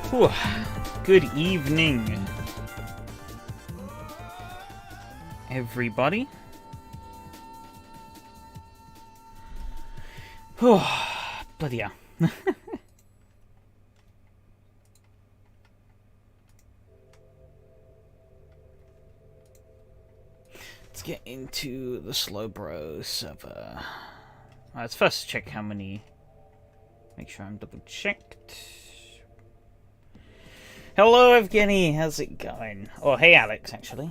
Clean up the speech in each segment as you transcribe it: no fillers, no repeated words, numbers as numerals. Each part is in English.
Whew. Good evening, everybody. Whew. Bloody hell. Let's get into the Slow Bro server. Let's first check how many. Make sure I'm double checked. Hello, Evgeny. How's it going? Oh, hey, Alex, actually.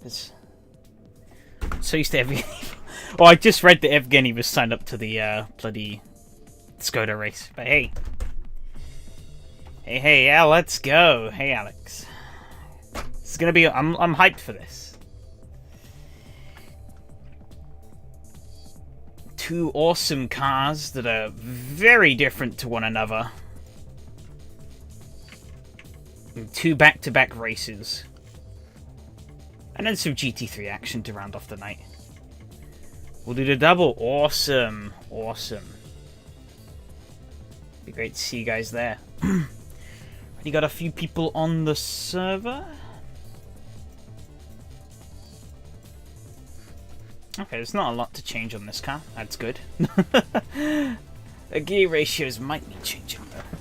It's so used to Evgeny Oh, I just read that Evgeny was signed up to the bloody Skoda race. But hey. Hey, yeah, let's go. Hey, Alex. It's gonna be... I'm hyped for this. Two awesome cars that are very different to one another. And two back-to-back races. And then some GT3 action to round off the night. We'll do the double. Awesome. Awesome. Be great to see you guys there. You got a few people on the server. Okay, there's not a lot to change on this car. That's good. The gear ratios might need changing though.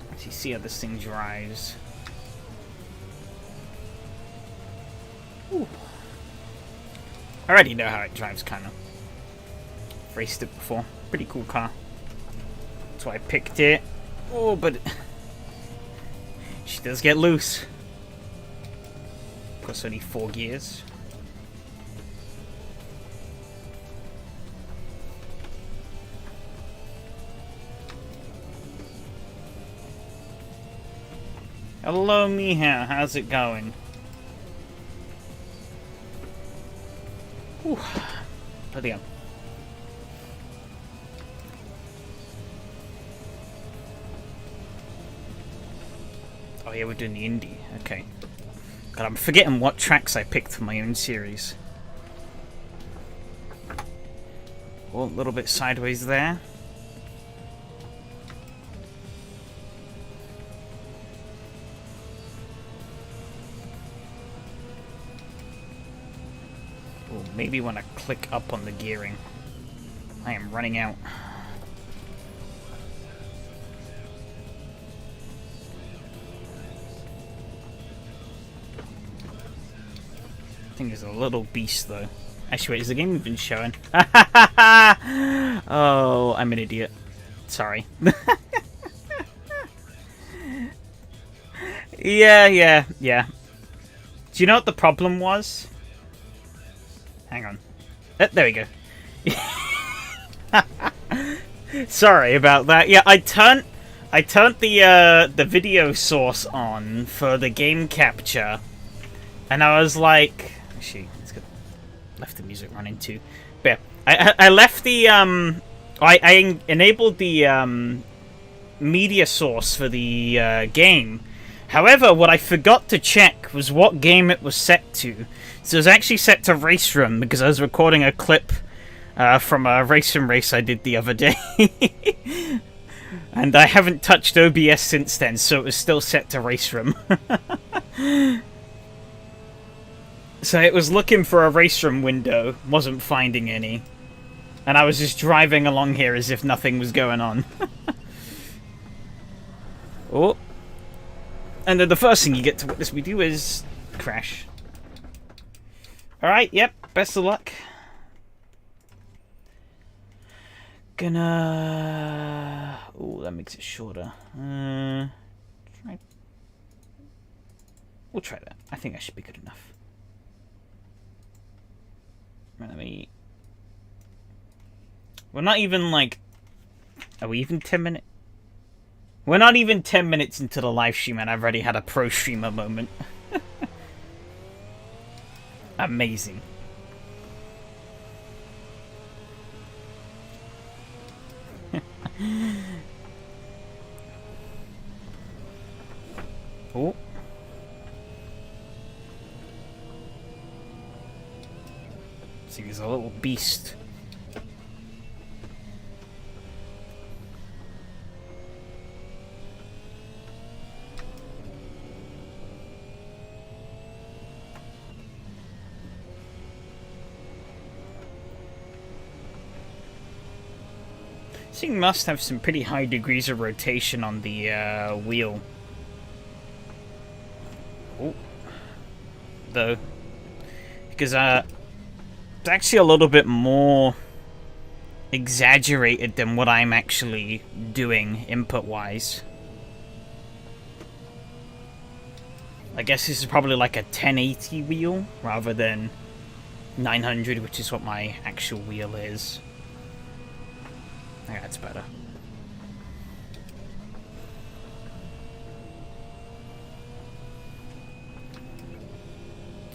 Let's see how this thing drives. Ooh. I already know how it drives, kind of. Raced it before. Pretty cool car. That's why I picked it. Oh, but she does get loose. Of course, only 4 gears. Hello, Miha. How's it going? Ooh. Bloody hell. Oh yeah, we're doing the Indy. Okay. God, I'm forgetting what tracks I picked for my own series. Oh, a little bit sideways there. Oh, maybe when I click up on the gearing. I am running out. Thing is a little beast though. Actually, wait, is the game even showing? Oh, I'm an idiot. Sorry. Yeah. Do you know what the problem was? Hang on. There we go. Sorry about that. Yeah, I turned the video source on for the game capture, and I was like. Actually, let's get left the music running too. But yeah, I left the I enabled the media source for the game. However, what I forgot to check was what game it was set to. So it was actually set to Race Room because I was recording a clip from a Race Room race I did the other day. And I haven't touched OBS since then, so it was still set to Race Room. So it was looking for a Race Room window, wasn't finding any. And I was just driving along here as if nothing was going on. Oh. And then the first thing you get to witness me do is crash. Alright, yep, best of luck. Gonna... Oh, that makes it shorter. We'll try that. I think that should be good enough. Right, let me... We're not even like... Are we even 10 minutes? We're not even 10 minutes into the live stream and I've already had a pro streamer moment. Amazing. Oh. See, he's a little beast. This thing must have some pretty high degrees of rotation on the wheel. Oh. Though. Because it's actually a little bit more exaggerated than what I'm actually doing input-wise. I guess this is probably like a 1080 wheel rather than 900, which is what my actual wheel is. Okay, that's better.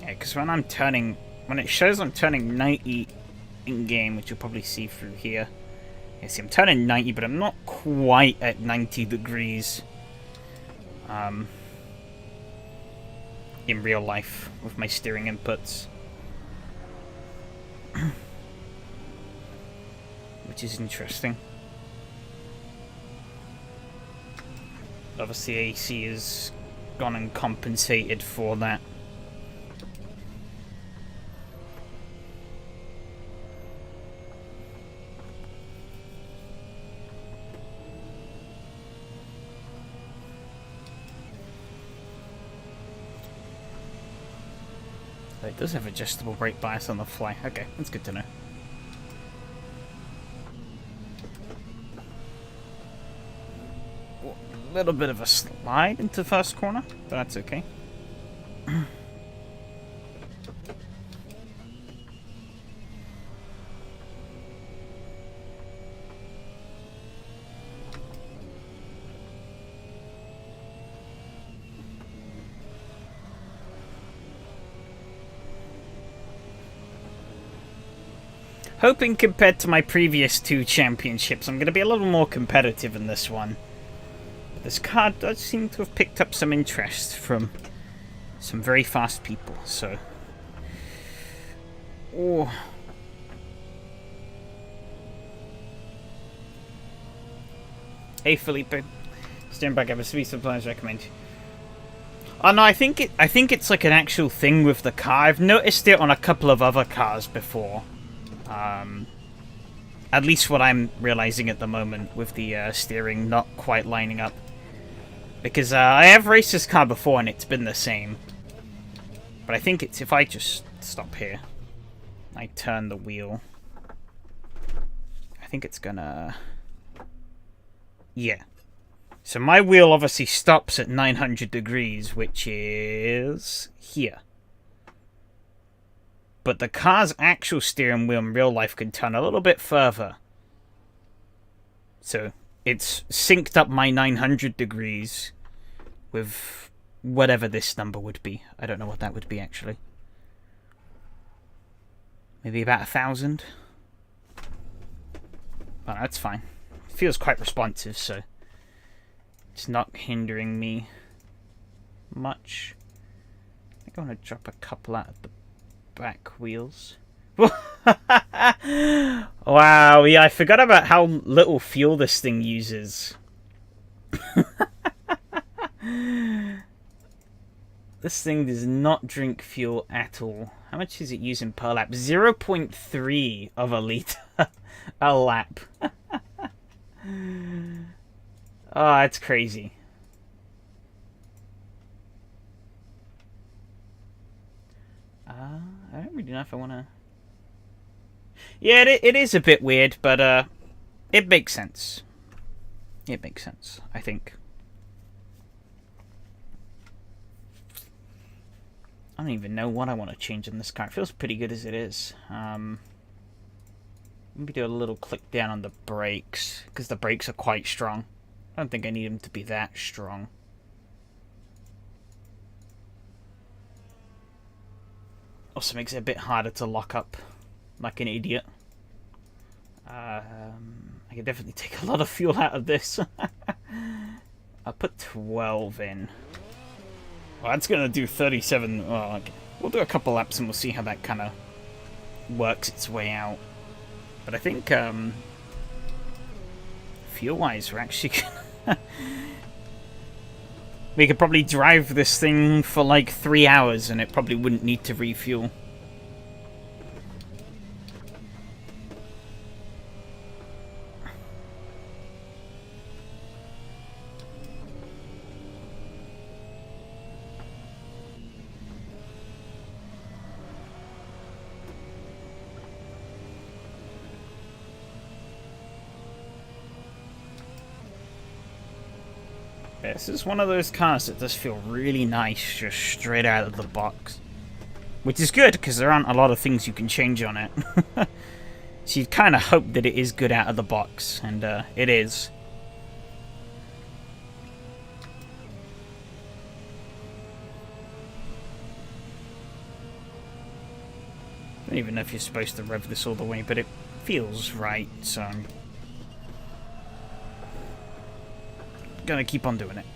Yeah, because when it shows I'm turning 90 in game, which you'll probably see through here. Yeah, see, I'm turning 90, but I'm not quite at 90 degrees. In real life with my steering inputs. Which is interesting. Obviously AC has gone and compensated for that. It does have adjustable brake bias on the fly. Okay, that's good to know. A little bit of a slide into first corner, but that's okay. Hoping compared to my previous 2 championships, I'm going to be a little more competitive in this one. But this car does seem to have picked up some interest from some very fast people, so... Oh. Hey Felipe. Stand back, I have a sweet supplies recommend. Oh no, I think it's like an actual thing with the car. I've noticed it on a couple of other cars before. At least what I'm realizing at the moment with the steering not quite lining up. Because I have raced this car before and it's been the same. But I think it's if I just stop here, I turn the wheel, I think it's gonna... Yeah. So my wheel obviously stops at 900 degrees, which is here. But the car's actual steering wheel in real life can turn a little bit further. So it's synced up my 900 degrees with whatever this number would be. I don't know what that would be, actually. Maybe about 1,000? Oh, that's fine. It feels quite responsive, so it's not hindering me much. I think I want to drop a couple out of the back wheels. Wow, yeah, I forgot about how little fuel this thing uses. This thing does not drink fuel at all. How much is it using per lap? 0.3 of a litre a lap. Oh, that's crazy. I don't really know if I want to... Yeah, it is a bit weird, but it makes sense. It makes sense, I think. I don't even know what I want to change in this car. It feels pretty good as it is. Maybe do a little click down on the brakes, because the brakes are quite strong. I don't think I need them to be that strong. Also makes it a bit harder to lock up like an idiot. I can definitely take a lot of fuel out of this. I'll put 12 in. Well, that's going to do 37. Well, okay. We'll do a couple laps and we'll see how that kind of works its way out. But I think fuel-wise, we're actually we could probably drive this thing for like 3 hours and it probably wouldn't need to refuel. This is one of those cars that does feel really nice just straight out of the box. Which is good, because there aren't a lot of things you can change on it. So you kind of hope that it is good out of the box, and it is. I don't even know if you're supposed to rev this all the way, but it feels right, so I'm gonna keep on doing it.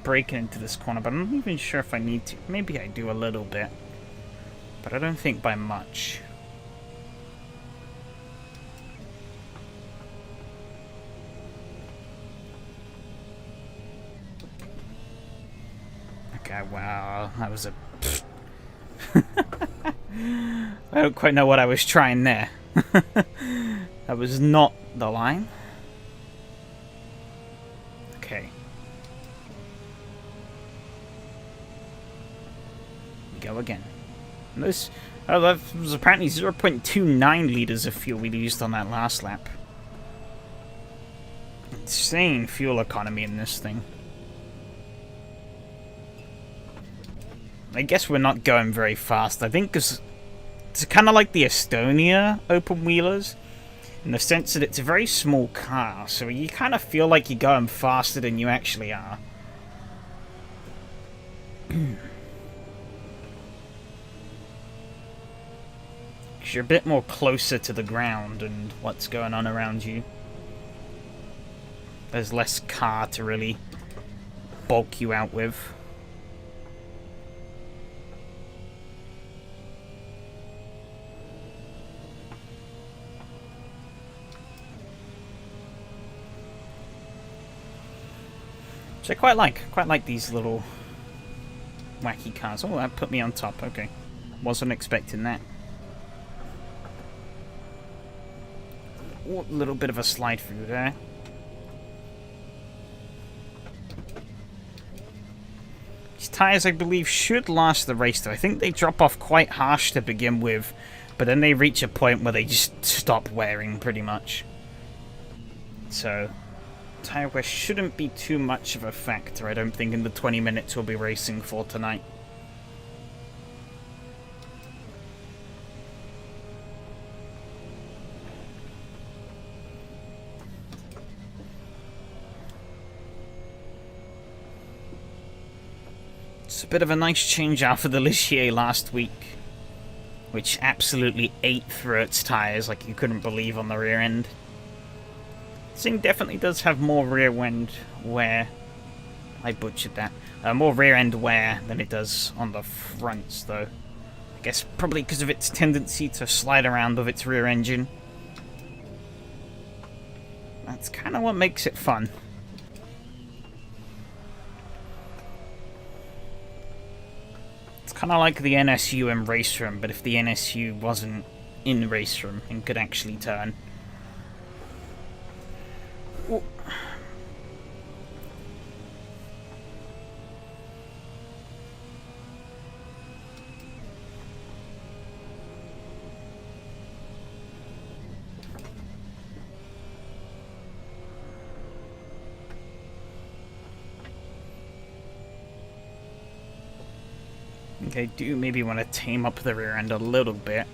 Breaking into this corner, but I'm not even sure if I need to. Maybe I do a little bit, but I don't think by much. Okay, wow, that was a... I don't quite know what I was trying there. That was not the line. Okay. Go again. And this, oh, that was apparently 0.29 liters of fuel we used on that last lap. Insane fuel economy in this thing. I guess we're not going very fast. I think because it's kind of like the Estonia open wheelers, in the sense that it's a very small car, so you kind of feel like you're going faster than you actually are. You're a bit more closer to the ground and what's going on around you. There's less car to really bulk you out with. Which I quite like these little wacky cars. Oh, that put me on top. Okay. Wasn't expecting that. A little bit of a slide through there. These tyres, I believe, should last the race, though. I think they drop off quite harsh to begin with, but then they reach a point where they just stop wearing, pretty much. So, tyre wear shouldn't be too much of a factor, I don't think, in the 20 minutes we'll be racing for tonight. It's a bit of a nice change after the Ligier last week, which absolutely ate through its tyres like you couldn't believe on the rear end. This thing definitely does have more rear end wear. I butchered that. More rear end wear than it does on the fronts, though. I guess probably because of its tendency to slide around with its rear engine. That's kind of what makes it fun. Kind of like the NSU in Race Room, but if the NSU wasn't in Race Room and could actually turn. Ooh. I do maybe want to tame up the rear end a little bit.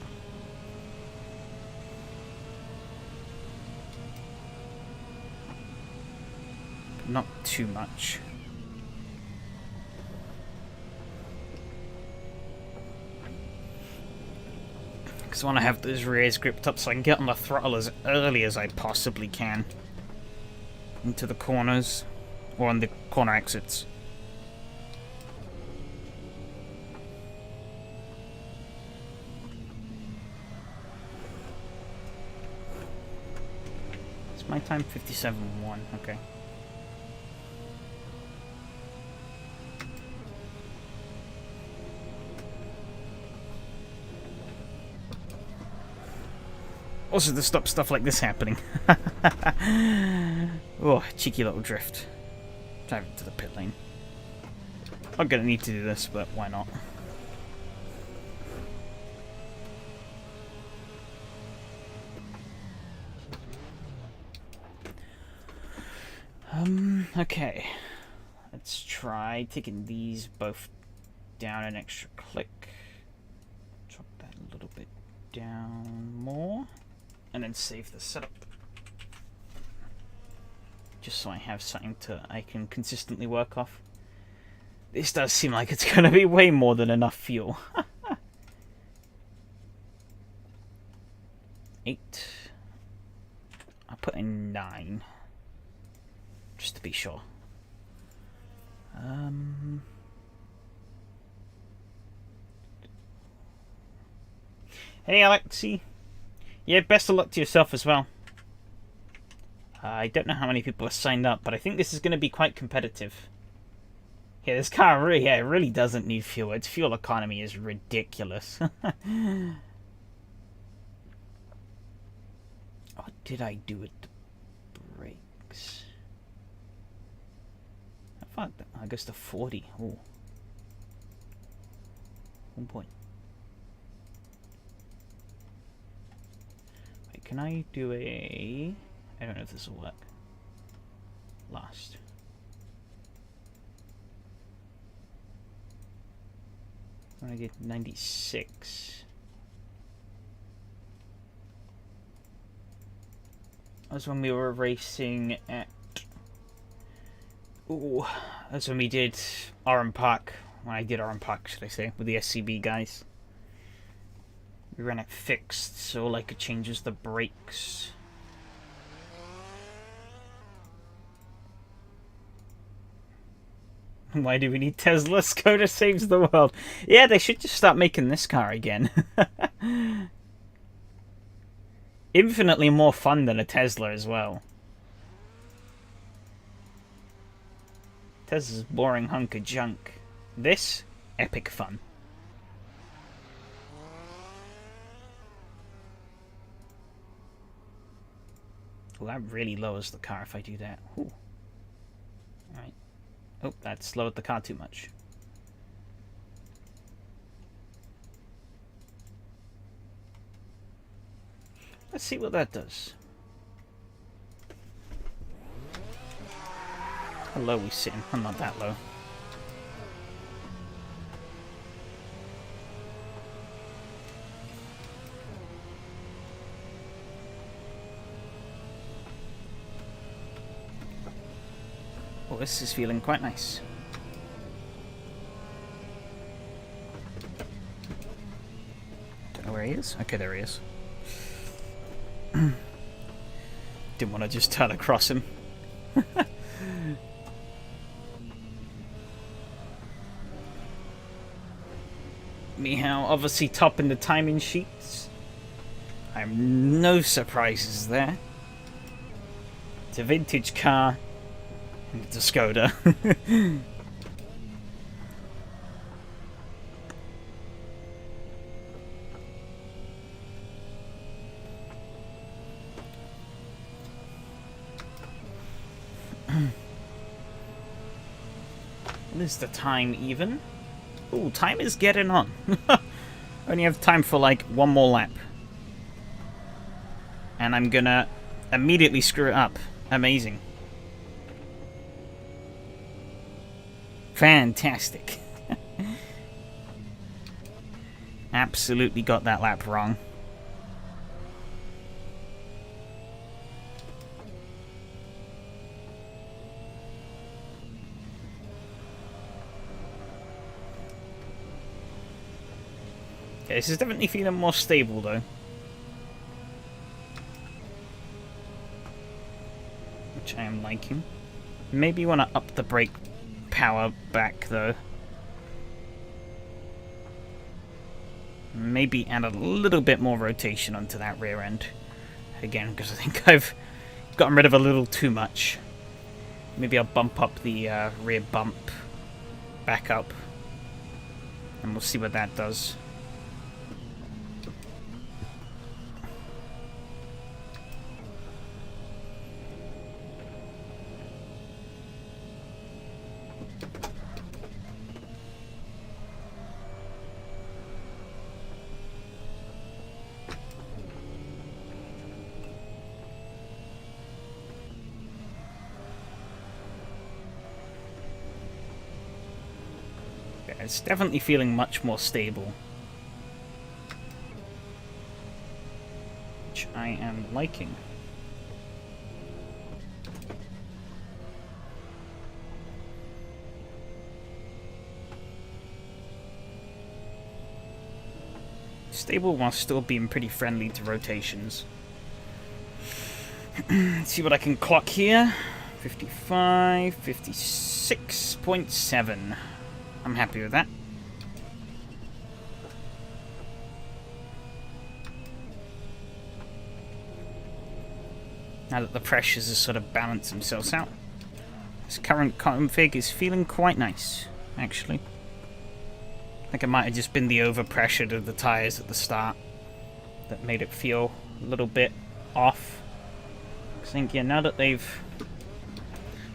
But not too much. Because I want to have those rears gripped up so I can get on the throttle as early as I possibly can. Into the corners, or on the corner exits. My time 57.1, okay. Also to stop stuff like this happening. Oh, cheeky little drift. Drive to the pit lane. I'm gonna need to do this, but why not? Okay. Let's try taking these both down an extra click. Drop that a little bit down more. And then save the setup. Just so I have something I can consistently work off. This does seem like it's going to be way more than enough fuel. 8. I'll put in 9. Just to be sure. Hey, Alexi. Yeah, best of luck to yourself as well. I don't know how many people are signed up, but I think this is going to be quite competitive. Yeah, this car really, it really doesn't need fuel. Its fuel economy is ridiculous. What did I do with the brakes? I guess the 40. Oh. 1 point. Wait, can I do a... I don't know if this will work. Last. When I get 96. That was when we were racing at... Ooh, that's when we did Oran Park. When I did Oran Park, should I say, with the SCB guys. We ran it fixed, so like it changes the brakes. Why do we need Tesla? Skoda saves the world. Yeah, they should just start making this car again. Infinitely more fun than a Tesla as well. Tesla's boring hunk of junk. This, epic fun. Well, that really lowers the car if I do that. Ooh. Alright. Oh, that slowed the car too much. Let's see what that does. How low are we sitting? I'm not that low. Oh, this is feeling quite nice. Don't know where he is. Okay, there he is. Didn't want to just turn across him. Meow, obviously topping the timing sheets. I have no surprises there. It's a vintage car. And it's a Skoda. Is the time even? Ooh, time is getting on. Only have time for like one more lap. And I'm gonna immediately screw it up. Amazing. Fantastic. Absolutely got that lap wrong. Okay, this is definitely feeling more stable though. Which I am liking. Maybe you want to up the brake power back though. Maybe add a little bit more rotation onto that rear end. Again, because I think I've gotten rid of a little too much. Maybe I'll bump up the rear bump back up. And we'll see what that does. It's definitely feeling much more stable. Which I am liking. Stable while still being pretty friendly to rotations. Let's see what I can clock here. 55, 56.7. I'm happy with that. Now that the pressures have sort of balanced themselves out. This current config is feeling quite nice, actually. I think it might have just been the overpressure of the tyres at the start that made it feel a little bit off. I think, yeah, now that they've...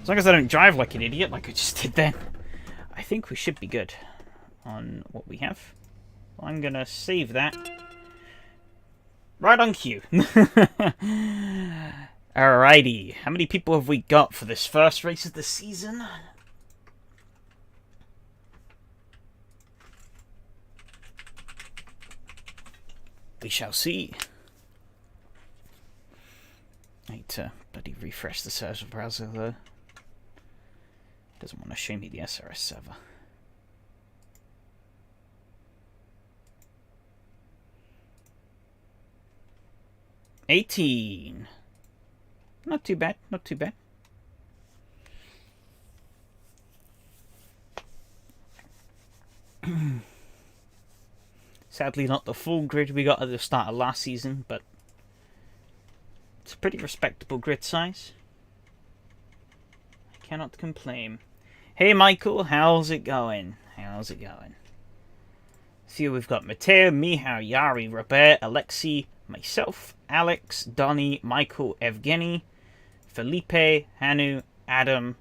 As long as I don't drive like an idiot like I just did then, I think we should be good on what we have. I'm going to save that. Right on cue. Alrighty. How many people have we got for this first race of the season? We shall see. I need to bloody refresh the server browser though. Doesn't want to show me the SRS server. $18. Not too bad, not too bad. Sadly not the full grid we got at the start of last season, but it's a pretty respectable grid size. I cannot complain. Hey Michael, how's it going? How's it going? See, we've got Matteo, Mihao, Yari, Robert, Alexei, myself, Alex, Donnie, Michael, Evgeny, Felipe, Hanu, Adam,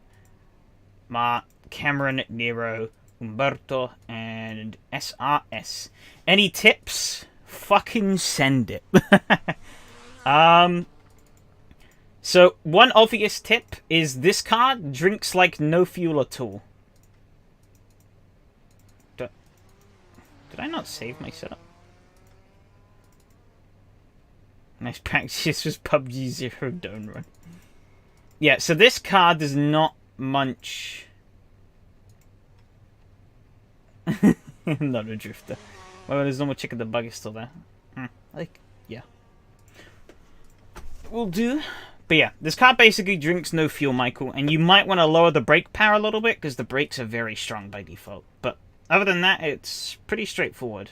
Mark, Cameron, Nero, Umberto, and SRS. Any tips? Fucking send it. So, one obvious tip is this car drinks like no fuel at all. Did I not save my setup? Nice practice with PUBG Zero Don't Run. Yeah, so this car does not munch... Not a drifter. Well, there's no more chicken, the bug is still there. Yeah. Will do. But yeah, this car basically drinks no fuel, Michael, and you might want to lower the brake power a little bit, because the brakes are very strong by default. But other than that, it's pretty straightforward.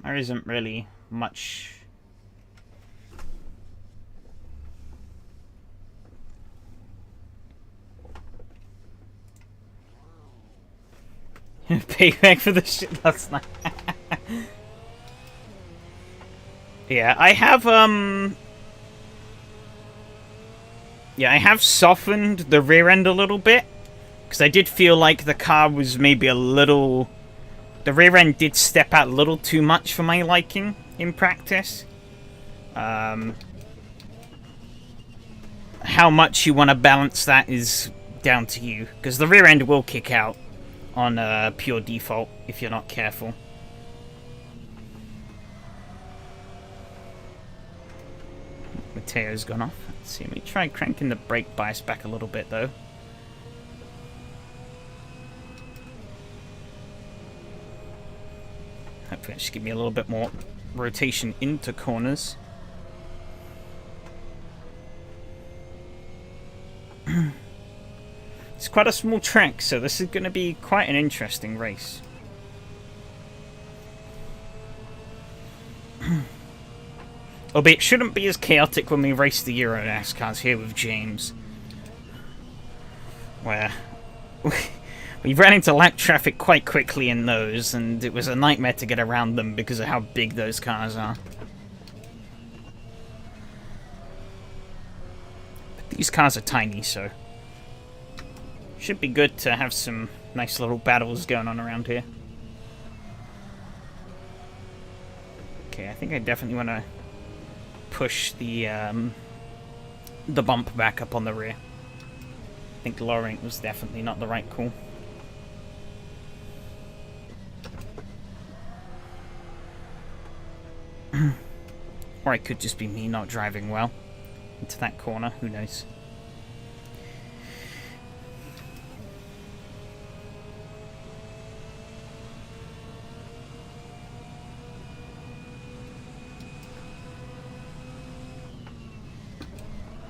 There isn't really much... Payback for the shit last night. Yeah, I have, yeah, I have softened the rear end a little bit. Because I did feel like the car was maybe a little... The rear end did step out a little too much for my liking in practice. How much you want to balance that is down to you. Because the rear end will kick out on pure default if you're not careful. Mateo's gone off. Let's see, let me try cranking the brake bias back a little bit though. Hopefully that should give me a little bit more rotation into corners. It's quite a small track, so this is going to be quite an interesting race. Albeit it shouldn't be as chaotic when we race the Euro NASCARs here with James. Where we ran into lap traffic quite quickly in those, and it was a nightmare to get around them because of how big those cars are. But these cars are tiny, so... should be good to have some nice little battles going on around here. Okay, I think I definitely want to push the bump back up on the rear. I think lowering it was definitely not the right call. Or it could just be me not driving well into that corner. Who knows?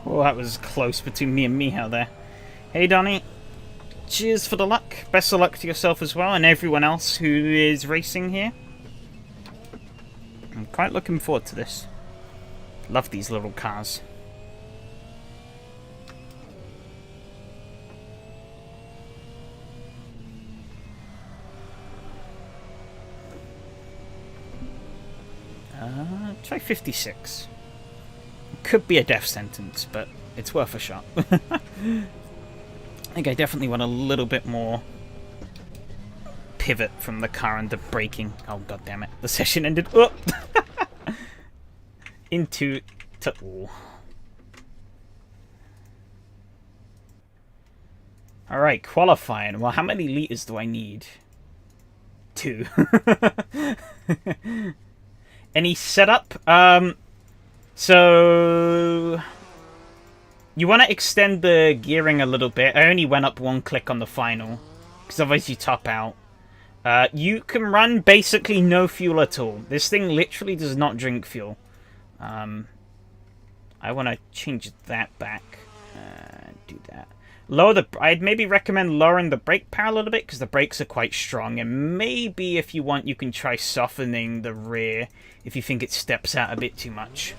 Oh, that was close between me and Michał there. Hey, Donnie. Cheers for the luck. Best of luck to yourself as well, and everyone else who is racing here. I'm quite looking forward to this. Love these little cars. Try 56. Could be a death sentence, but it's worth a shot. I think I definitely want a little bit more pivot from the car and the braking. Oh, god damn it. The session ended. Oh! Into... Oh. Alright, qualifying. Well, how many liters do I need? 2. Any setup? So... You want to extend the gearing a little bit. I only went up 1 click on the final, because otherwise you top out. You can run basically no fuel at all. This thing literally does not drink fuel. I want to change that back. Do that. Lower the... I'd maybe recommend lowering the brake power a little bit, because the brakes are quite strong. And maybe, if you want, you can try softening the rear if you think it steps out a bit too much.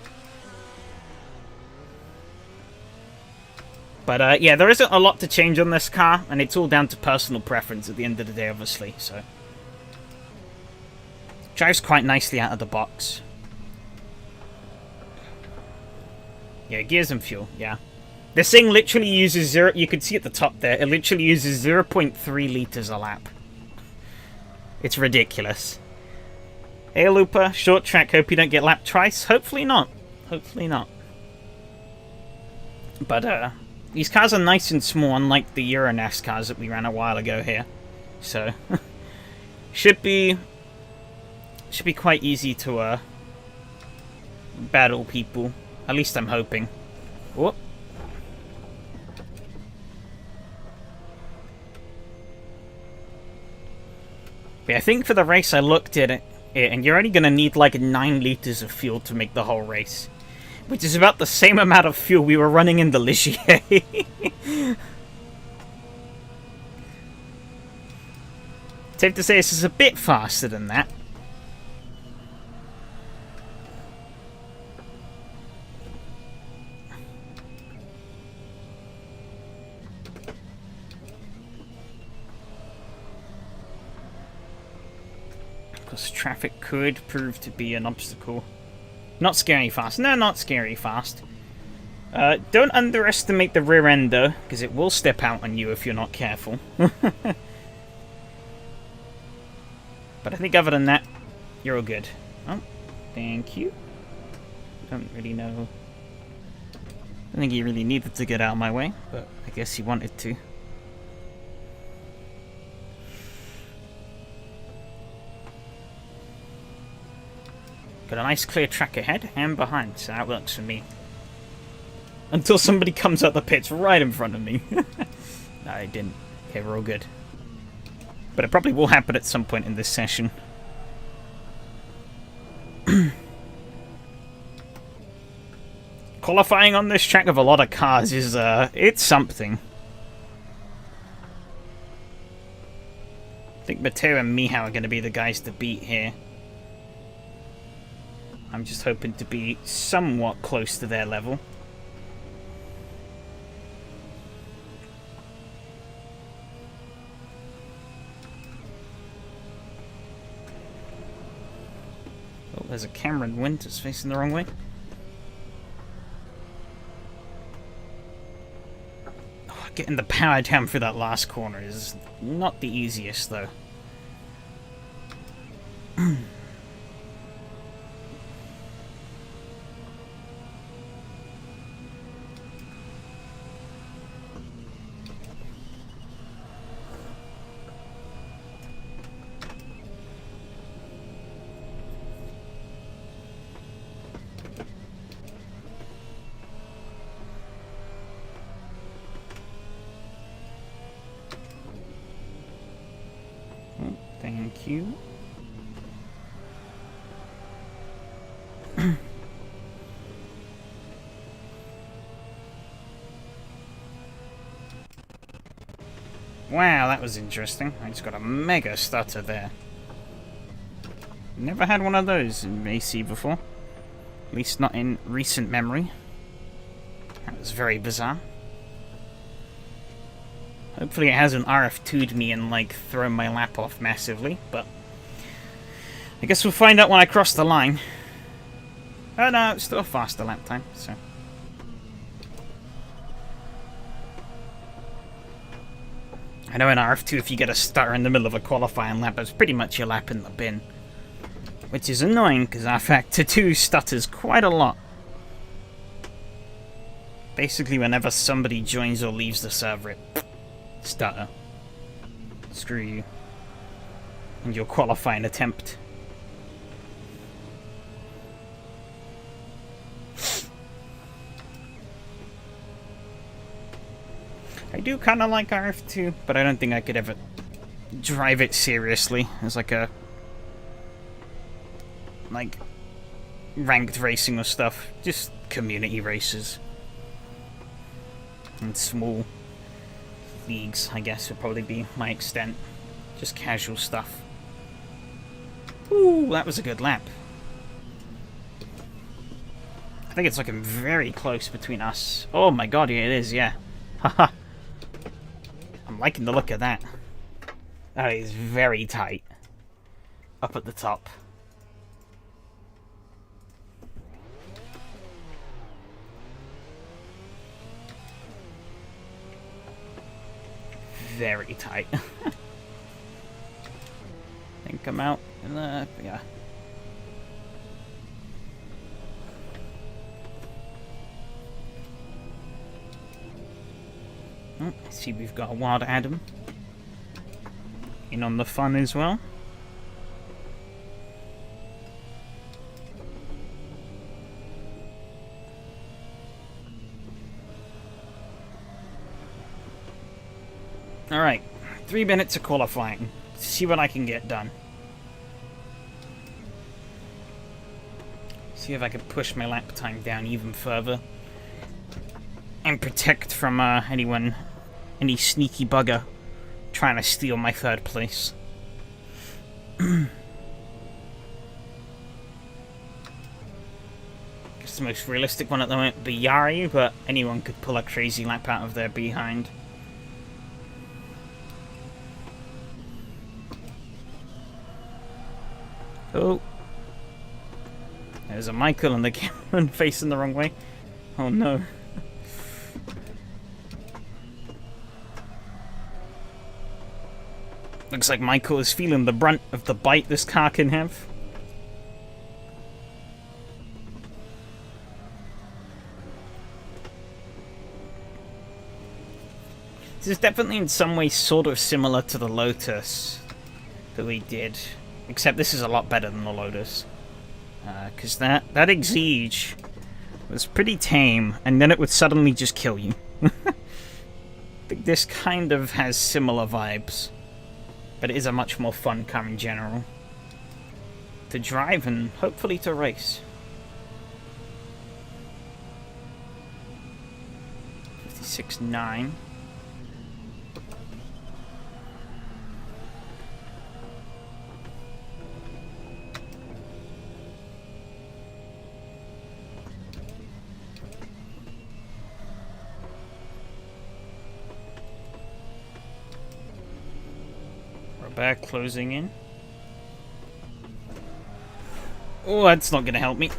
But, yeah, there isn't a lot to change on this car, and it's all down to personal preference at the end of the day, obviously, so... Drives quite nicely out of the box. Yeah, gears and fuel, yeah. This thing literally uses zero... You can see at the top there, it literally uses 0.3 liters a lap. It's ridiculous. Hey, Looper, short track, hope you don't get lapped twice. Hopefully not. Hopefully not. But, these cars are nice and small, unlike the Euro NASCARs that we ran a while ago here. So, should be quite easy to battle people. At least I'm hoping. Whoop. But I think for the race I looked at it, and you're only going to need like 9 liters of fuel to make the whole race. Which is about the same amount of fuel we were running in the Ligier. Safe to say this is a bit faster than that. Because traffic could prove to be an obstacle. Not scary fast. No, not scary fast. Don't underestimate the rear end, though, because it will step out on you if you're not careful. But I think other than that, you're all good. Oh, thank you. Don't really know. I don't think he really needed to get out of my way, but I guess he wanted to. Got a nice clear track ahead and behind, so that works for me. Until somebody comes out the pits right in front of me. No, I didn't. Okay, we're all good. But it probably will happen at some point in this session. Qualifying on this track of a lot of cars is, it's something. I think Matteo and Michał are going to be the guys to beat here. I'm just hoping to be somewhat close to their level. Oh, there's a Cameron Winters facing the wrong way. Oh, getting the power down through that last corner is not the easiest, though. you. Wow, that was interesting. I just got a mega stutter there. Never had one of those in AC before. At least not in recent memory. That was very bizarre. Hopefully it hasn't RF2'd me and, like, thrown my lap off massively, but I guess we'll find out when I cross the line. Oh no, it's still a faster lap time, so... I know in RF2 if you get a stutter in the middle of a qualifying lap, it's pretty much your lap in the bin. Which is annoying, because our Factor 2 stutters quite a lot. Basically, whenever somebody joins or leaves the server, it... stutter. Screw you. And your qualifying attempt. I do kind of like RF2, but I don't think I could ever drive it seriously as like a... like ranked racing or stuff. Just community races. And small leagues, I guess, would probably be my extent. Just casual stuff. Ooh, that was a good lap. I think it's looking very close between us. Oh my god, yeah, it is, yeah. Haha. I'm liking the look of that. That is very tight. Up at the top. Very tight. I think I'm out in the... yeah. Oh, I see we've got a Wild Adam in on the fun as well. Alright, 3 minutes of qualifying. See what I can get done. See if I can push my lap time down even further. And protect from any sneaky bugger trying to steal my 3rd place. Guess the most realistic one at the moment would be Yari, but anyone could pull a crazy lap out of their behind. Oh. There's a Michael and the camera facing the wrong way. Oh no. Looks like Michael is feeling the brunt of the bite this car can have. This is definitely in some ways sort of similar to the Lotus that we did. Except this is a lot better than the Lotus. Because that Exige was pretty tame, and then it would suddenly just kill you. I think this kind of has similar vibes. But it is a much more fun car in general. To drive and hopefully to race. 56.9. Back closing in. Oh, that's not gonna help me.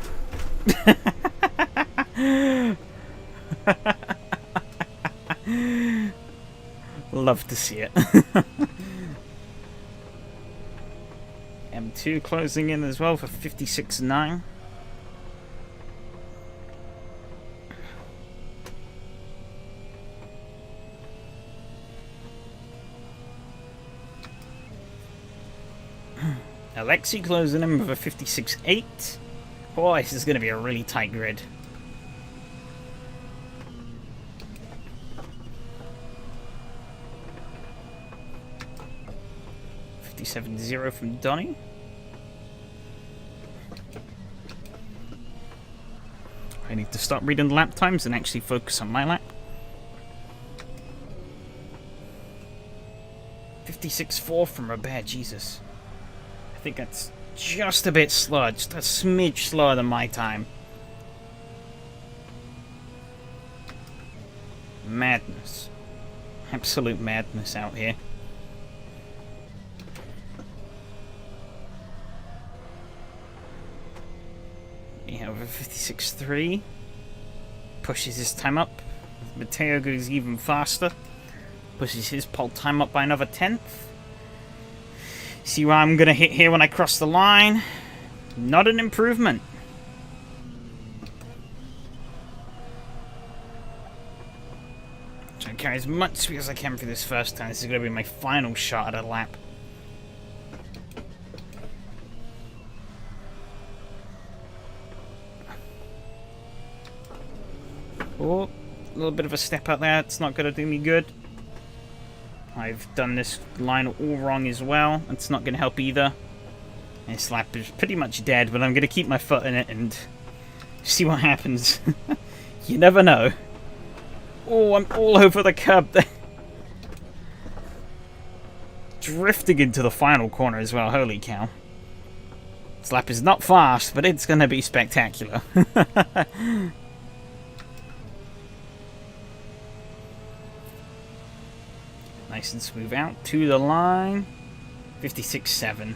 Love to see it. M2 closing in as well for 56.9. Alexi closing in with a 56.8. Boy, this is going to be a really tight grid. 57.0 from Donny. I need to stop reading the lap times and actually focus on my lap. 56.4 from Robert, Jesus. I think that's just a bit slower, just a smidge slower than my time. Madness. Absolute madness out here. Yeah, over 56.3. Pushes his time up. Matteo goes even faster. Pushes his pole time up by another 1/10. See where I'm going to hit here when I cross the line? Not an improvement. Try and carry as much speed as I can for this first time. This is going to be my final shot at a lap. Oh, a little bit of a step out there. It's not going to do me good. I've done this line all wrong as well. It's not going to help either. This lap is pretty much dead, but I'm going to keep my foot in it and see what happens. You never know. Oh, I'm all over the curb there. Drifting into the final corner as well. Holy cow. This lap is not fast, but it's going to be spectacular. Nice and smooth out to the line. 56.7.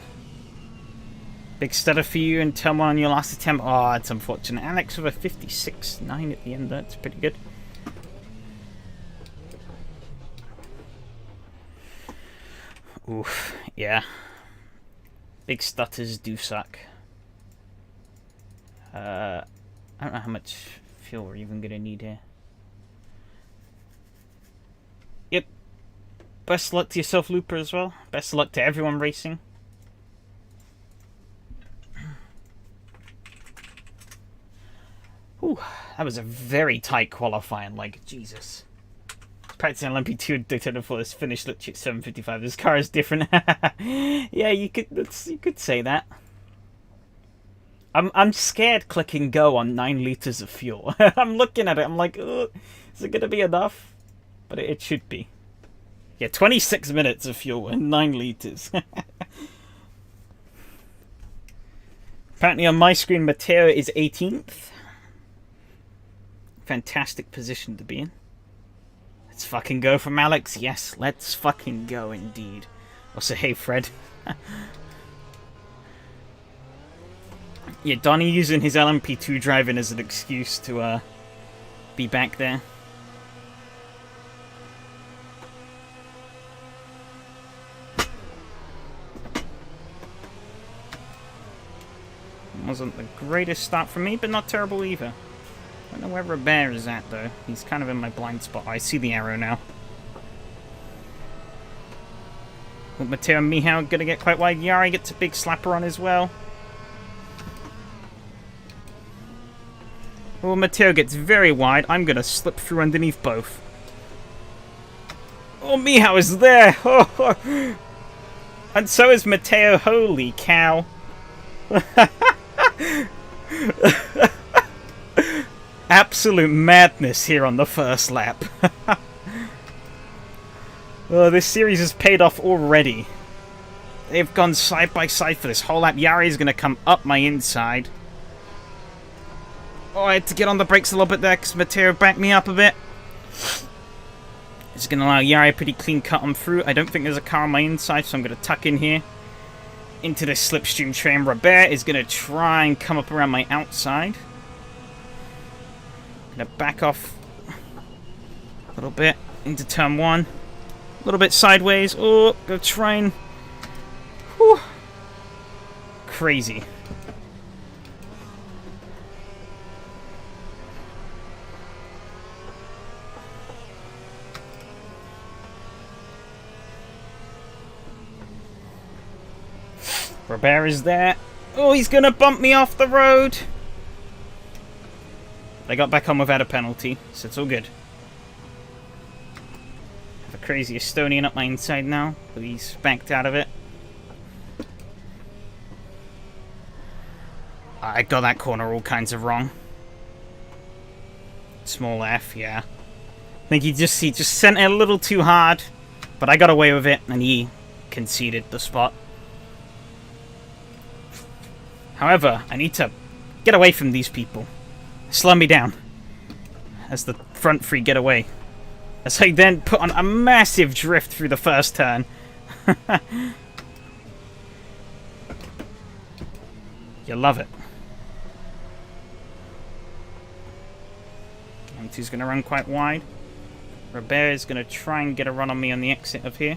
Big stutter for you and turn 1 on your last attempt. Oh, it's unfortunate. Alex with a 56.9 at the end. That's pretty good. Oof, yeah. Big stutters do suck. I don't know how much fuel we're even going to need here. Yep. Best of luck to yourself, Looper, as well. Best of luck to everyone racing. Ooh, that was a very tight qualifying, like, Jesus. Practicing on LMP2 dictated for this finish literally at 7:55. This car is different. Yeah, you could say that. I'm scared clicking go on 9 liters of fuel. I'm looking at it. I'm like, ugh, is it gonna be enough? But it should be. Yeah, 26 minutes of fuel and 9 liters. Apparently on my screen, Matteo is 18th. Fantastic position to be in. Let's fucking go from Alex. Yes, let's fucking go indeed. Also, hey, Fred. Yeah, Donnie using his LMP2 driving as an excuse to be back there. Wasn't the greatest start for me, but not terrible either. I don't know where Robert is at, though. He's kind of in my blind spot. I see the arrow now. Well, Matteo and Mihao gonna get quite wide. Yari gets a big slapper on as well. Well, Matteo gets very wide. I'm gonna slip through underneath both. Oh, Mihao is there! Oh, and so is Matteo. Holy cow. Absolute madness here on the first lap. Oh, this series has paid off already. They've gone side by side for this whole lap. Yari is going to come up my inside. Oh, I had to get on the brakes a little bit there because Matteo backed me up a bit. It's going to allow Yari a pretty clean cut on through. I don't think there's a car on my inside, so I'm going to tuck in here into this slipstream train. Robert is going to try and come up around my outside. Gonna back off a little bit into turn 1. A little bit sideways. Oh, go try and... Whew. Crazy. Robert is there. Oh, he's gonna bump me off the road. I got back on without a penalty, so it's all good. Have a crazy Estonian up my inside now, but he's backed out of it. I got that corner all kinds of wrong. Small F, yeah. I think he just sent it a little too hard, but I got away with it, and he conceded the spot. However, I need to get away from these people. Slow me down as the front three get away. As I then put on a massive drift through the first turn. You love it. M2's going to run quite wide. Robert is going to try and get a run on me on the exit of here.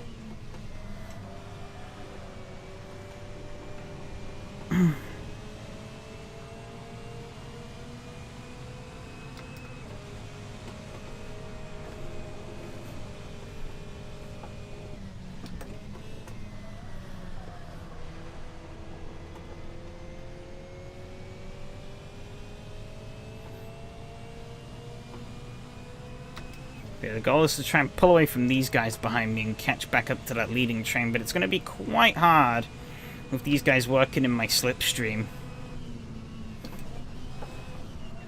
The goal is to try and pull away from these guys behind me and catch back up to that leading train, but it's going to be quite hard with these guys working in my slipstream.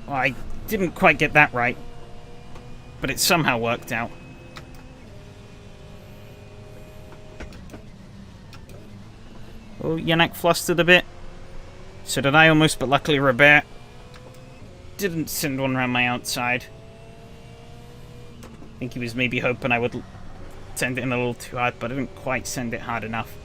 Well, I didn't quite get that right, but it somehow worked out. Oh, Yannick flustered a bit. So did I almost, but luckily Robert didn't send one around my outside. I think he was maybe hoping I would send it in a little too hard, but I didn't quite send it hard enough.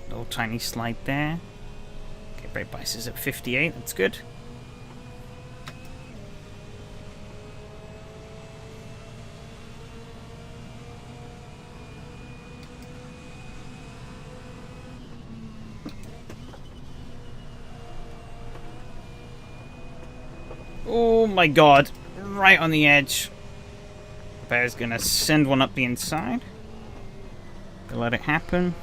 Little tiny slide there. Okay, brake bias is at 58, that's good. Oh my god, right on the edge. Bear's gonna send one up the inside. Gonna let it happen.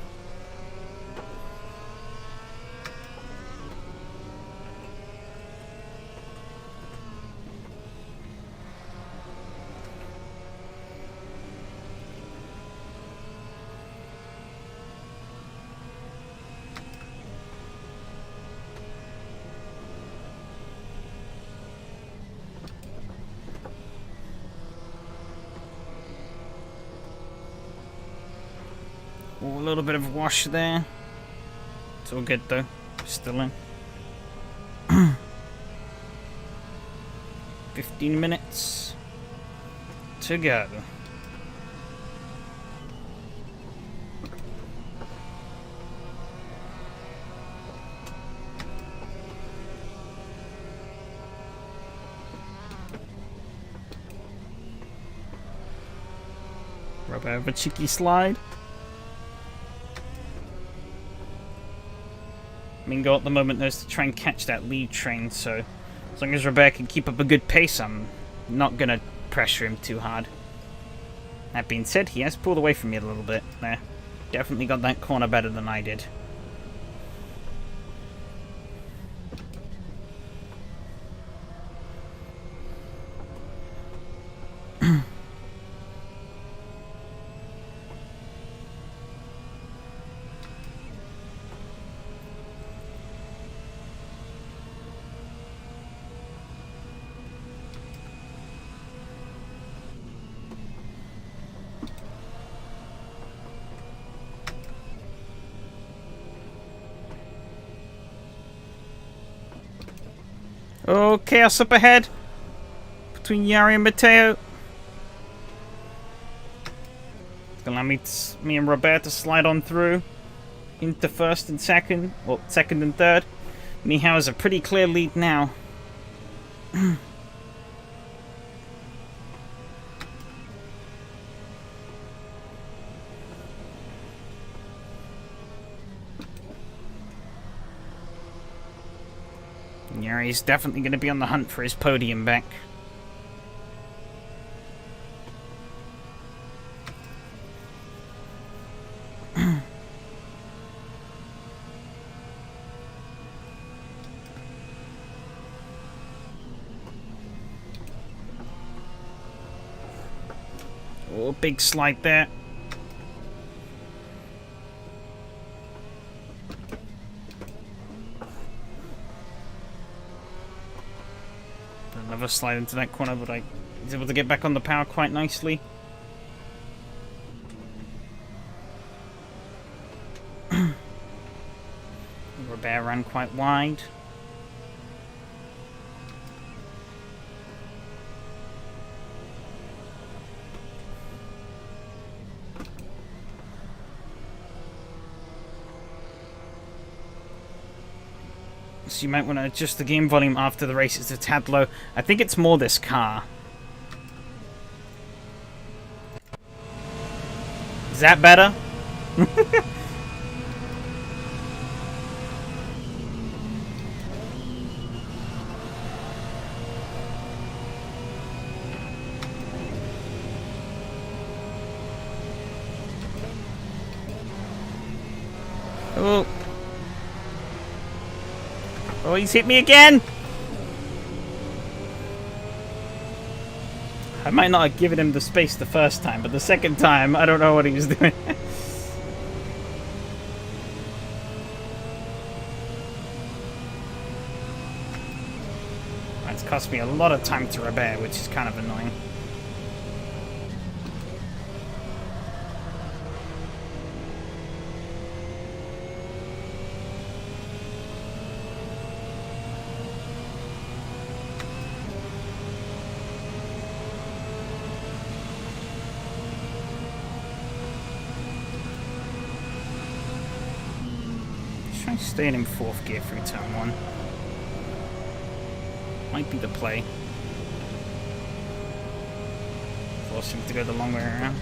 Oh, a little bit of wash there. It's all good though. Still in. 15 minutes to go. Rub out of a cheeky slide. Mingo at the moment knows to try and catch that lead train, so as long as Robert can keep up a good pace, I'm not going to pressure him too hard. That being said, he has pulled away from me a little bit there. Definitely got that corner better than I did. Oh, chaos up ahead between Yari and Matteo. It's gonna allow me and Robert to slide on through into first and second, well, second and third. Mihao has a pretty clear lead now. Yari's definitely going to be on the hunt for his podium back. Oh, a big slide there. Another slide into that corner, but I was able to get back on the power quite nicely. Robert ran quite wide. So you might want to adjust the game volume after the race. It's a tad low. I think it's more this car. Is that better? Oh. Oh, he's hit me again! I might not have given him the space the first time, but the second time, I don't know what he was doing. It's cost me a lot of time to repair, which is kind of annoying. Staying in 4th gear through turn 1. Might be the play. Force him to go the long way around.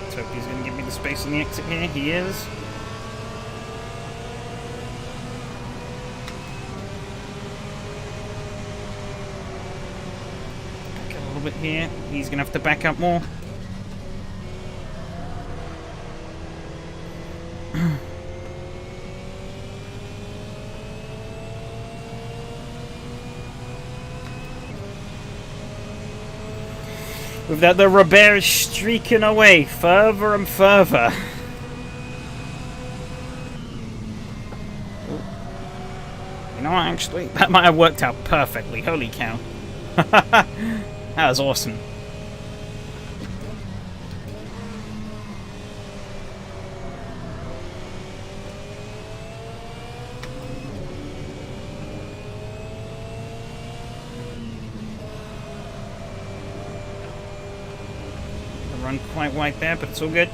Let's hope he's going to give me the space on the exit here. He is. Bit here. He's gonna have to back up more. With that, the Robert is streaking away further and further. You know what, actually, that might have worked out perfectly. Holy cow. That was awesome. I run quite wide there, but it's all good.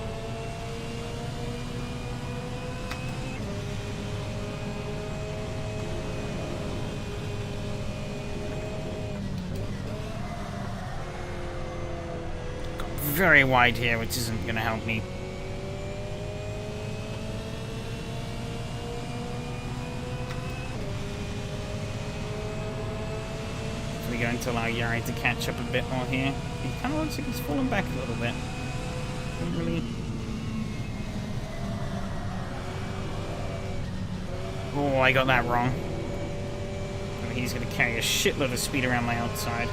Very wide here, which isn't going to help me. We're going to allow Yari to catch up a bit more here. He kind of looks like he's fallen back a little bit. Not really. Oh, I got that wrong. I mean, he's going to carry a shitload of speed around my outside.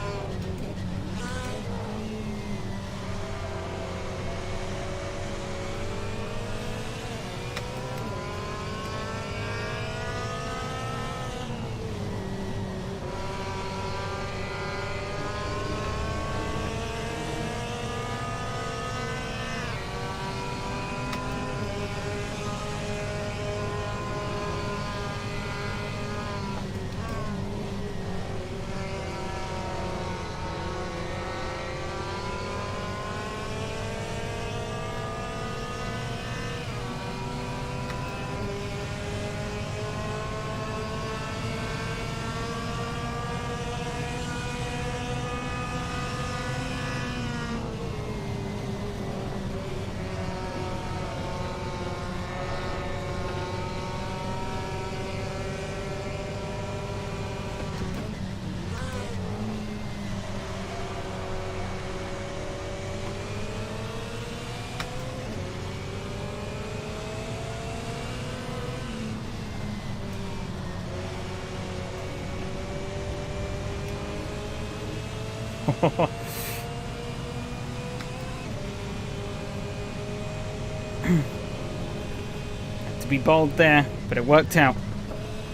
To be bold there, but it worked out.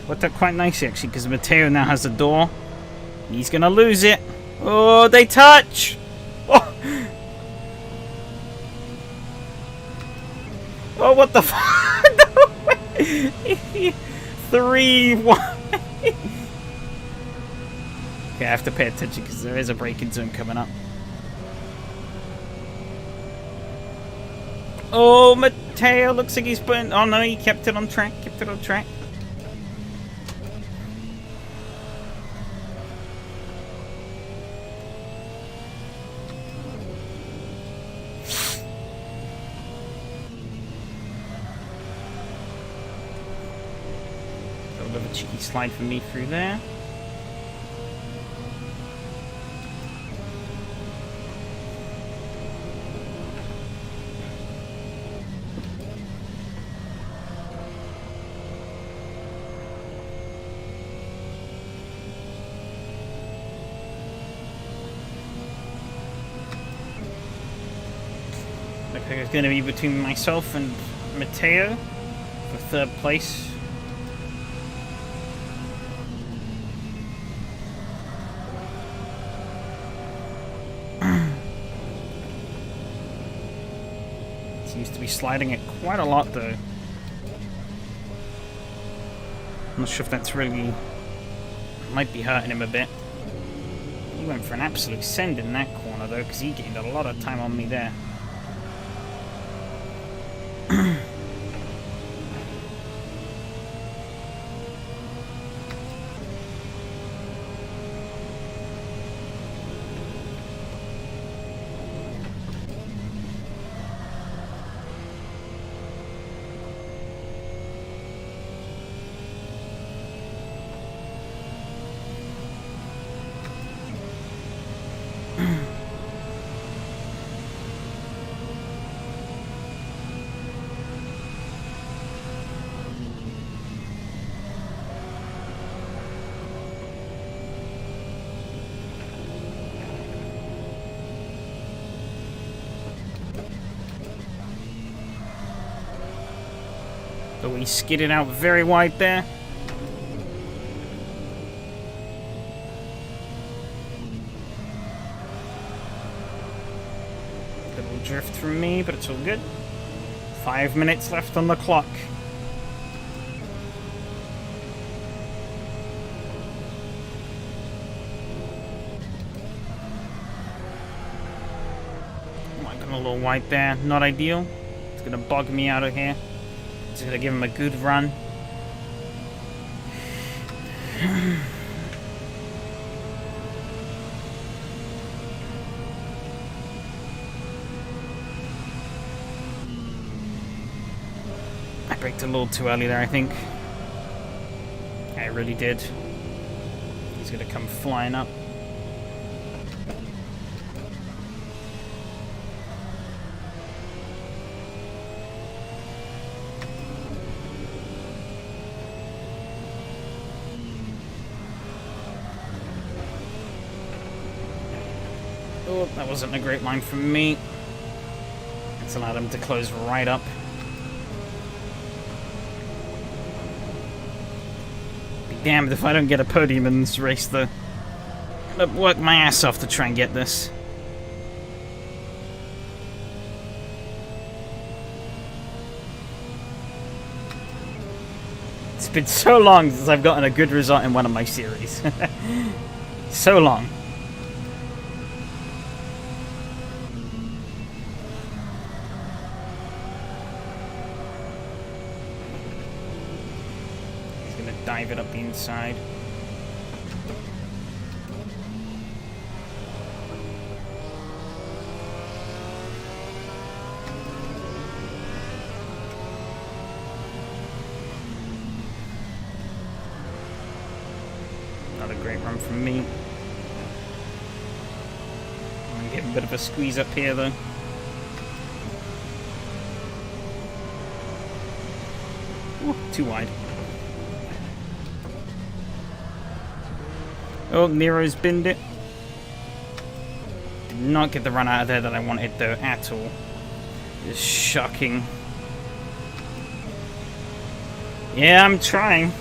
Worked out quite nicely actually, because Matteo now has the door. He's gonna lose it. Oh, they touch! Oh, oh what the fuck? No way! 3-1. Okay, I have to pay attention because there is a braking zone coming up. Oh, Matteo looks like he's putting... Oh no, he kept it on track. Kept it on track. A little bit of a cheeky slide for me through there. Looks like it's going to be between myself and Matteo for third place. Seems to be sliding it quite a lot though. I'm not sure if that's really... might be hurting him a bit. He went for an absolute send in that corner though, because he gained a lot of time on me there. So we skidded out very wide there. Little drift from me, but it's all good. 5 minutes left on the clock. Oh, I got a little wide there. Not ideal. It's gonna bog me out of here. Just gonna give him a good run. I braked a little too early there, I think. I really did. He's gonna come flying up. Oh, that wasn't a great line from me. It's allowed him to close right up. Be damned if I don't get a podium in this race, though. I'm gonna work my ass off to try and get this. It's been so long since I've gotten a good result in one of my series. So long. Dive it up the inside. Another great run from me. I'm gonna get a bit of a squeeze up here though. Ooh, too wide. Oh, Nero's binned it. Did not get the run out of there that I wanted, though, at all. It's shocking. Yeah, I'm trying.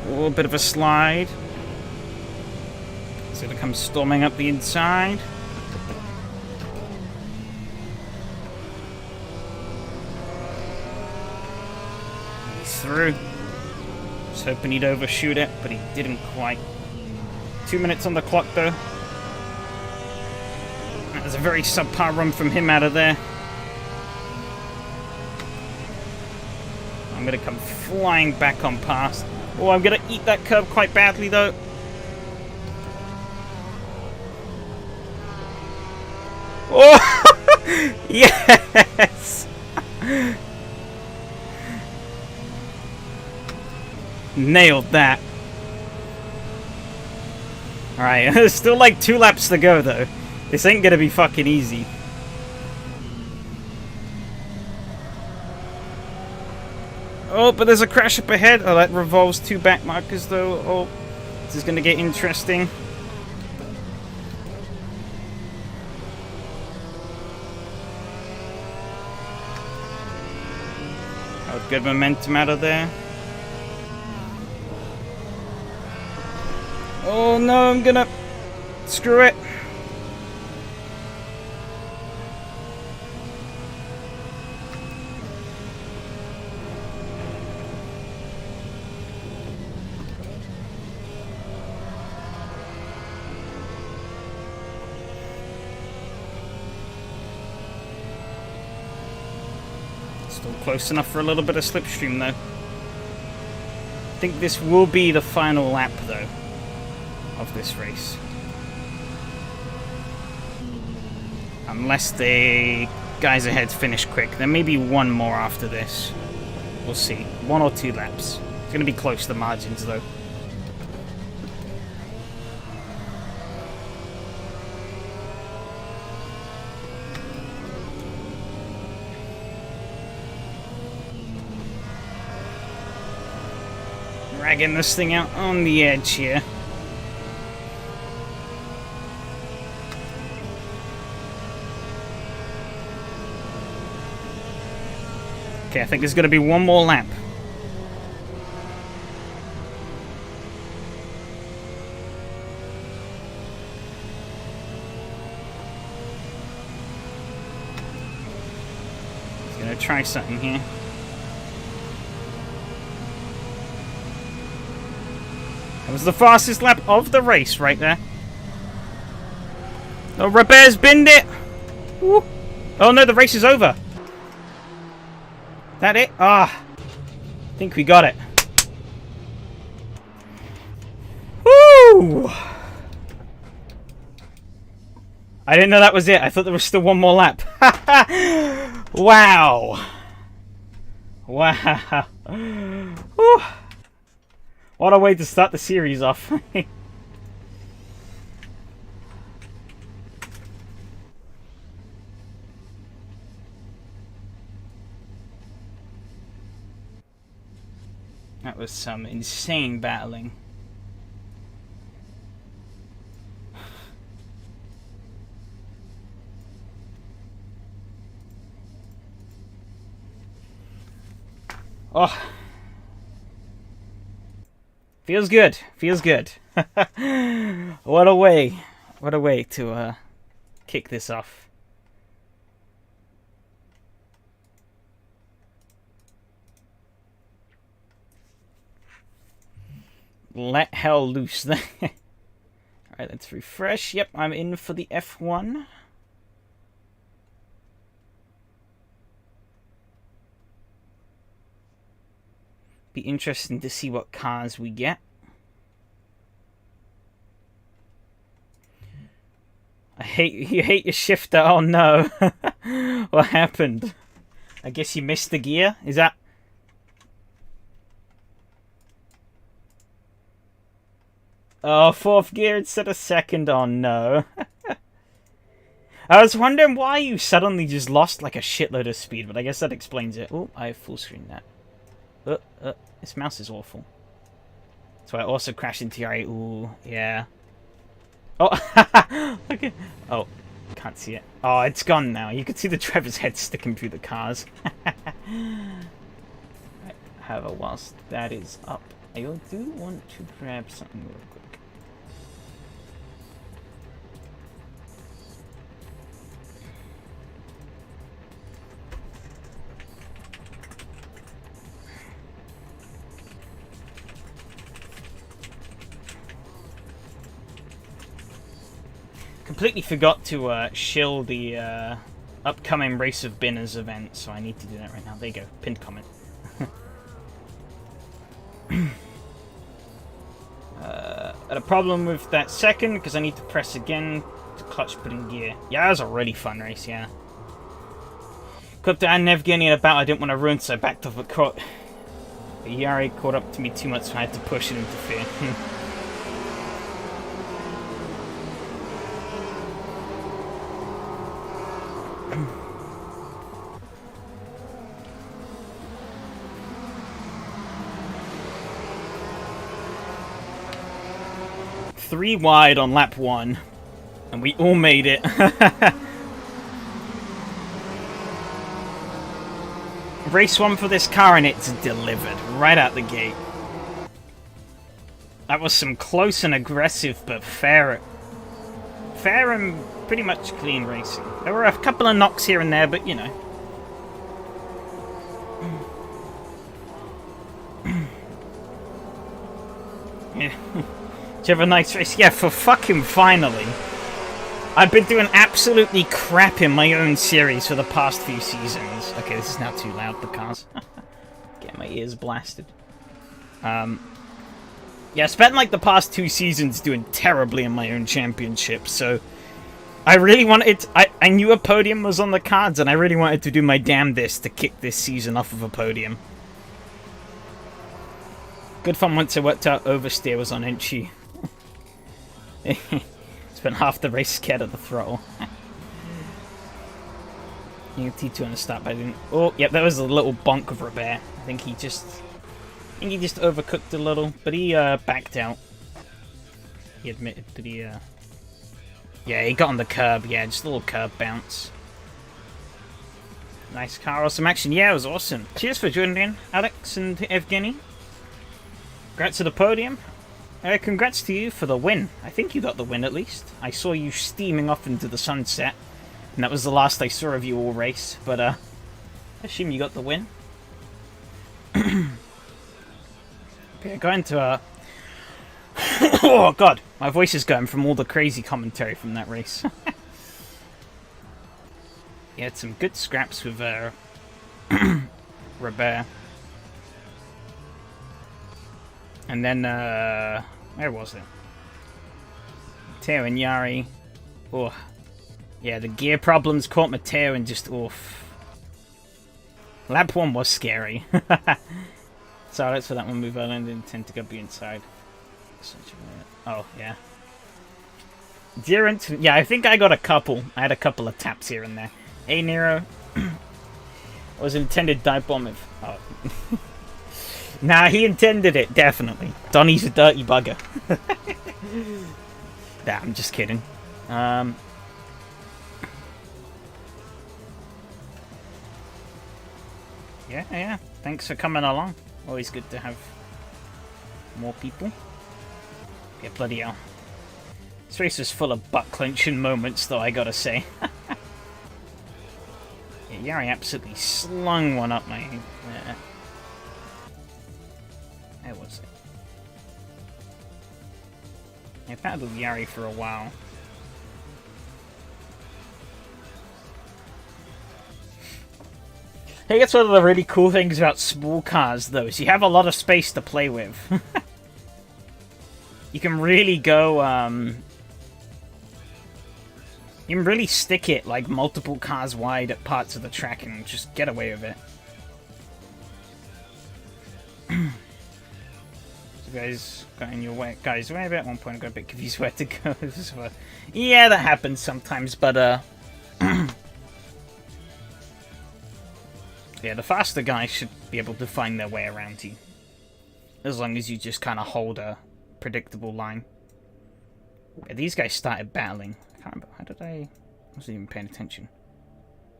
Oh, a bit of a slide. It's gonna come storming up the inside. He's through. Was hoping he'd overshoot it, but he didn't quite. 2 minutes on the clock, though. That was a very subpar run from him out of there. I'm gonna come flying back on past. Oh, I'm gonna eat that curb quite badly, though. Oh! Yes! Nailed that. Alright, there's still like 2 laps to go, though. This ain't gonna be fucking easy. Oh, but there's a crash up ahead. Oh, that revolves 2 back markers, though. Oh, this is gonna get interesting. Oh, good momentum out of there. Oh no, I'm gonna screw it. Still close enough for a little bit of slipstream, though. I think this will be the final lap, though, of this race. Unless the guys ahead finish quick. There may be one more after this. We'll see. 1 or 2 laps. It's going to be close to the margins, though. Dragging this thing out on the edge here. Okay, I think there's going to be one more lap. He's going to try something here. That was the fastest lap of the race right there. Oh, Robert's binned it. Woo. Oh no, the race is over. That it? Ah, I think we got it. Woo! I didn't know that was it. I thought there was still one more lap. Wow. Wow. Woo. What a way to start the series off. That was some insane battling. Oh. Feels good. Feels good. What a way. What a way to kick this off. Let hell loose. Alright, let's refresh. Yep, I'm in for the F1. Be interesting to see what cars we get. You hate your shifter. Oh no. What happened? I guess you missed the gear. Is that... Oh, 4th gear instead of 2nd. Oh no. I was wondering why you suddenly just lost like a shitload of speed, but I guess that explains it. Oh, I full screened that. This mouse is awful. So I also crashed into your... Ooh, yeah. Oh, okay. Oh, can't see it. Oh, it's gone now. You can see the Trevor's head sticking through the cars. However, whilst that is up, I do want to grab something real quick. Completely forgot to shill the upcoming Race of Binners event, so I need to do that right now. There you go, pinned comment. Had a problem with that second because I need to press again to clutch put in gear. Yeah, that was a really fun race, yeah. Got to Evgeny in a battle I didn't want to ruin, so I backed off a caught. But Yari caught up to me too much, so I had to push and interfere. 3 wide on lap 1, and we all made it. Race 1 for this car, and it's delivered right out the gate. That was some close and aggressive, but fair and pretty much clean racing. There were a couple of knocks here and there, but you know. Yeah. Did you have a nice race? Yeah, for fucking finally. I've been doing absolutely crap in my own series for the past few seasons. Okay, this is now too loud, the cars. Get my ears blasted. Yeah, I spent like the past 2 seasons doing terribly in my own championship, so I really wanted... I knew a podium was on the cards, and I really wanted to do my damnedest to kick this season off of a podium. Good fun once I worked out oversteer was on Inchy. Spent half the race scared of the throttle. You T2 on the start, but I didn't... Oh, yep, that was a little bonk of Robert. I think he just overcooked a little, but he backed out. He admitted that he... Yeah, he got on the curb. Yeah, just a little curb bounce. Nice car, awesome action. Yeah, it was awesome. Cheers for joining in, Alex and Evgeny. Congrats to the podium. Congrats to you for the win. I think you got the win at least. I saw you steaming off into the sunset, and that was the last I saw of you all race, but I assume you got the win. Okay, going to oh god, my voice is going from all the crazy commentary from that race. You had some good scraps with Robert. And then, where was it? Mateo and Yari. Oh, yeah, the gear problems caught Mateo and just, oof. Lap 1 was scary. So that's for that one move. I didn't intend to go be inside. Oh, yeah. Yeah, I think I got a couple. I had a couple of taps here and there. Hey, Nero. Was intended dive bomb if... Oh. Nah, he intended it, definitely. Donnie's a dirty bugger. Nah, I'm just kidding. Yeah. Thanks for coming along. Always good to have more people. Yeah, bloody hell. This race was full of butt-clenching moments, though, I gotta say. Yeah, Yari absolutely slung one up my... Where was it? I've battled Yari for a while. I think that's one of the really cool things about small cars, though, is you have a lot of space to play with. You can really go, you can really stick it, like, multiple cars wide at parts of the track and just get away with it. Guys got in your way, at one point I got a bit confused where to go. Yeah, that happens sometimes, but Yeah, the faster guys should be able to find their way around you. As long as you just kind of hold a predictable line. Yeah, these guys started battling. I can't remember. How did I wasn't even paying attention.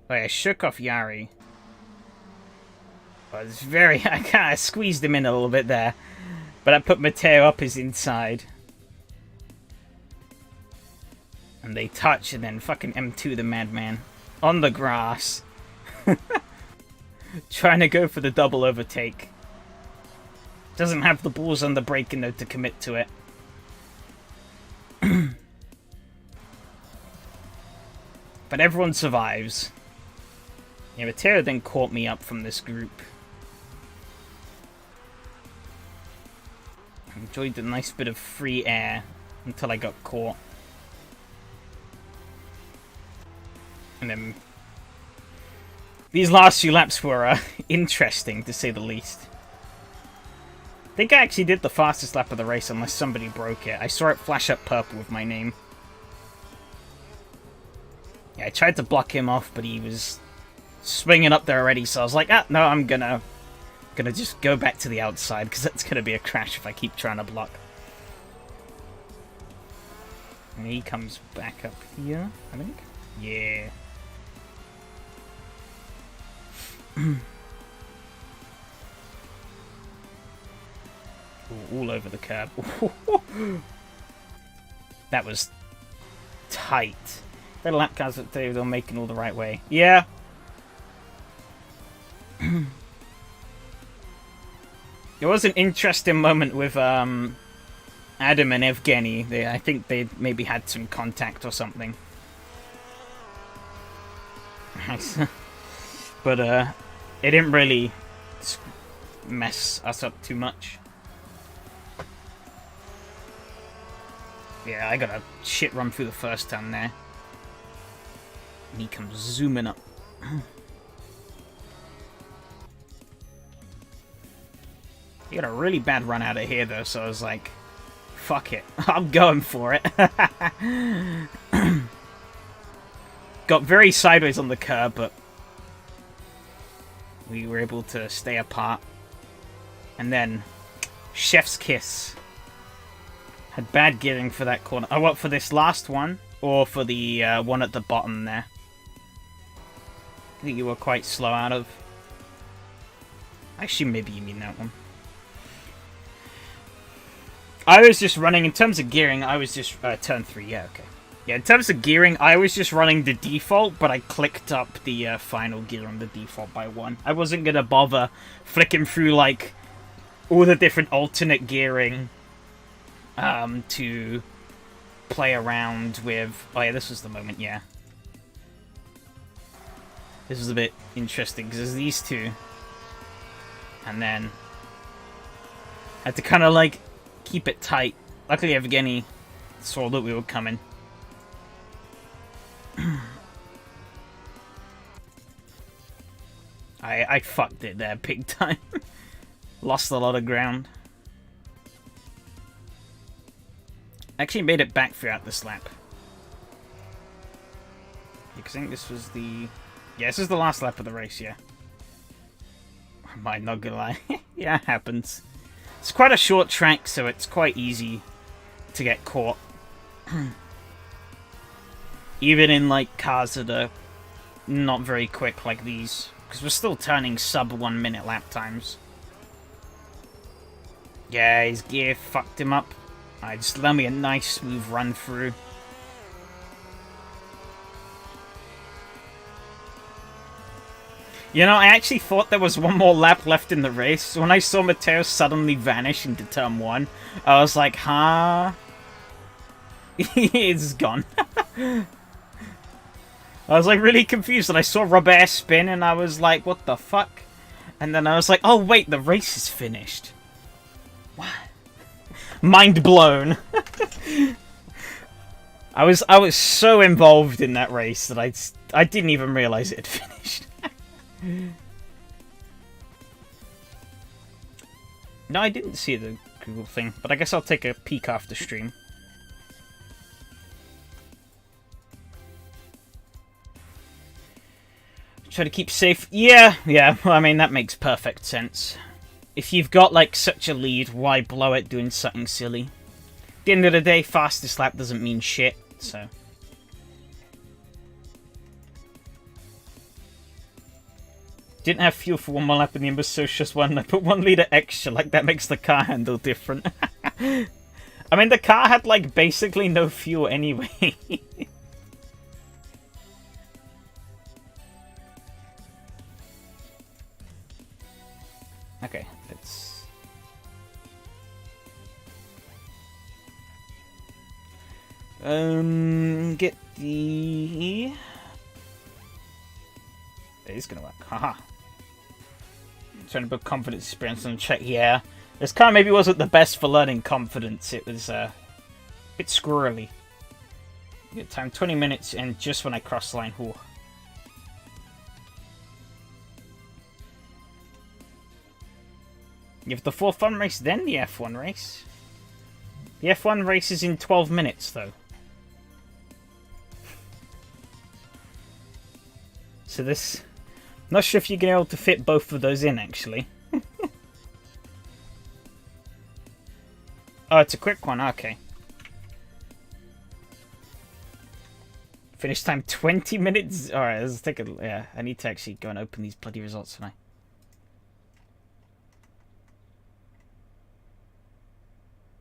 Oh, yeah, I shook off Yari. Oh, it's very... I kind of squeezed him in a little bit there. But I put Matteo up his inside. And they touch, and then fucking M2 the madman. On the grass. Trying to go for the double overtake. Doesn't have the balls on the braking though to commit to it. But everyone survives. Yeah, Matteo then caught me up from this group. I enjoyed a nice bit of free air until I got caught. And then these last few laps were interesting, to say the least. I think I actually did the fastest lap of the race, unless somebody broke it. I saw it flash up purple with my name. Yeah, I tried to block him off, but he was swinging up there already, so I was like, ah, no, I'm gonna just go back to the outside, because that's gonna be a crash if I keep trying to block. And he comes back up here, I think. Yeah. Ooh, all over the curb. That was tight. The lap cars that they were making all the right way. Yeah. There was an interesting moment with Adam and Evgeny. I think they maybe had some contact or something. But it didn't really mess us up too much. Yeah, I got a shit run through the first turn there. And he comes zooming up. He got a really bad run out of here though, so I was like, fuck it. I'm going for it. Got very sideways on the curb, but we were able to stay apart. And then, chef's kiss. Had bad gearing for that corner. Oh, what, for this last one? Or for the one at the bottom there? I think you were quite slow out of. Actually, maybe you mean that one. I was just running, in terms of gearing, I was just, turn 3, yeah, okay. Yeah, in terms of gearing, I was just running the default, but I clicked up the final gear on the default by 1. I wasn't going to bother flicking through, like, all the different alternate gearing to play around with... Oh yeah, this was the moment, yeah. This was a bit interesting, because there's these two. And then... I had to kind of, like, keep it tight. Luckily, Evgeny saw that we were coming. I fucked it there big time. Lost a lot of ground. Actually made it back throughout this lap. Because I think this was the... Yeah, this is the last lap of the race, yeah. I might not gonna lie. Yeah, it happens. It's quite a short track, so it's quite easy to get caught. Even in, like, cars that are not very quick like these. Because we're still turning sub 1 minute lap times. Yeah, his gear fucked him up. Alright, just allow me a nice smooth run through. You know, I actually thought there was one more lap left in the race. When I saw Matteo suddenly vanish into turn 1, I was like, huh? It's gone. I was like really confused, and I saw Robert spin, and I was like, what the fuck? And then I was like, oh wait, the race is finished. What? Mind blown. I was so involved in that race that I didn't even realize it had finished. No, I didn't see the Google thing, but I guess I'll take a peek after stream. Try to keep safe. Yeah, well, I mean, that makes perfect sense. If you've got, like, such a lead, why blow it doing something silly? At the end of the day, fastest lap doesn't mean shit, so... Didn't have fuel for one more lap in the Imbecile just one. I put 1 litre extra, like that makes the car handle different. I mean, the car had, like, basically no fuel anyway. Okay, let's... Get the... It is gonna work, haha. Trying to build confidence experience on check, yeah. This car maybe wasn't the best for learning confidence, it was a bit squirrely. Good time, 20 minutes, and just when I cross the line, whew. You have the 4 fun race, then the F1 race. The F1 race is in 12 minutes, though. So this... Not sure if you're going to be able to fit both of those in, actually. Oh, it's a quick one, okay. Finish time 20 minutes? Alright, let's take a... Yeah, I need to actually go and open these bloody results tonight.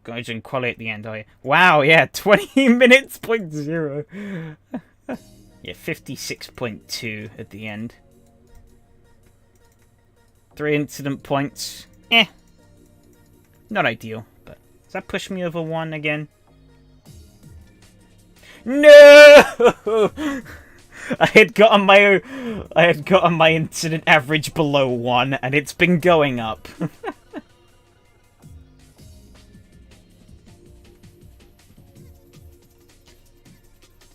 Going to quality at the end, are you? Wow, yeah, 20 minutes, .0. Yeah, 56.2 at the end. 3 incident points. Not ideal, but does that push me over 1 again? No! I had gotten my incident average below 1, and it's been going up.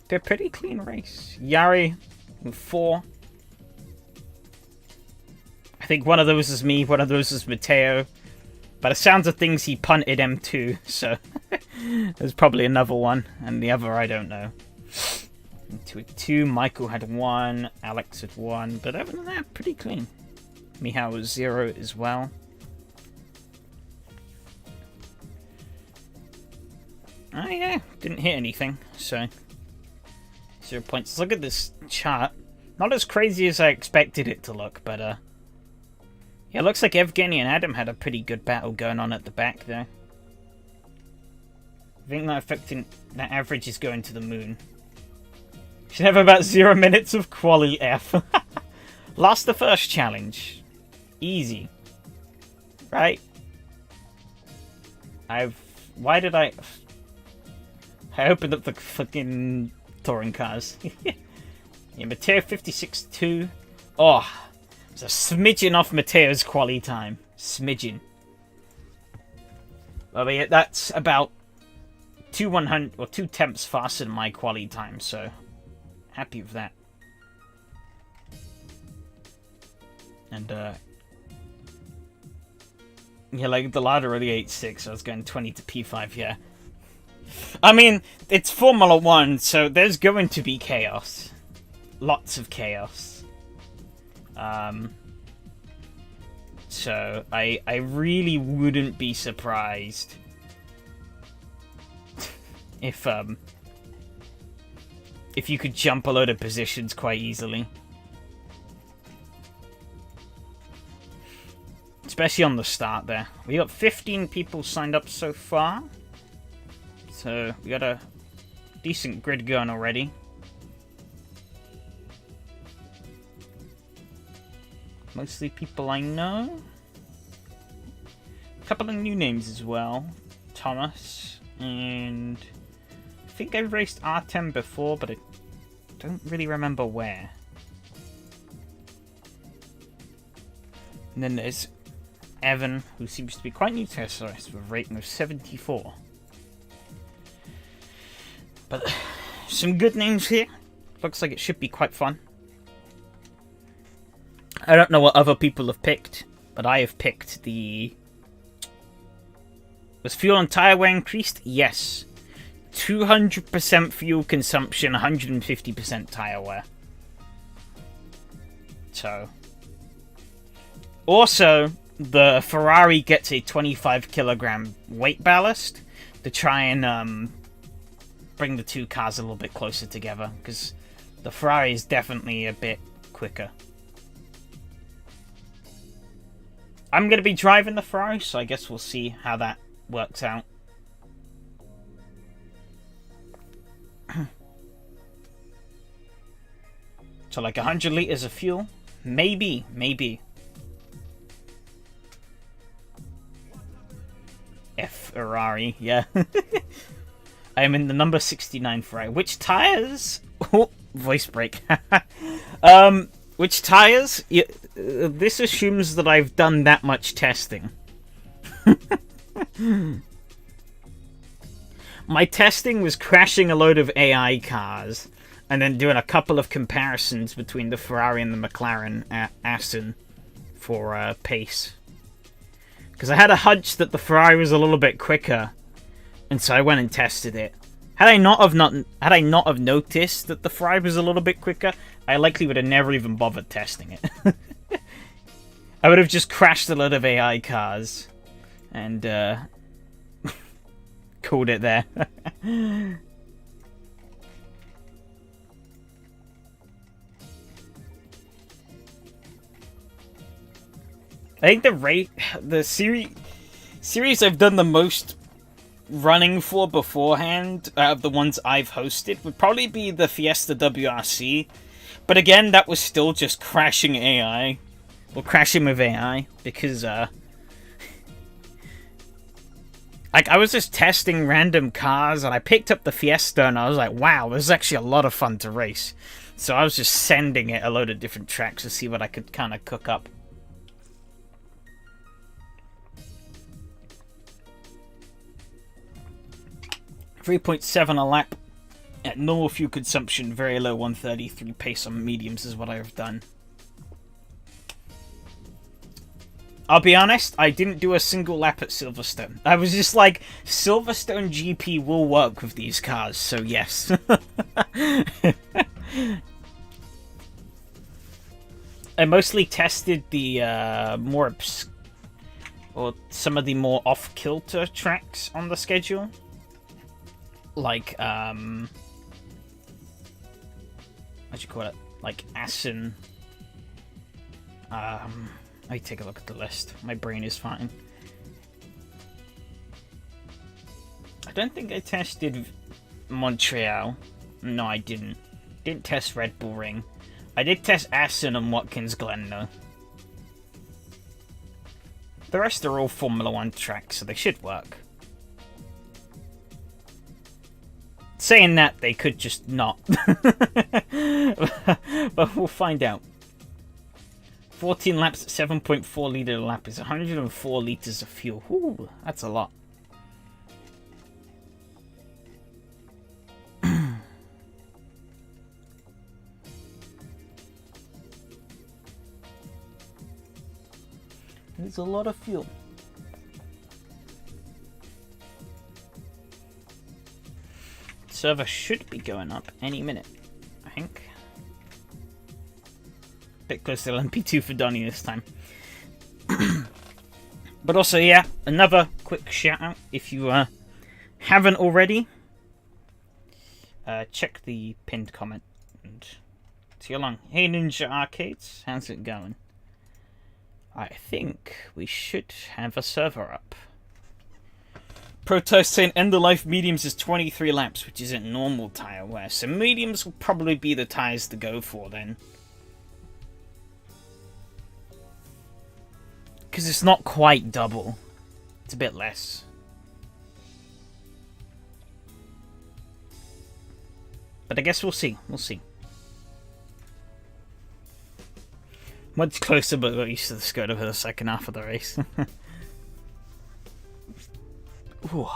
They're a pretty clean race. Yari with 4. I think one of those is me, one of those is Matteo. By the sounds of things, he punted M2, so there's probably another one, and the other I don't know. M2 with 2, Michael had 1, Alex had 1, but other than that, pretty clean. Mihao was 0 as well. Oh yeah, didn't hit anything, so 0 points. Let's look at this chart. Not as crazy as I expected it to look, but yeah, it looks like Evgeny and Adam had a pretty good battle going on at the back there. I think that average is going to the moon. Should have about 0 minutes of quali F. Lost the first challenge. Easy. Right? Why did I opened up the fucking touring cars. Yeah, Matteo 56.2. Oh, it's a smidgen off Matteo's quali time. Smidgen. Well, but yeah, that's about 2 tenths faster than my quali time, so happy with that. And yeah, like the ladder of the 8.6, I was going 20 to P5, yeah. I mean, it's Formula 1, so there's going to be chaos. Lots of chaos. So I really wouldn't be surprised if you could jump a load of positions quite easily. Especially on the start there. We got 15 people signed up so far. So we got a decent grid going already. Mostly people I know. A couple of new names as well. Thomas, and I think I've raced Artem before, but I don't really remember where. And then there's Evan, who seems to be quite new to SRS with a rating of 74. But some good names here. Looks like it should be quite fun. I don't know what other people have picked, but I have picked the... Was fuel and tyre wear increased? Yes. 200% fuel consumption, 150% tyre wear. So, also, the Ferrari gets a 25 kilogram weight ballast to try and bring the two cars a little bit closer together, because the Ferrari is definitely a bit quicker. I'm going to be driving the Ferrari, so I guess we'll see how that works out. So like 100 liters of fuel? Maybe. Ferrari, yeah. I am in the number 69 Ferrari. Which tires? Oh, voice break. Which tires? Yeah, this assumes that I've done that much testing. My testing was crashing a load of AI cars and then doing a couple of comparisons between the Ferrari and the McLaren Aston for pace. Because I had a hunch that the Ferrari was a little bit quicker, and so I went and tested it. Had I not have noticed that the Ferrari was a little bit quicker, I likely would have never even bothered testing it. I would have just crashed a lot of AI cars and called it there. I think the series I've done the most running for beforehand out of the ones I've hosted would probably be the Fiesta WRC, but again, that was still just crashing AI, or crashing with AI, because like I was just testing random cars and I picked up the Fiesta and I was like, wow, this is actually a lot of fun to race. So I was just sending it a load of different tracks to see what I could kind of cook up. 3.7 a lap at normal fuel consumption, very low 133 pace on mediums is what I have done. I'll be honest, I didn't do a single lap at Silverstone. I was just like, Silverstone GP will work with these cars, so yes. I mostly tested the some of the more off-kilter tracks on the schedule. Like, what do you call it? Like Assen. Let me take a look at the list. My brain is fine. I don't think I tested Montreal. No, I didn't. Didn't test Red Bull Ring. I did test Assen and Watkins Glen, though. The rest are all Formula 1 tracks, so they should work. Saying that, they could just not. But we'll find out. 14 laps at 7.4 litre a lap is 104 litres of fuel. Ooh, that's a lot. It's a lot of fuel. Server should be going up any minute, I think. Bit close to LMP2 for Donnie this time. But also, yeah, another quick shout out if you haven't already. Check the pinned comment and see along. Hey Ninja Arcades, how's it going? I think we should have a server up. Protest saying end of life mediums is 23 laps, which isn't normal tyre wear. So mediums will probably be the tyres to go for then. Because it's not quite double. It's a bit less. But I guess we'll see. We'll see. Much closer, but got used to the Skoda for the second half of the race. Ooh.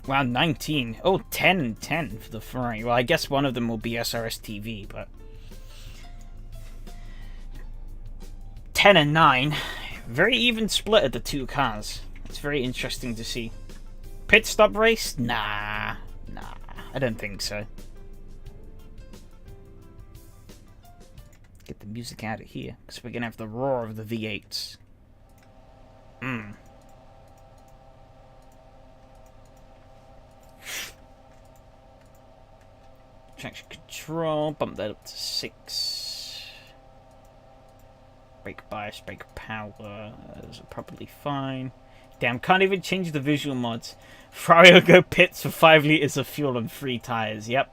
Wow, 19. Oh, 10 and 10 for the Ferrari. Well, I guess one of them will be SRS TV, but 10 and 9. Very even split at the two cars. It's very interesting to see. Pit stop race? Nah. I don't think so. Get the music out of here, because we're gonna have the roar of the V8s. Traction control, bump that up to 6. Brake bias, brake power, those are probably fine. Damn, can't even change the visual mods. Ferrari will go pits for 5 liters of fuel and 3 tires, yep.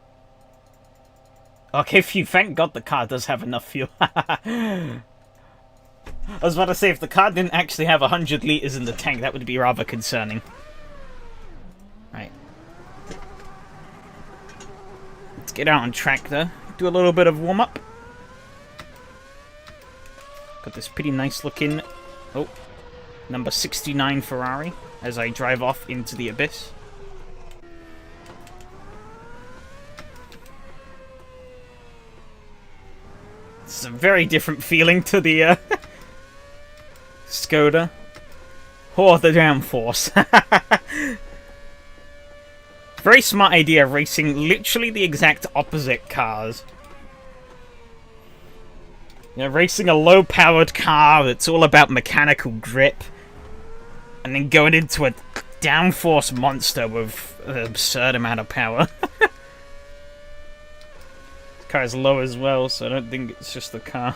Okay, phew, thank God the car does have enough fuel. I was about to say, if the car didn't actually have 100 liters in the tank, that would be rather concerning. Right. Let's get out on track, though. Do a little bit of warm-up. Got this pretty nice looking... Oh. Number 69 Ferrari, as I drive off into the abyss. It's a very different feeling to the Skoda. Oh, the downforce. Very smart idea, racing literally the exact opposite cars. You know, racing a low-powered car that's all about mechanical grip, and then going into a downforce monster with an absurd amount of power. This car is low as well, so I don't think it's just the car.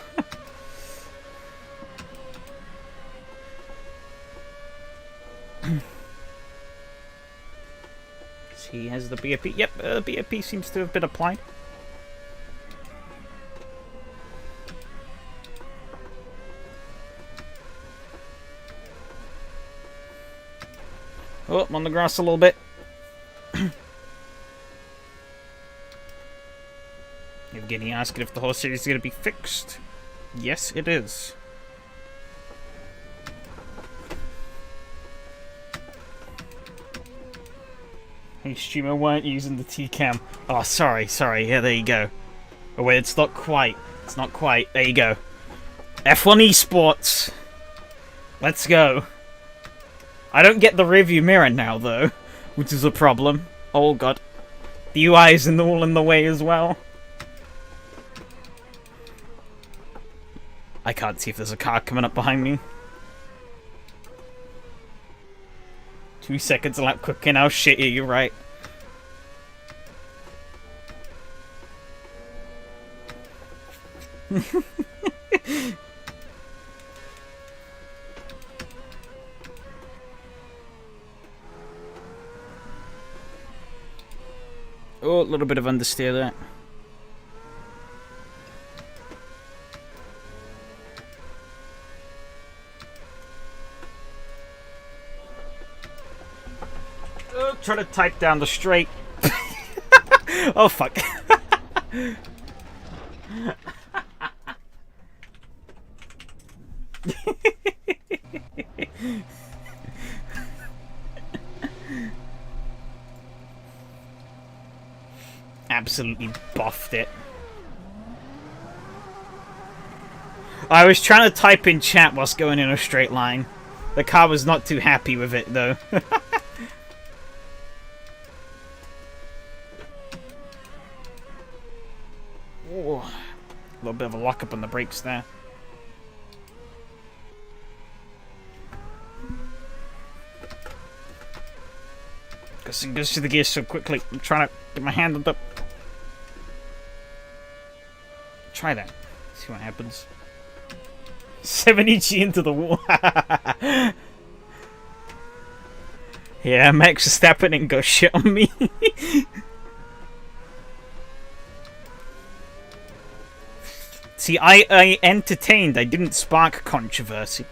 He has the BAP. Yep, BAP seems to have been applied. Oh, I'm on the grass a little bit. Evgeny asking if the whole series is going to be fixed. Yes, it is. Hey, streamer, weren't using the T-cam. Oh, sorry. Yeah, there you go. Oh, wait, it's not quite. It's not quite. There you go. F1 Esports. Let's go. I don't get the rearview mirror now, though, which is a problem. Oh, God. The UI is all in the way as well. I can't see if there's a car coming up behind me. 2 seconds a lap quicker now. Shit, yeah, you're right. Oh, a little bit of understeer there. Oh, try to type down the straight. Oh, fuck. Absolutely buffed it. I was trying to type in chat whilst going in a straight line. The car was not too happy with it, though. Oh, a little bit of a lockup on the brakes there. Guessing goes through the gears so quickly. I'm trying to get my hand on the... Try that. See what happens. 70G into the wall. Yeah, Max Verstappen and go shit on me. See, I entertained. I didn't spark controversy.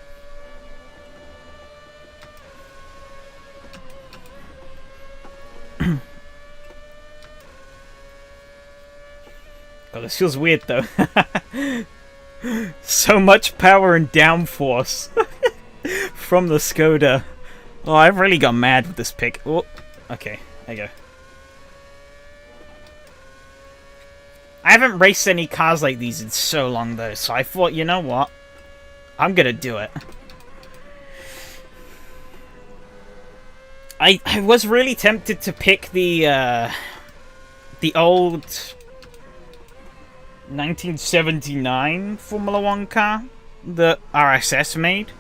God, this feels weird, though. So much power and downforce from the Skoda. Oh, I've really got mad with this pick. Oh, okay, there you go. I haven't raced any cars like these in so long, though, so I thought, you know what? I'm gonna do it. I was really tempted to pick the old 1979 Formula One car that RSS made.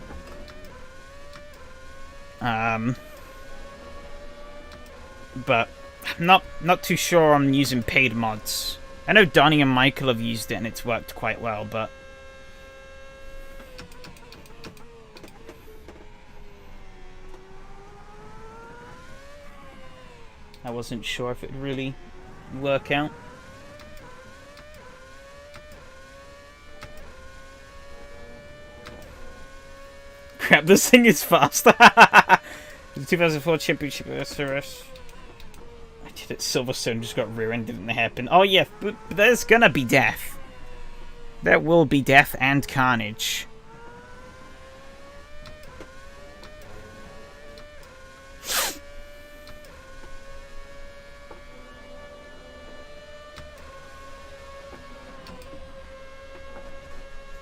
But I'm not too sure I'm using paid mods. I know Donnie and Michael have used it and it's worked quite well, but I wasn't sure if it would really work out. Crap, this thing is fast. The 2004 Championship SRS. I did it Silverstone, just got rear-ended in the hairpin. Oh yeah, but there's gonna be death. There will be death and carnage.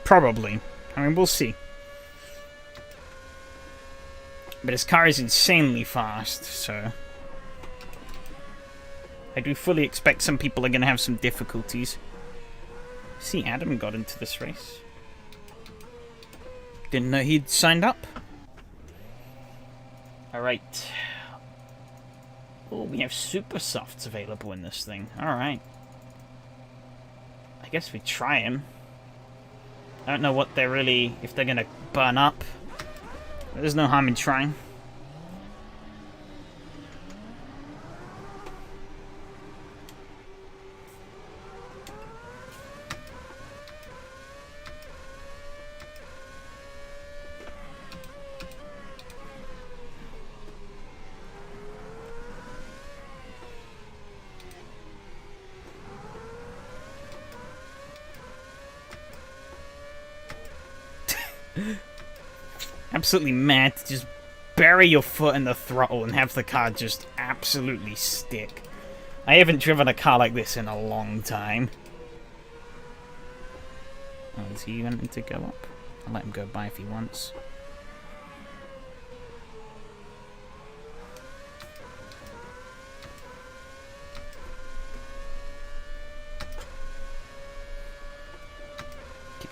Probably. I mean, we'll see. But his car is insanely fast, so I do fully expect some people are going to have some difficulties. See, Adam got into this race. Didn't know he'd signed up. Alright. Oh, we have super softs available in this thing. Alright. I guess we try him. I don't know what they're really, if they're going to burn up. There's no harm in trying. Absolutely mad to just bury your foot in the throttle and have the car just absolutely stick. I haven't driven a car like this in a long time. Oh, is he wanting to go up? I'll let him go by if he wants.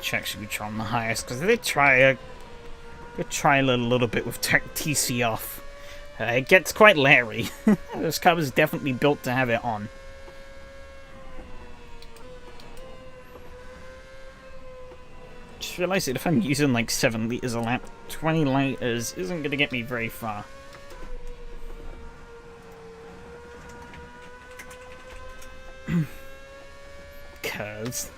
Check should be on the highest because they try a little bit with TC off. It gets quite leery. This car was definitely built to have it on. Just realised that if I'm using like 7 litres a lap, 20 litres isn't going to get me very far. Curves.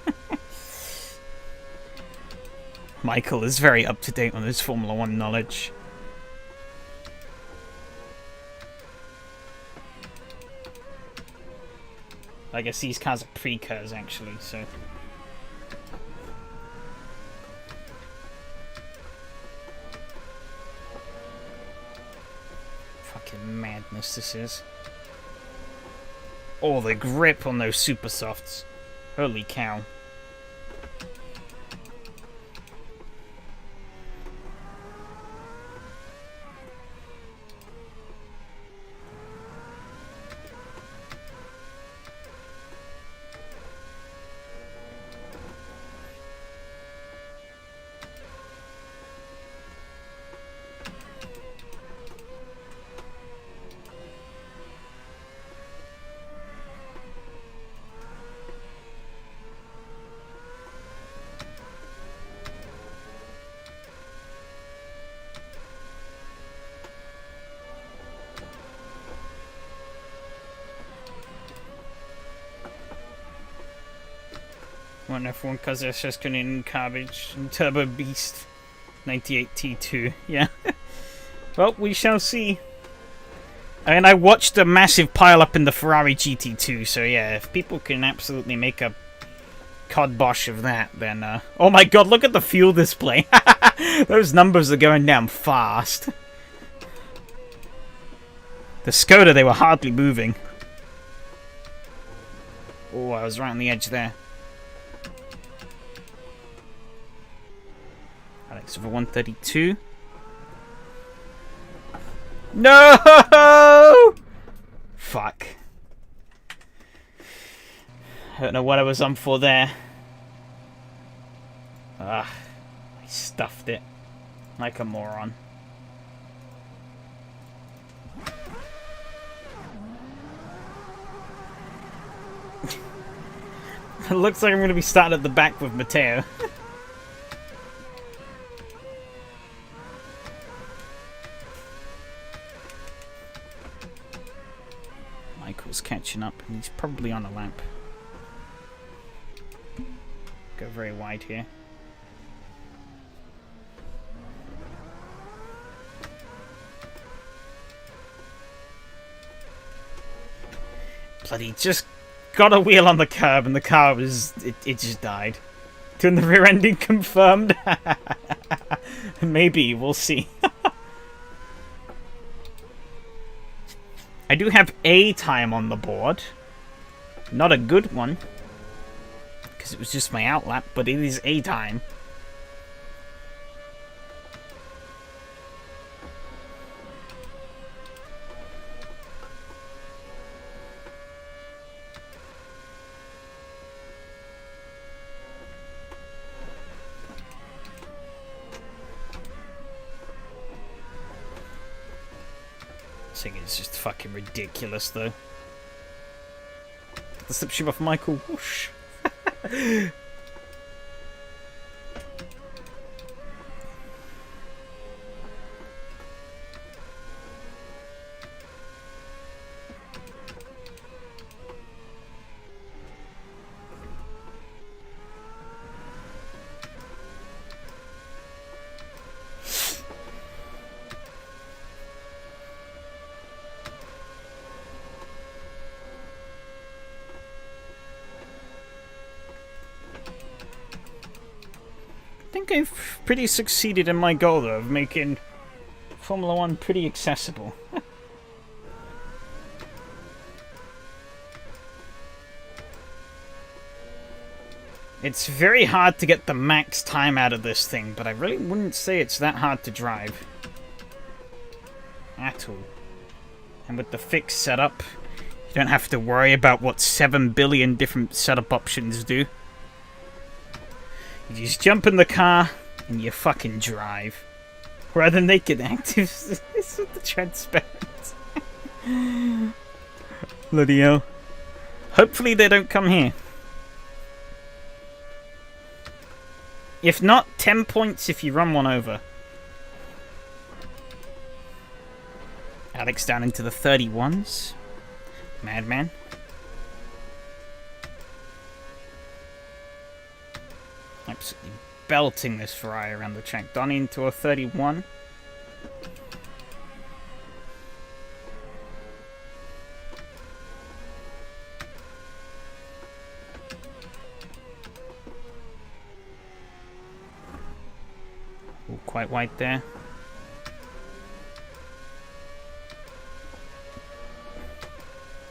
Michael is very up to date on his Formula 1 knowledge. I guess these cars are pre-curves actually, so. Fucking madness this is. Oh, the grip on those super softs. Holy cow. One F1 because it's just in garbage and Turbo Beast 98 T2. Yeah. Well, we shall see. I mean, I watched a massive pile up in the Ferrari GT2, so yeah, if people can absolutely make a codbosh of that, then oh my god, look at the fuel display. Those numbers are going down fast. The Skoda, they were hardly moving. Oh, I was right on the edge there. Alex over 132. No! Fuck. I don't know what I was on for there. Ah, I stuffed it like a moron. It looks like I'm going to be starting at the back with Matteo. Michael's catching up, and he's probably on a lap. Go very wide here. Bloody just got a wheel on the curb and the car was... It just died. Doing the rear ending confirmed? Maybe, we'll see. I do have a time on the board. Not a good one. Because it was just my outlap, but it is a time. I think it's just fucking ridiculous, though. The slipstream off Michael. Whoosh. I think I've pretty succeeded in my goal, though, of making Formula 1 pretty accessible. It's very hard to get the max time out of this thing, but I really wouldn't say it's that hard to drive. At all. And with the fixed setup, you don't have to worry about what 7 billion different setup options do. You just jump in the car and you fucking drive. Rather than naked active. This is the transparent. Bloody hell. Hopefully they don't come here. If not, 10 points if you run one over. Alex down into the 31s. Madman. Absolutely belting this Ferrari around the track. Donnie into a 31. Ooh, quite wide there.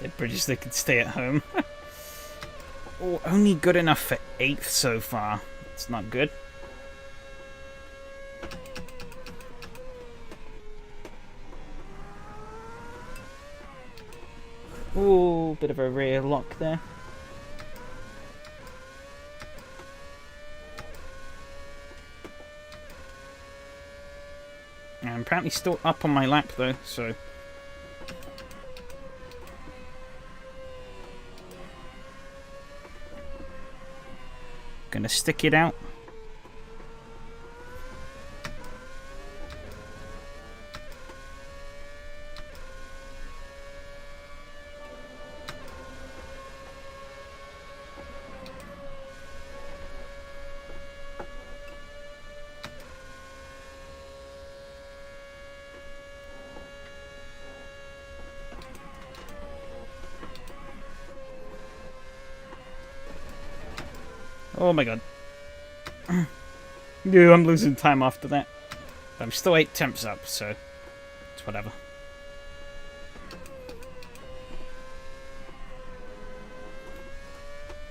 They're British, they could stay at home. Oh, only good enough for 8th so far. It's not good. Ooh, bit of a rear lock there. I'm apparently still up on my lap though, so... Gonna stick it out. Oh my god. Yeah, I'm losing time after that. But I'm still 8 temps up, so it's whatever.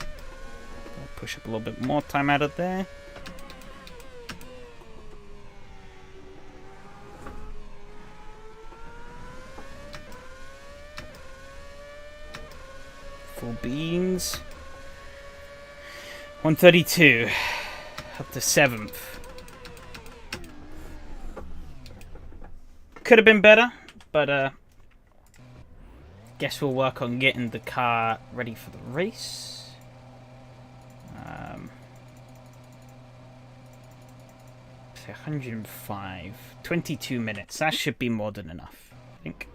I'll push up a little bit more time out of there. Full beans. 132. Up to 7th. Could have been better, but guess we'll work on getting the car ready for the race. 105. 22 minutes. That should be more than enough, I think.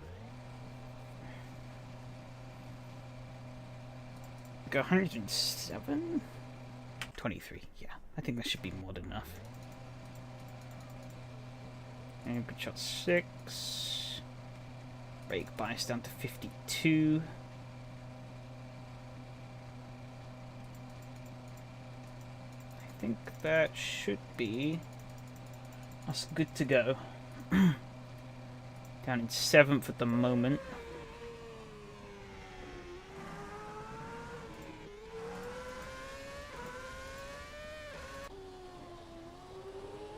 Go 107? 23. Yeah, I think that should be more than enough. And good shot 6. Brake bias down to 52. I think that should be us good to go. Down in 7th at the moment.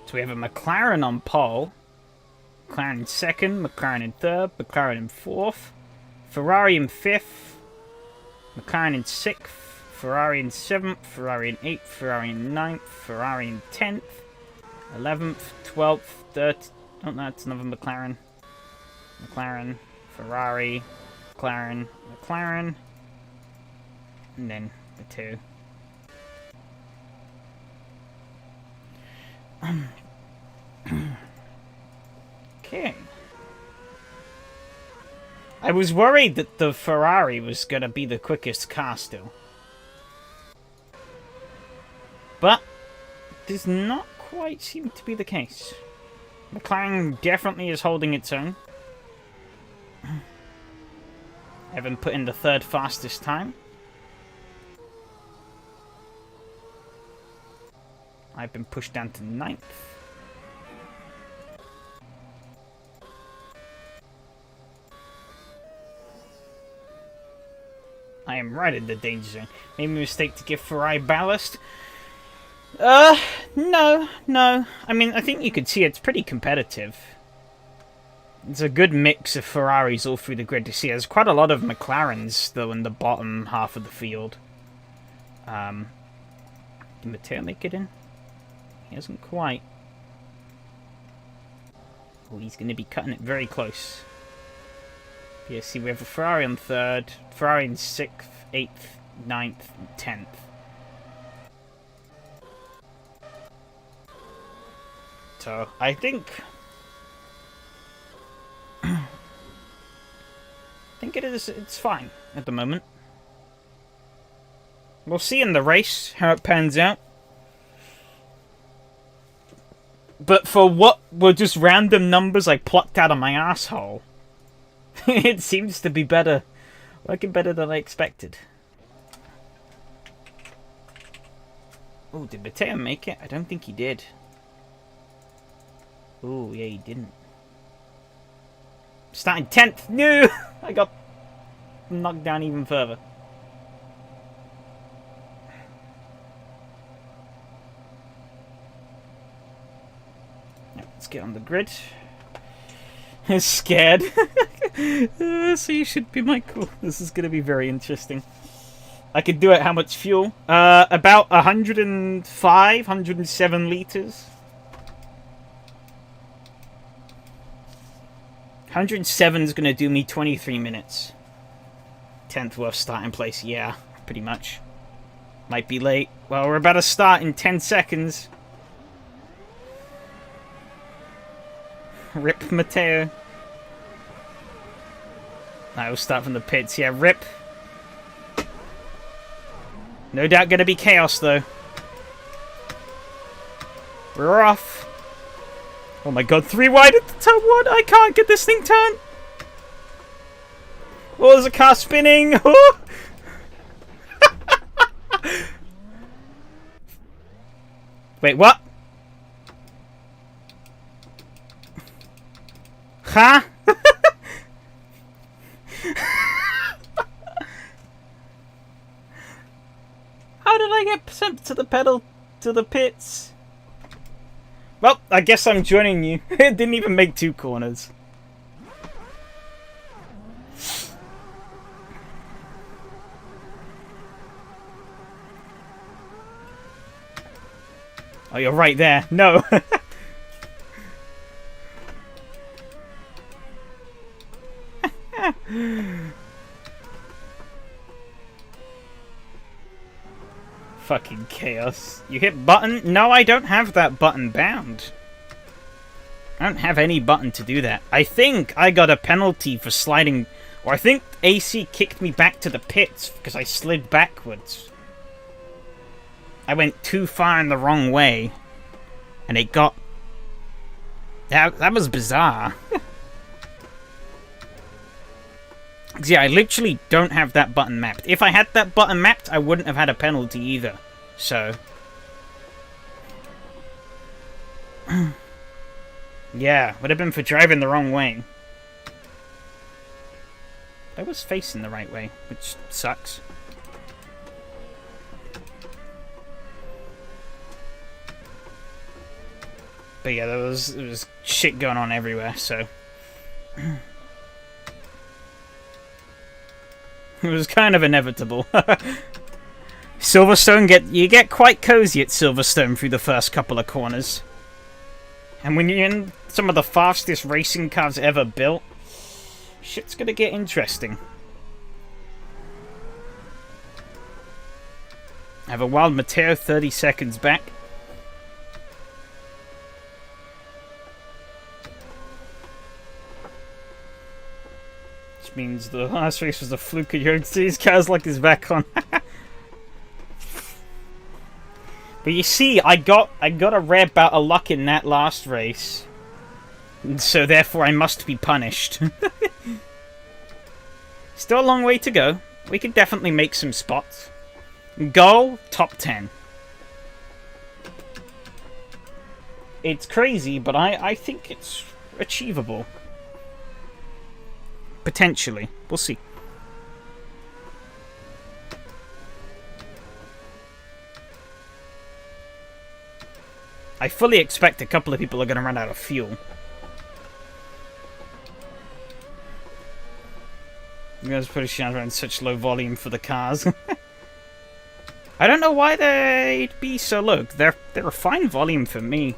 So we have a McLaren on pole. McLaren in 2nd, McLaren in 3rd, McLaren in 4th, Ferrari in 5th, McLaren in 6th, Ferrari in 7th, Ferrari in 8th, Ferrari in 9th, Ferrari in 10th, 11th, 12th, 13th. Oh, no, that's another McLaren. McLaren, Ferrari, McLaren, McLaren, and then the 2. Okay. I was worried that the Ferrari was going to be the quickest car still. But does not quite seem to be the case. McLaren definitely is holding its own. Evan put in the 3rd fastest time. I've been pushed down to 9th. I am right in the danger zone. Made a mistake to give Ferrari ballast. No. I mean, I think you could see it's pretty competitive. It's a good mix of Ferraris all through the grid to see. There's quite a lot of McLarens, though, in the bottom half of the field. Did Matteo make it in? He hasn't quite. Oh, he's going to be cutting it very close. Yeah, see, we have a Ferrari on 3rd, Ferrari in 6th, 8th, 9th, and 10th. So, I think it's fine at the moment. We'll see in the race how it pans out. But for what were just random numbers I plucked out of my asshole, it seems to be better. Working better than I expected. Oh, did Matteo make it? I don't think he did. Oh, yeah, he didn't. Starting 10th. No! I got knocked down even further. Let's get on the grid. I'm scared. So you should be Michael. This is going to be very interesting. I could do it. How much fuel? About 105, 107 litres. 107 is going to do me 23 minutes. 10th worst starting place. Yeah, pretty much. Might be late. Well, we're about to start in 10 seconds. Rip Matteo. I will start from the pits. Yeah, rip. No doubt going to be chaos, though. We're off. Oh my god, 3 wide at the turn 1. I can't get this thing turned. Oh, there's a car spinning. Oh. Wait, what? Huh? How did I get sent to the pedal to the pits? Well, I guess I'm joining you. It didn't even make 2 corners. Oh, you're right there. No. Fucking chaos. You hit button? No, I don't have that button bound. I don't have any button to do that. I think I got a penalty for sliding... Or I think AC kicked me back to the pits because I slid backwards. I went too far in the wrong way. And it got... That was bizarre. Yeah, I literally don't have that button mapped. If I had that button mapped, I wouldn't have had a penalty either. So... yeah, would have been for driving the wrong way. I was facing the right way, which sucks. But yeah, there was shit going on everywhere, so... it was kind of inevitable. Silverstone, you get quite cozy at Silverstone through the first couple of corners. And when you're in some of the fastest racing cars ever built, shit's gonna get interesting. I have a wild Mateo 30 seconds back. Which means the last race was a fluke. You can see his car's like his back on. But you see, I got a rare bout of luck in that last race. So therefore I must be punished. Still a long way to go. We can definitely make some spots. Goal, top 10. It's crazy, but I think it's achievable. Potentially. We'll see. I fully expect a couple of people are going to run out of fuel. You guys put a shout around such low volume for the cars. I don't know why they'd be so low. They're a fine volume for me.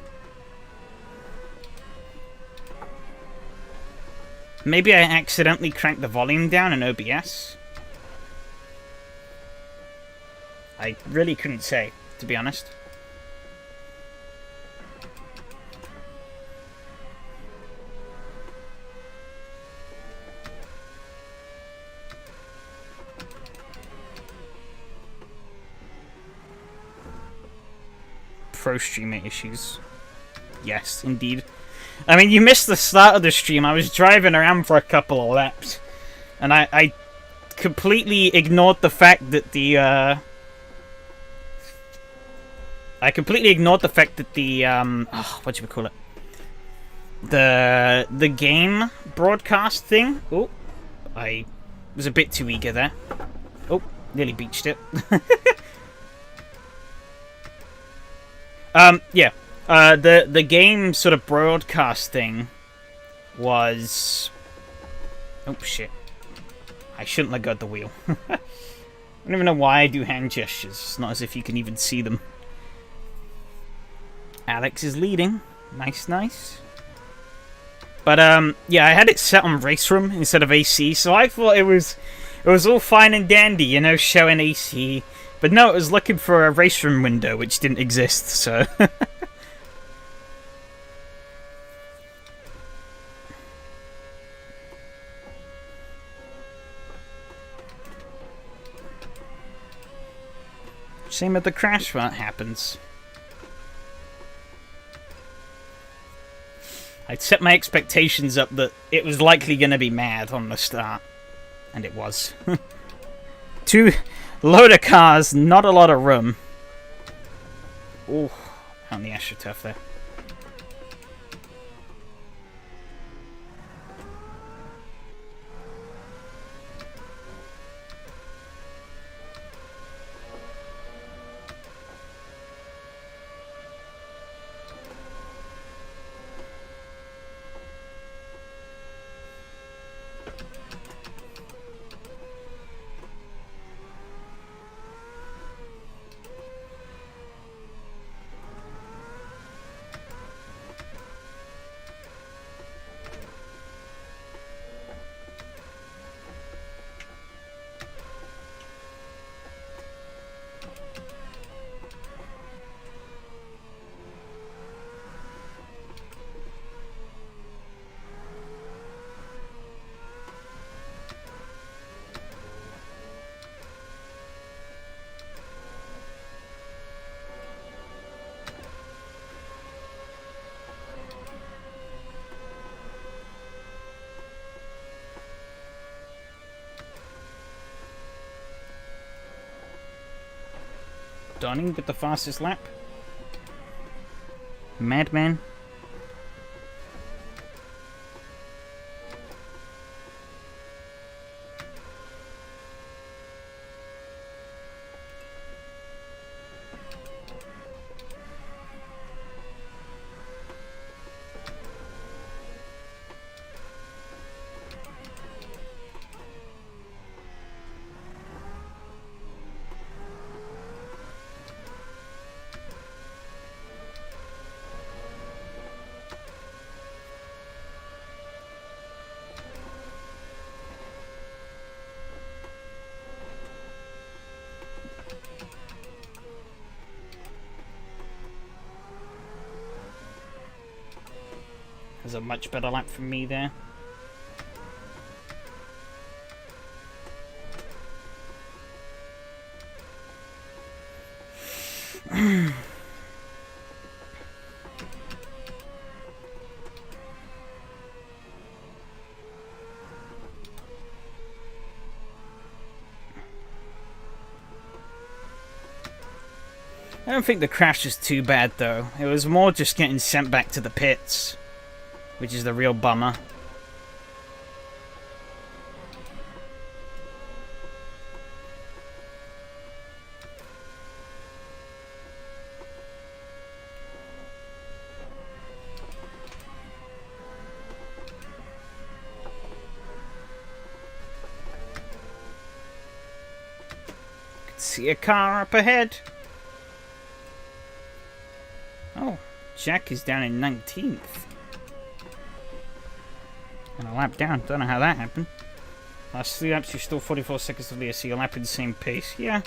Maybe I accidentally cranked the volume down in OBS. I really couldn't say, to be honest. Pro streamer issues. Yes, indeed. I mean, you missed the start of the stream. I was driving around for a couple of laps, and I completely ignored the fact that the what do you call it? The game broadcast thing. Oh, I was a bit too eager there. Oh, nearly beached it. Yeah. The game sort of broadcast thing was... oh, shit. I shouldn't let go of the wheel. I don't even know why I do hand gestures. It's not as if you can even see them. Alex is leading. Nice, nice. But, yeah, I had it set on race room instead of AC, so I thought it was all fine and dandy, you know, showing AC. But no, it was looking for a race room window, which didn't exist, so... Same with the crash when it happens. I'd set my expectations up that it was likely going to be mad on the start. And it was. Load of cars, not a lot of room. Ooh, on the AstroTurf there. Dunning with the fastest lap. Madman. There's a much better lap from me there. I don't think the crash was too bad though. It was more just getting sent back to the pits, which is the real bummer. See a car up ahead. Oh, Jack is down in 19th. And a lap down. Don't know how that happened. Last 3 laps, you're still 44 seconds to lead, so you're lapping the same pace. Yeah.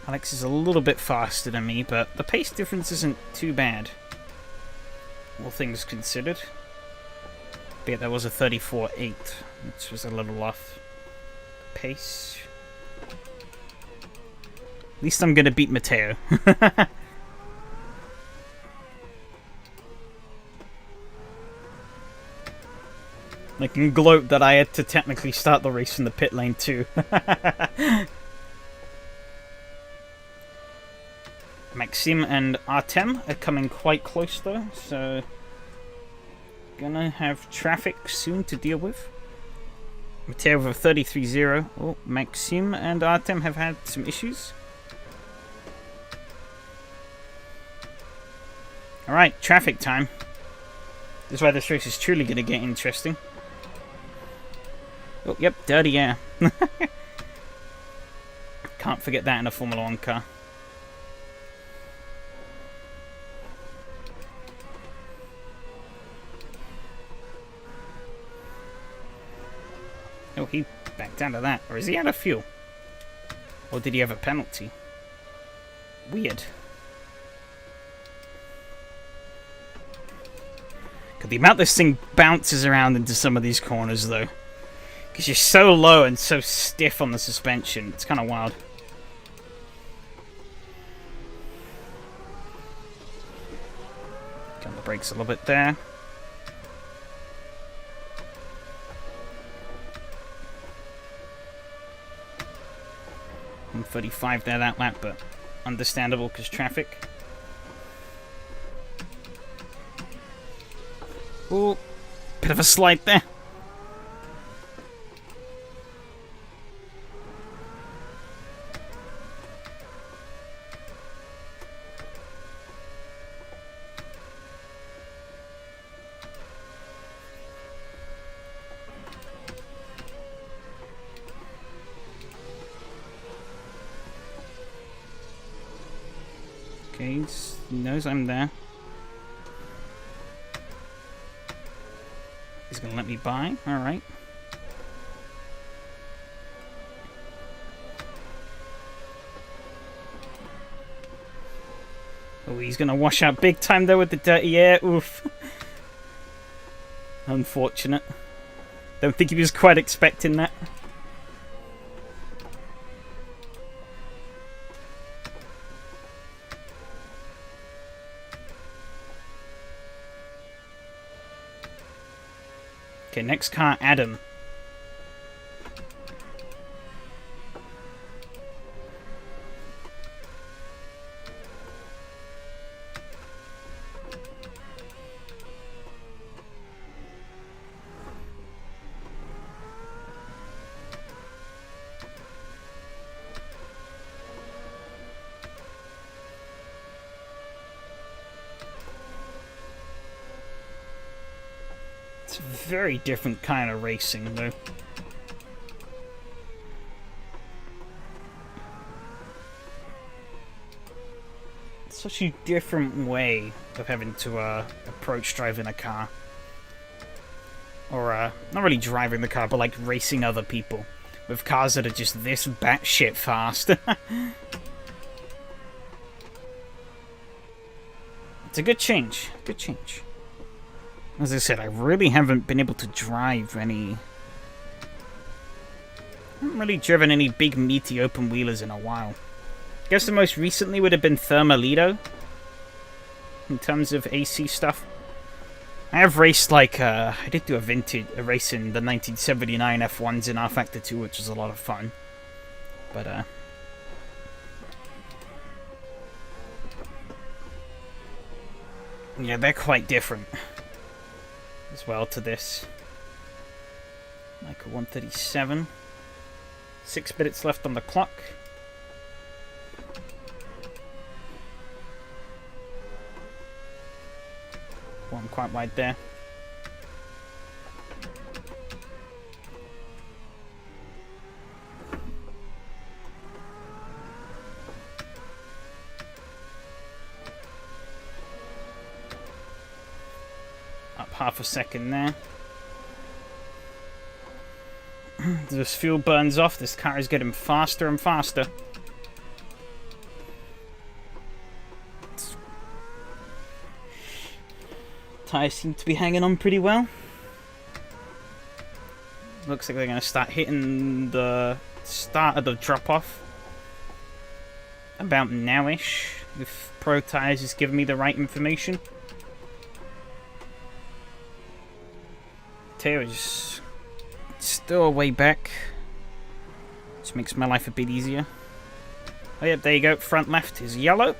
Alex is a little bit faster than me, but the pace difference isn't too bad, all things considered. But yeah, there was a 34.8, which was a little off pace. At least I'm gonna beat Matteo. I can gloat that I had to technically start the race in the pit lane too. Maxim and Artem are coming quite close though, so gonna have traffic soon to deal with. Matteo with a 33.0. Oh, Maxim and Artem have had some issues. Alright, traffic time. This is why this race is truly gonna get interesting. Oh, yep, dirty air. Can't forget that in a Formula 1 car. Oh, he backed out of that. Or is he out of fuel? Or did he have a penalty? Weird. God, the amount this thing bounces around into some of these corners, though. Because you're so low and so stiff on the suspension. It's kind of wild. Get on the brakes a little bit there. .35 there that lap, but understandable because traffic. Oh, bit of a slide there. Okay, he knows I'm there. He's gonna let me by. Alright. Oh, he's gonna wash out big time though with the dirty air. Oof. Unfortunate. Don't think he was quite expecting that. Okay, next car, Adam. It's a very different kind of racing, though. It's such a different way of having to approach driving a car. Or, not really driving the car, but like racing other people. With cars that are just this batshit fast. It's a good change. Good change. As I said, I really haven't been able to drive any... I haven't really driven any big, meaty open-wheelers in a while. I guess the most recently would have been Thermalito. In terms of AC stuff. I have raced, like, I did do a race in the 1979 F1s in R-Factor 2, which was a lot of fun. But, yeah, they're quite different as well to this. Like a 137. 6 minutes left on the clock. One quite wide there. Up half a second there. This fuel burns off. This car is getting faster and faster. Tires seem to be hanging on pretty well. Looks like they're going to start hitting the start of the drop-off about now-ish, if Pro Tires is giving me the right information. Tail is still a way back, which makes my life a bit easier. Oh yeah, there you go, front left is yellow.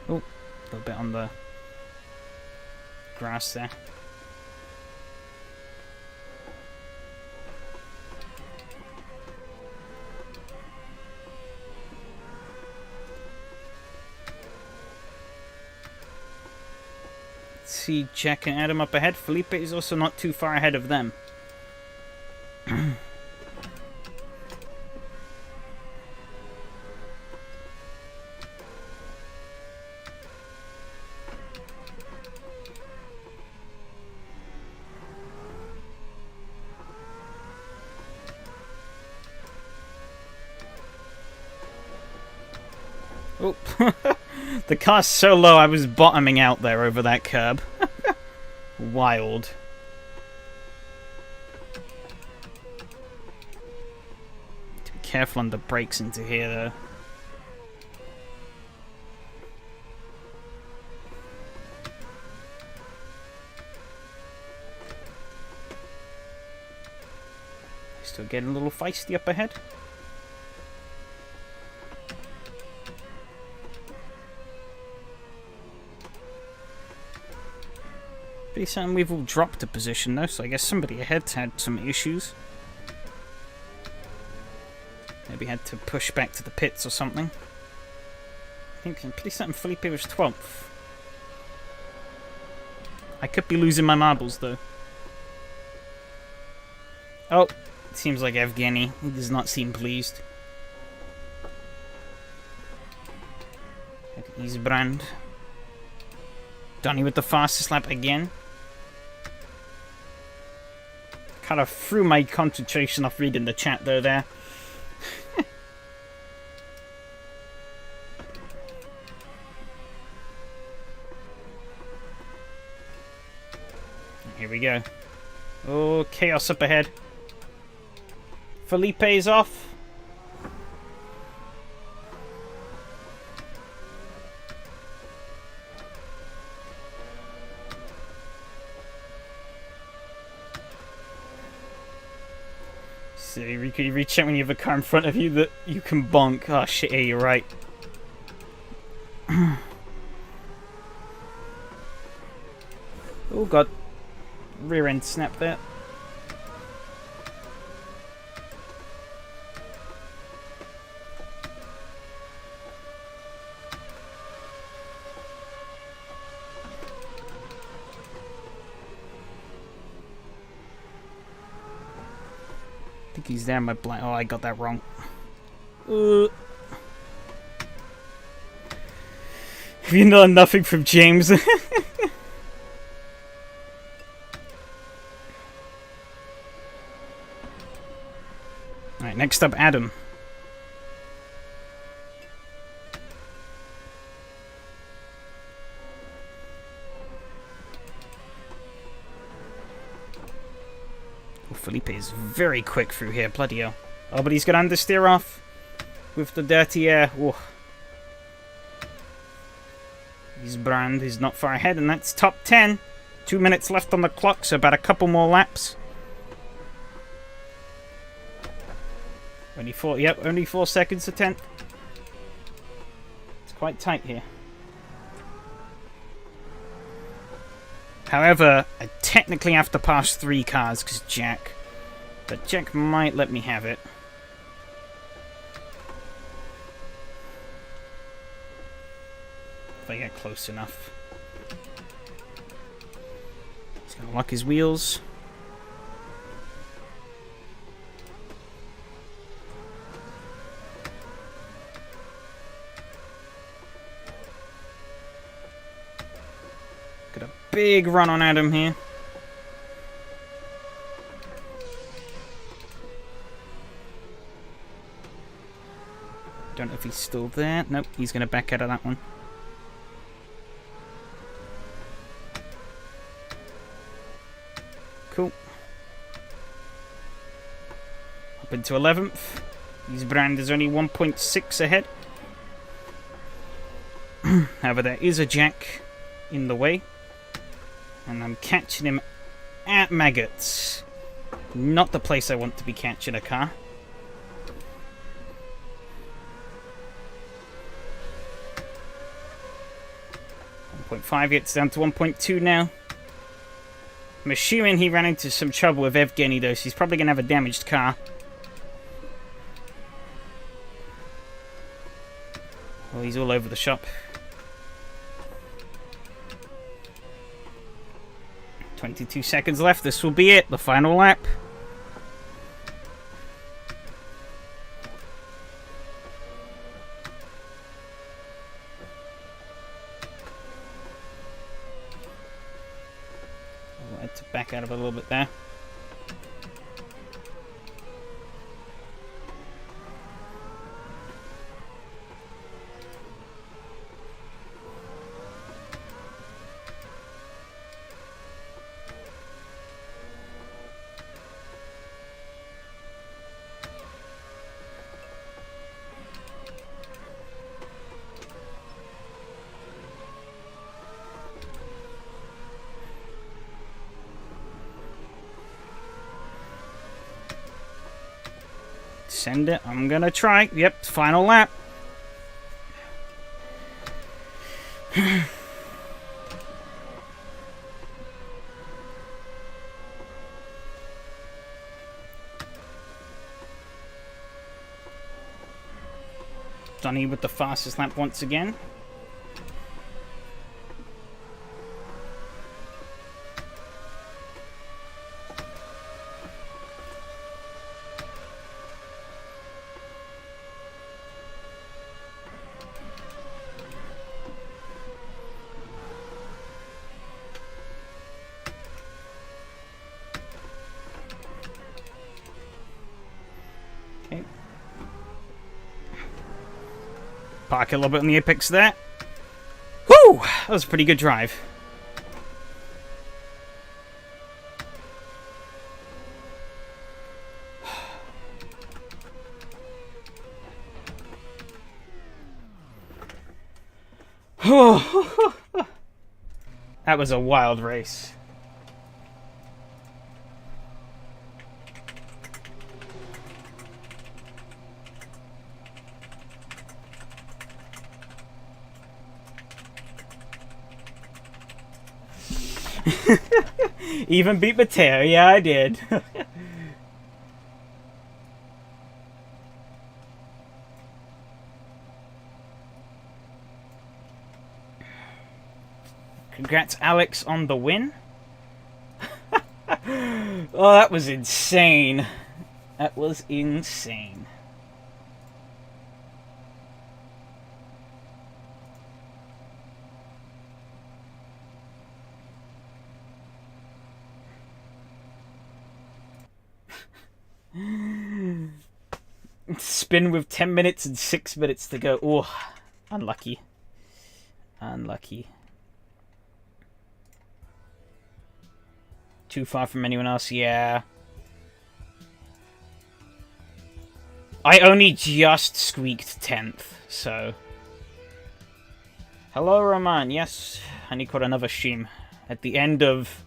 Oh, a little bit on the grass there. See Jack and Adam up ahead. Felipe is also not too far ahead of them. Oh, the car's so low I was bottoming out there over that curb. Wild. To be careful on the brakes into here though. Still getting a little feisty up ahead. Pretty certain we've all dropped a position though, so I guess somebody ahead's had some issues. Maybe had to push back to the pits or something. I'm pretty certain Felipe was 12th. I could be losing my marbles though. Oh, it seems like Evgeny. He does not seem pleased. He's Brand. Donny with the fastest lap again. Kind of threw my concentration off reading the chat though there. Here we go. Oh, chaos up ahead. Felipe is off. So you reach out when you have a car in front of you that you can bonk. Oh shit, yeah, you're right. Oh god. Rear end snap there. think he's there in my blind. Oh, I got that wrong. Have you learned nothing from James? Alright, next up, Adam. Oh, Felipe is very quick through here, bloody hell. Oh, but he's going to understeer off with the dirty air. Oh. His brand is not far ahead, and that's top 10. 2 minutes left on the clock, so about a couple more laps. Only 4 seconds to 10th. It's quite tight here. However, I technically have to pass 3 cars because Jack. But Jack might let me have it. If I get close enough. He's going to lock his wheels. Got a big run on Adam here. Don't know if he's still there. Nope, he's going to back out of that one. Cool. Up into 11th. His brand is only 1.6 ahead. However, there is a Jack in the way. And I'm catching him at Maggots. Not the place I want to be catching a car. 1.5, it's down to 1.2 now. I'm assuming he ran into some trouble with Evgeny though, so he's probably going to have a damaged car. Well, he's all over the shop. 22 seconds left. This will be it. The final lap. I had to back out of it a little bit there. Send it. I'm gonna try. Yep, final lap. Donny with the fastest lap once again. Park a little bit on the apex there. Woo! That was a pretty good drive. That was a wild race. Even beat Mateo, yeah I did. Congrats Alex on the win. Oh, that was insane. That was insane. Spin with 10 minutes and 6 minutes to go. Oh, unlucky. Unlucky. Too far from anyone else, yeah. I only just squeaked 10th, so... Hello, Roman. Yes, I need caught another stream at the end of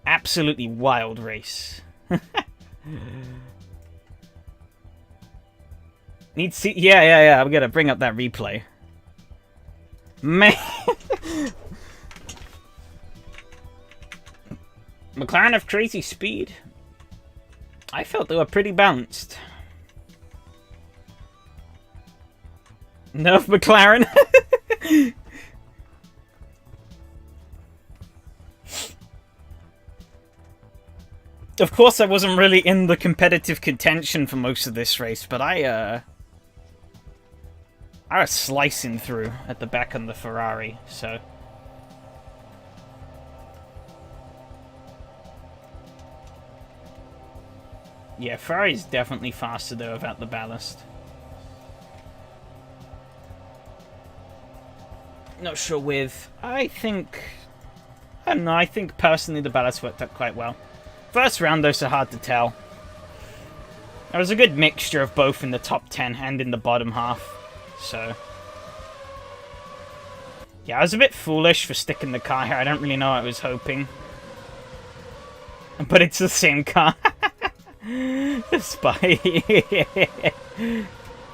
absolutely wild race. Need see? Yeah. I'm gonna bring up that replay. Man, McLaren have crazy speed. I felt they were pretty balanced. Nerf McLaren. Of course, I wasn't really in the competitive contention for most of this race, but I was slicing through at the back on the Ferrari, so... Yeah, Ferrari's definitely faster, though, without the ballast. Not sure with... I don't know, I think personally the ballast worked out quite well. First round, though, so hard to tell. There was a good mixture of both in the top 10 and in the bottom half. So, yeah, I was a bit foolish for sticking the car here. I don't really know what I was hoping. But it's the same car. Spy.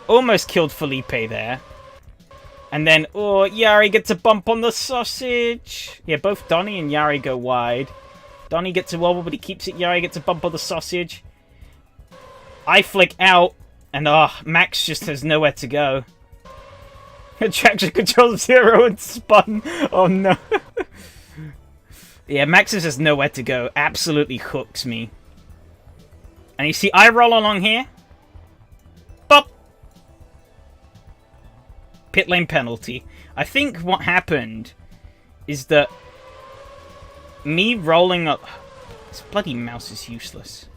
Almost killed Felipe there. And then, oh, Yari gets a bump on the sausage. Yeah, both Donnie and Yari go wide. Donnie gets a wobble, but he keeps it. Yari gets a bump on the sausage. I flick out, and Max just has nowhere to go. Traction control 0 and spun. Oh no. Yeah, Max has nowhere to go. Absolutely hooks me. And you see, I roll along here. Bop. Pit lane penalty. I think what happened is that me rolling up... This bloody mouse is useless.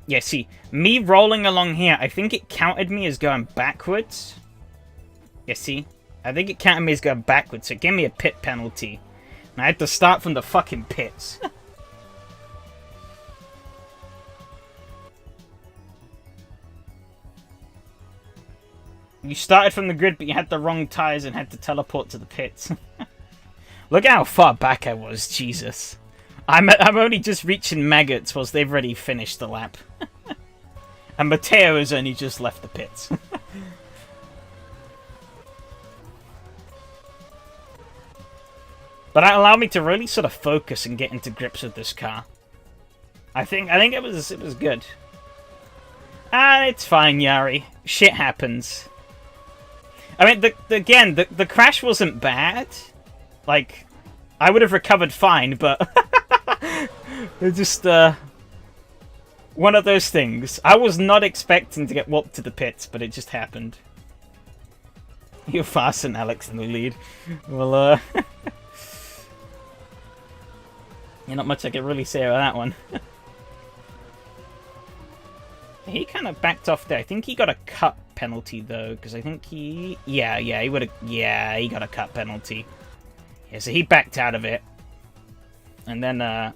Yeah, see, me rolling along here, I think it counted me as going backwards. Yeah, see? I think it counted me as going backwards, so it gave me a pit penalty. And I had to start from the fucking pits. You started from the grid, but you had the wrong tyres and had to teleport to the pits. Look how far back I was, Jesus. I'm only just reaching maggots whilst they've already finished the lap. And Matteo has only just left the pits. But that allowed me to really sort of focus and get into grips with this car. I think it was good. Ah, it's fine, Yari. Shit happens. I mean, the crash wasn't bad. Like, I would have recovered fine, but it's just one of those things. I was not expecting to get whopped to the pits, but it just happened. You're faster than Alex in the lead. Well, yeah, not much I can really say about that one. He kind of backed off there. I think he got a cut penalty, though, because I think he... Yeah, he would have... Yeah, he got a cut penalty. Yeah, so he backed out of it. And then, I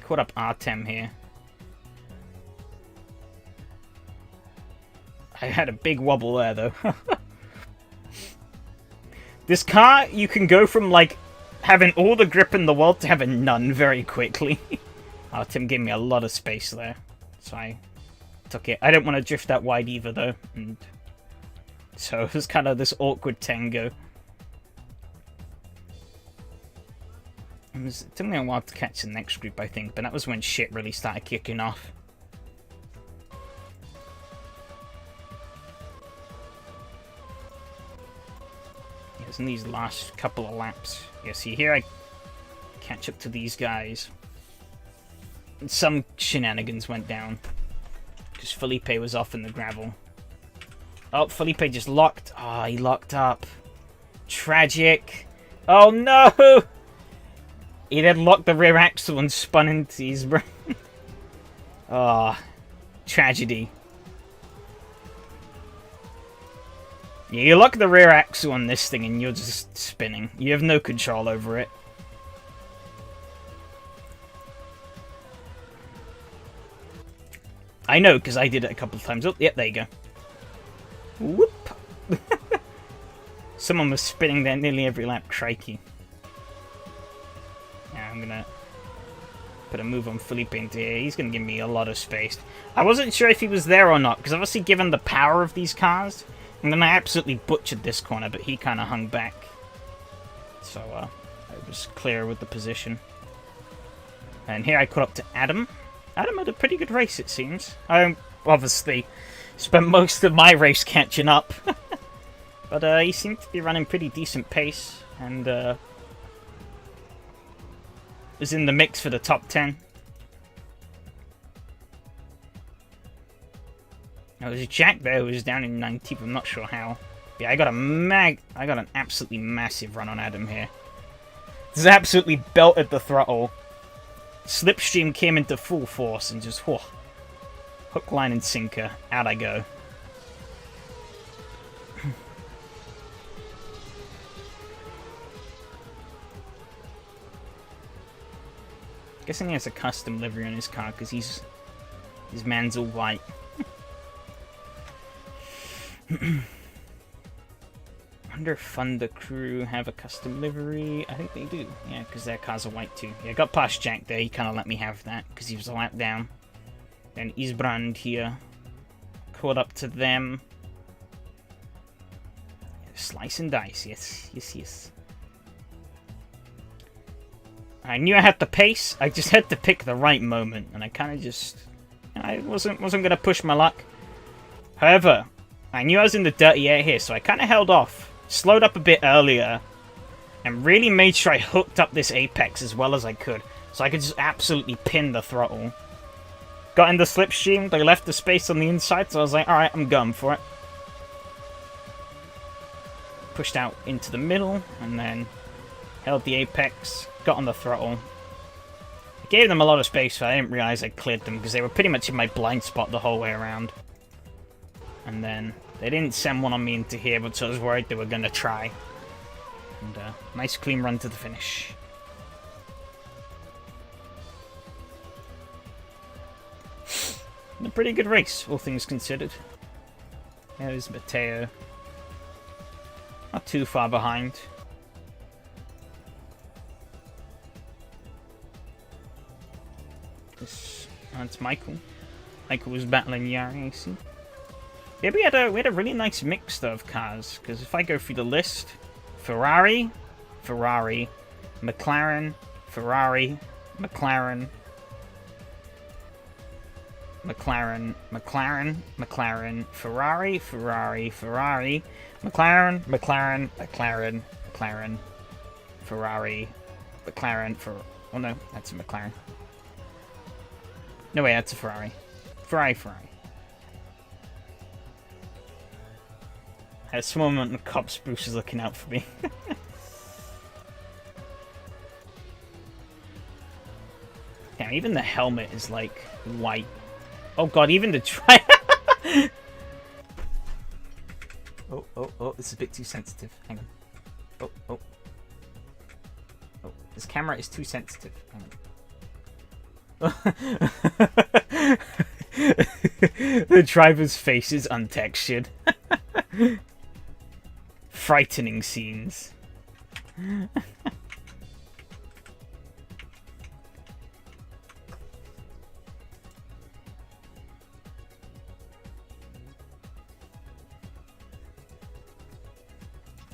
caught up Artem here. I had a big wobble there, though. This car, you can go from, like, having all the grip in the world to having none very quickly. Artem gave me a lot of space there, so I took it. I didn't want to drift that wide either, though. And so it was kind of this awkward tango. It took me a while to catch the next group, I think, but that was when shit really started kicking off. It was in these last couple of laps. Yeah, see here catch up to these guys. And some shenanigans went down. Because Felipe was off in the gravel. Oh, Felipe just locked. Oh, he locked up. Tragic. Oh, no! He then locked the rear axle and spun into his brain. Oh, tragedy. Yeah, you lock the rear axle on this thing and you're just spinning. You have no control over it. I know, because I did it a couple of times. Oh, yep, there you go. Whoop! Someone was spinning there nearly every lap. Crikey. Yeah, I'm gonna put a move on Felipe into here. He's gonna give me a lot of space. I wasn't sure if he was there or not, because obviously given the power of these cars, and then I absolutely butchered this corner, but he kind of hung back. So, I was clear with the position. And here I caught up to Adam. Adam had a pretty good race, it seems. I obviously spent most of my race catching up. But he seemed to be running pretty decent pace, and was in the mix for the top 10. There was Jack there who was down in 19th, I'm not sure how. Yeah, I got an absolutely massive run on Adam here. Just absolutely belted the throttle. Slipstream came into full force and just, whoa, hook, line, and sinker. Out I go. Guessing he has a custom livery on his car because his man's all white. Wonder if Thunder Crew have a custom livery. I think they do. Yeah, because their cars are white too. Yeah, I got past Jack there. He kind of let me have that because he was a lap down. Then Isbrand here. Caught up to them. Slice and dice. Yes, yes, yes. I knew I had the pace. I just had to pick the right moment, and I kind of just... I wasn't going to push my luck. However, I knew I was in the dirty air here, so I kind of held off. Slowed up a bit earlier, and really made sure I hooked up this apex as well as I could, so I could just absolutely pin the throttle. Got in the slipstream, they left the space on the inside, so I was like, alright, I'm going for it. Pushed out into the middle, and then held the apex, got on the throttle. I gave them a lot of space, so I didn't realize I cleared them, because they were pretty much in my blind spot the whole way around. And then they didn't send one on me into here, but so I was worried they were going to try. And nice clean run to the finish. And a pretty good race, all things considered. There's Mateo. Not too far behind. That's Michael. Michael was battling Yari, I see. Yeah, we had a really nice mix though of cars, because if I go through the list, Ferrari, McLaren, Ferrari, McLaren, Ferrari, McLaren, oh no, that's a McLaren. No way, that's a Ferrari. Ferrari. I had a small moment of cop spruces looking out for me. Damn, even the helmet is like white. Oh god, even the Oh, this is a bit too sensitive. Hang on. Oh, this camera is too sensitive. Hang on. The driver's face is untextured. Frightening scenes.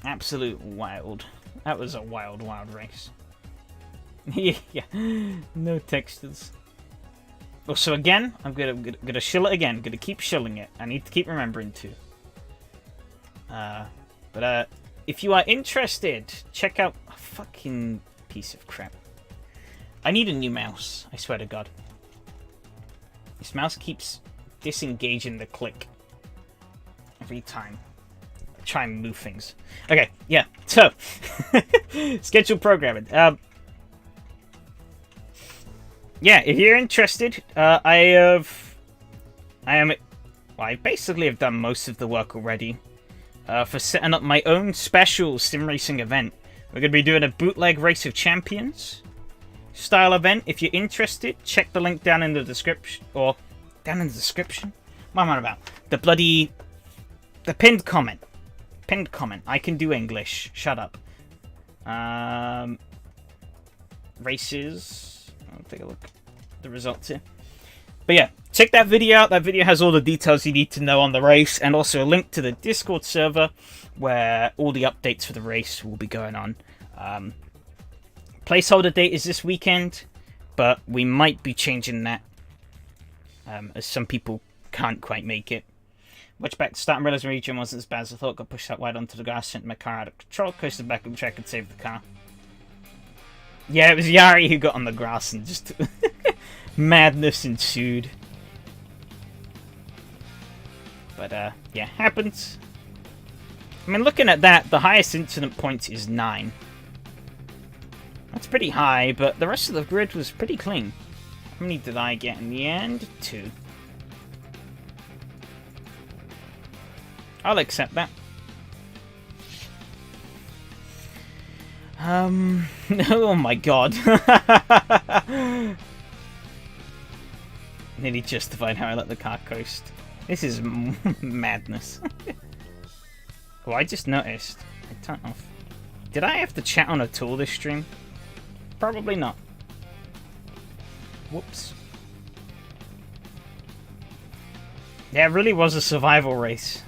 Absolute wild. That was a wild race. Yeah, no textures. Oh, so again, I'm gonna shill it again. Gonna keep shilling it. I need to keep remembering to. But if you are interested, check out a fucking piece of crap. I need a new mouse, I swear to God. This mouse keeps disengaging the click every time I try and move things. Okay, yeah, so scheduled programming. Yeah, if you're interested, I basically have done most of the work already for setting up my own special sim racing event. We're going to be doing a bootleg Race of Champions style event. If you're interested, check the link down in the description, or down in the description? What am I on about? The pinned comment. Pinned comment. I can do English. Shut up. Races. I'll take a look at the results here. But yeah, check that video out. That video has all the details you need to know on the race, and also a link to the Discord server where all the updates for the race will be going on. Placeholder date is this weekend, but we might be changing that as some people can't quite make it. Watch back to start and realised the region wasn't as bad as I thought. Got pushed out wide onto the grass, sent my car out of control, coasted back on the track and saved the car. Yeah, it was Yari who got on the grass and just madness ensued. But yeah, happens. I mean, looking at that, the highest incident points is 9. That's pretty high, but the rest of the grid was pretty clean. How many did I get in the end? 2. I'll accept that. Oh my god. Nearly justified how I let the car coast. This is madness. Oh, I just noticed. I turned off. Did I have to chat on a tool this stream? Probably not. Whoops. Yeah, it really was a survival race.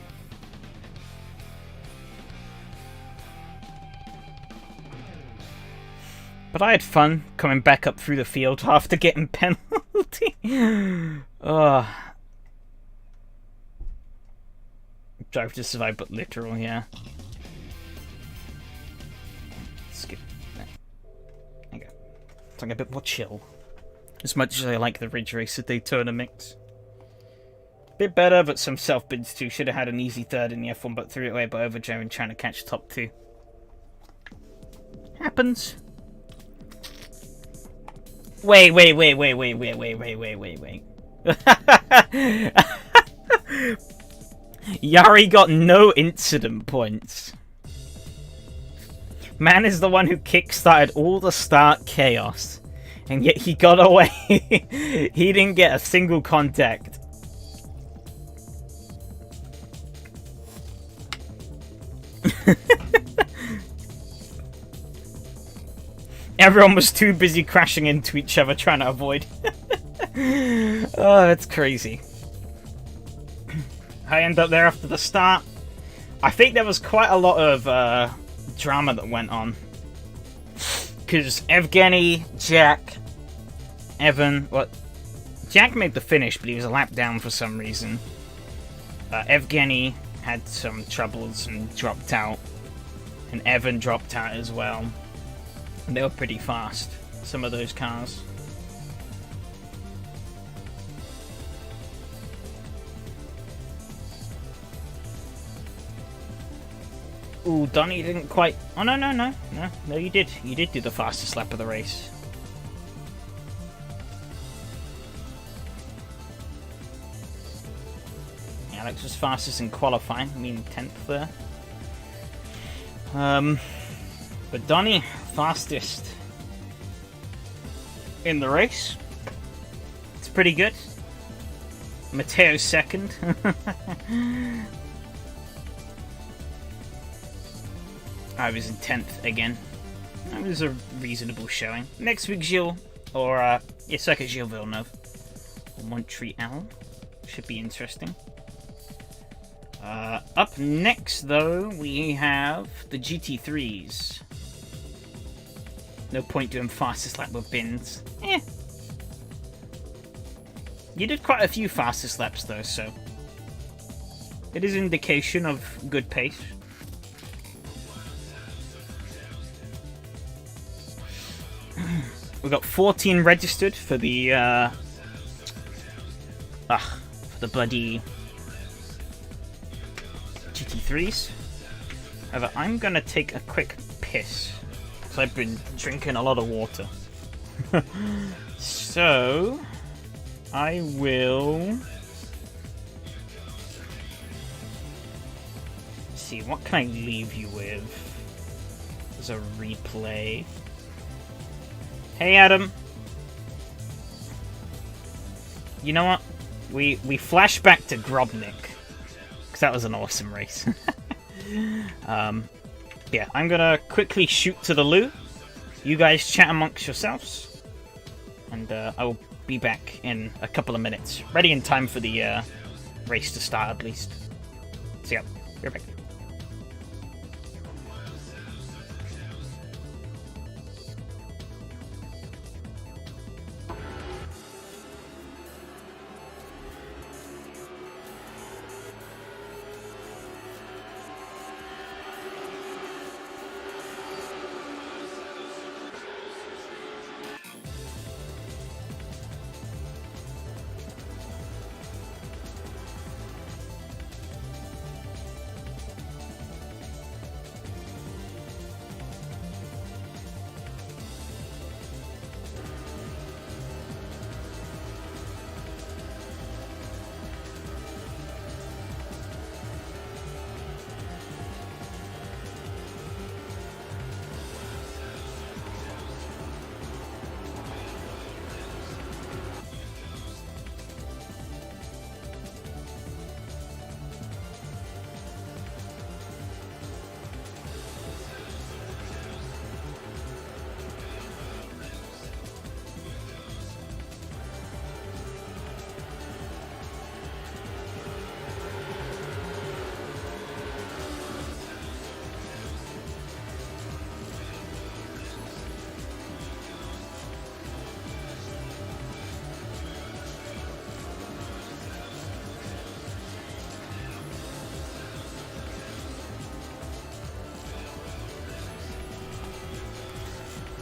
But I had fun coming back up through the field after getting penalty. Drive to survive, but literal, yeah. Skip that. There you go. Something a bit more chill. As much as I like the Ridge Racer Daytona mix. Bit better, but some self-bids too. Should have had an easy third in the F1, but threw it away by overdriving trying to catch top 2. Happens. Wait. Yari got no incident points. Man is the one who kickstarted all the start chaos, and yet he got away. He didn't get a single contact. Everyone was too busy crashing into each other trying to avoid. Oh, that's crazy. I end up there after the start. I think there was quite a lot of drama that went on. Because Evgeny, Jack, Evan... Jack made the finish, but he was a lap down for some reason. Evgeny had some troubles and dropped out. And Evan dropped out as well. And they were pretty fast, some of those cars. Ooh, Donnie didn't quite... Oh, no, you did. You did do the fastest lap of the race. Alex was fastest in qualifying, I mean 10th there. But Donnie, fastest in the race. It's pretty good. Matteo second. I was in 10th again. That was a reasonable showing. Next week, Gilles, or it's like a Gilles Villeneuve, or Montreal. Should be interesting. Up next, though, we have the GT3s. No point doing fastest lap with bins. You did quite a few fastest laps, though, so it is an indication of good pace. we got 14 registered for the for the bloody GT3s. However, I'm gonna take a quick piss because I've been drinking a lot of water. So I will see, what can I leave you with as a replay? Hey Adam, you know what? We flash back to Grobnik because that was an awesome race. Yeah, I'm gonna quickly shoot to the loo. You guys chat amongst yourselves. And I will be back in a couple of minutes. Ready in time for the race to start, at least. So yeah, be right back.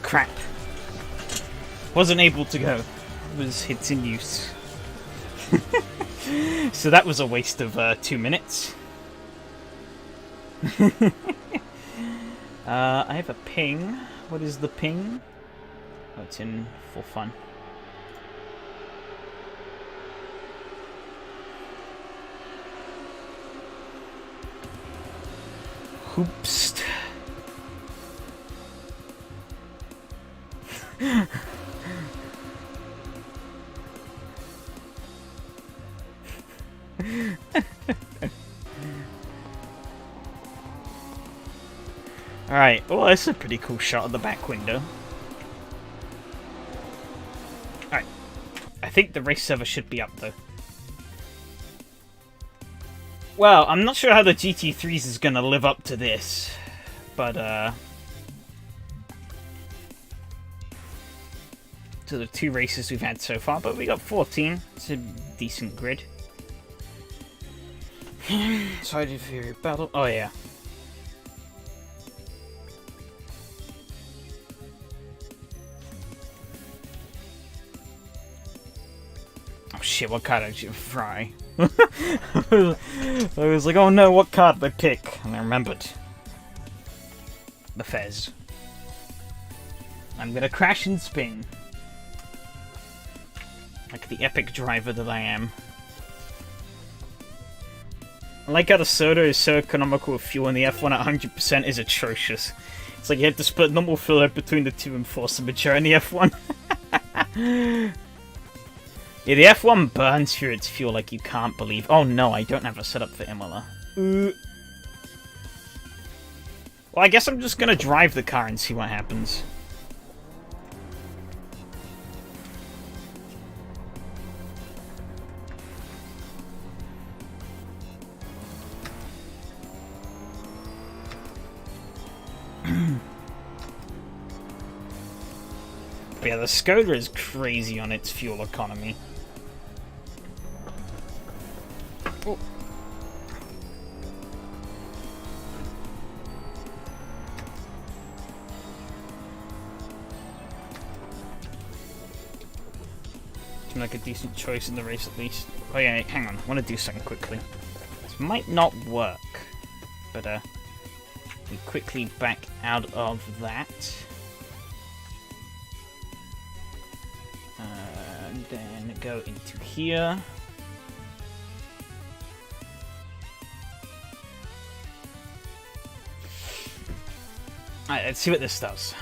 Crap. Wasn't able to go. Was hits in use. So that was a waste of 2 minutes. I have a ping. What is the ping? Oh, it's in for fun. Hoopst. Alright, well that's a pretty cool shot of the back window. Alright, I think the race server should be up though. Well, I'm not sure how the GT3s is gonna live up to this, but to the 2 races we've had so far, but we got 14. It's a decent grid. Sorry for your battle. Oh yeah. Oh shit, what card did you fry? I was like, oh no, what card did I pick? And I remembered. The Fez. I'm gonna crash and spin. Like the epic driver that I am. I like how the soda is so economical with fuel and the F1 at 100% is atrocious. It's like you have to split normal fuel out between the two and force a mature in the F1. Yeah, the F1 burns through its fuel like you can't believe. Oh no, I don't have a setup for Imola. Well, I guess I'm just gonna drive the car and see what happens. But yeah, the Skoda is crazy on its fuel economy. Oh. seemed like a decent choice in the race at least. Oh yeah, hang on. I want to do something quickly. This might not work, but we quickly back out of that. And then go into here. Alright, let's see what this does.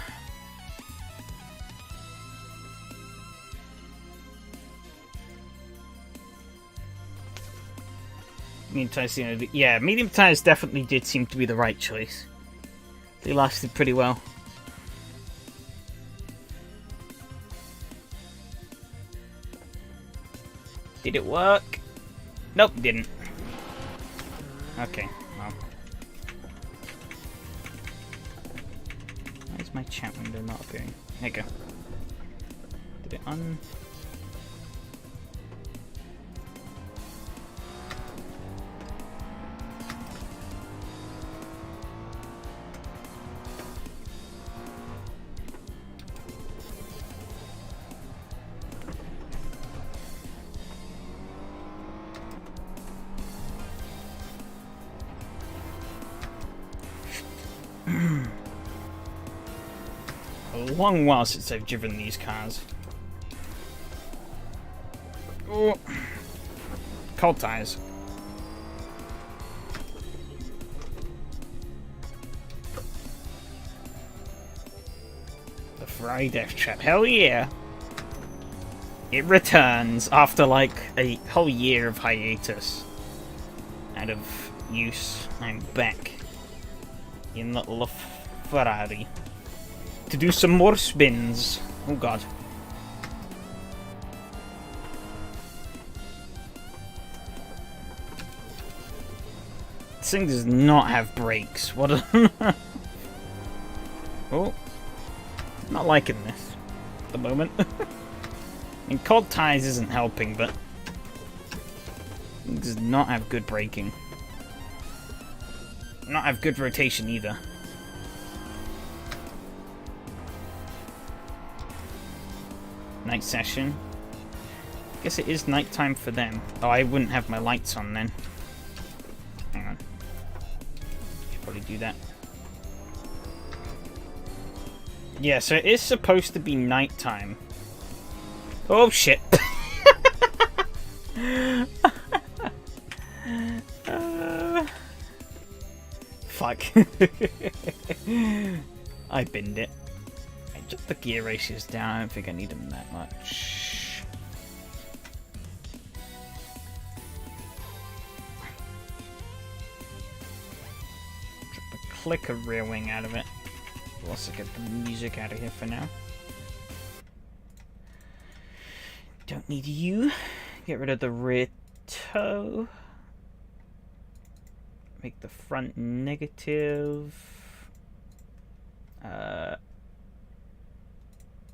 Medium tires, yeah, medium tires definitely did seem to be the right choice. They lasted pretty well. Did it work? Nope, didn't. Okay, well. Why is my chat window not appearing? There you go. Did it un... A long while since I've driven these cars. Oh. Cold tires. The Ferrari Death Trap. Hell yeah! It returns after like a whole year of hiatus. Out of use. I'm back in the Ferrari to do some more spins. Oh god. This thing does not have brakes. What a... Oh. Not liking this at the moment. I mean, cold tires isn't helping, but it does not have good braking. Not have good rotation either. Night session. Guess it is nighttime for them. Oh, I wouldn't have my lights on then. Hang on. Should probably do that. Yeah, so it is supposed to be nighttime. Oh shit. Fuck. I binned it. I took the gear ratios down. I don't think I need them that much. Drop a click of rear wing out of it. We'll also get the music out of here for now. Don't need you. Get rid of the rear toe. Make the front negative. Drop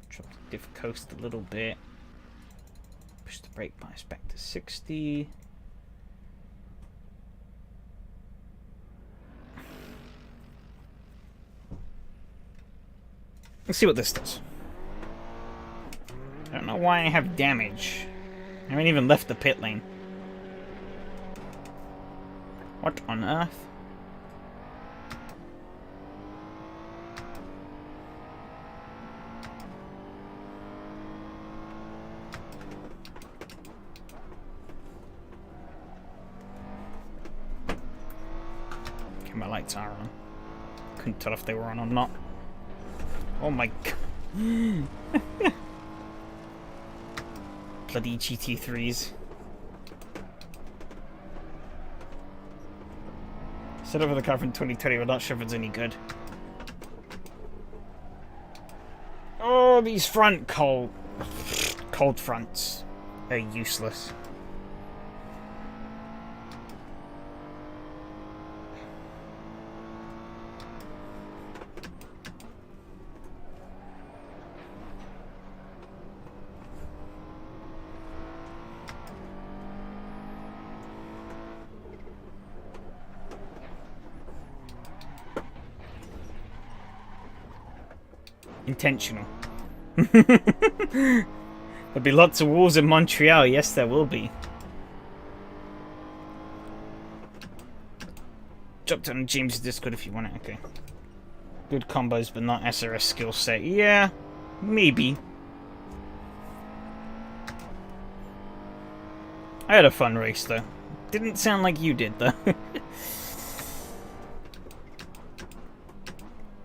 the diff coast a little bit. Push the brake bias back to 60. Let's see what this does. I don't know why I have damage. I haven't even left the pit lane. What on earth? Okay, my lights are on. Couldn't tell if they were on or not. Oh my god. Bloody GT3s. Set over the car from 2020, we're not sure if it's any good. Oh, these front cold fronts are useless. Intentional. There'll be lots of walls in Montreal. Yes, there will be. Drop down James' Discord if you want it. Okay. Good combos, but not SRS skill set. Yeah, maybe. I had a fun race, though. Didn't sound like you did, though.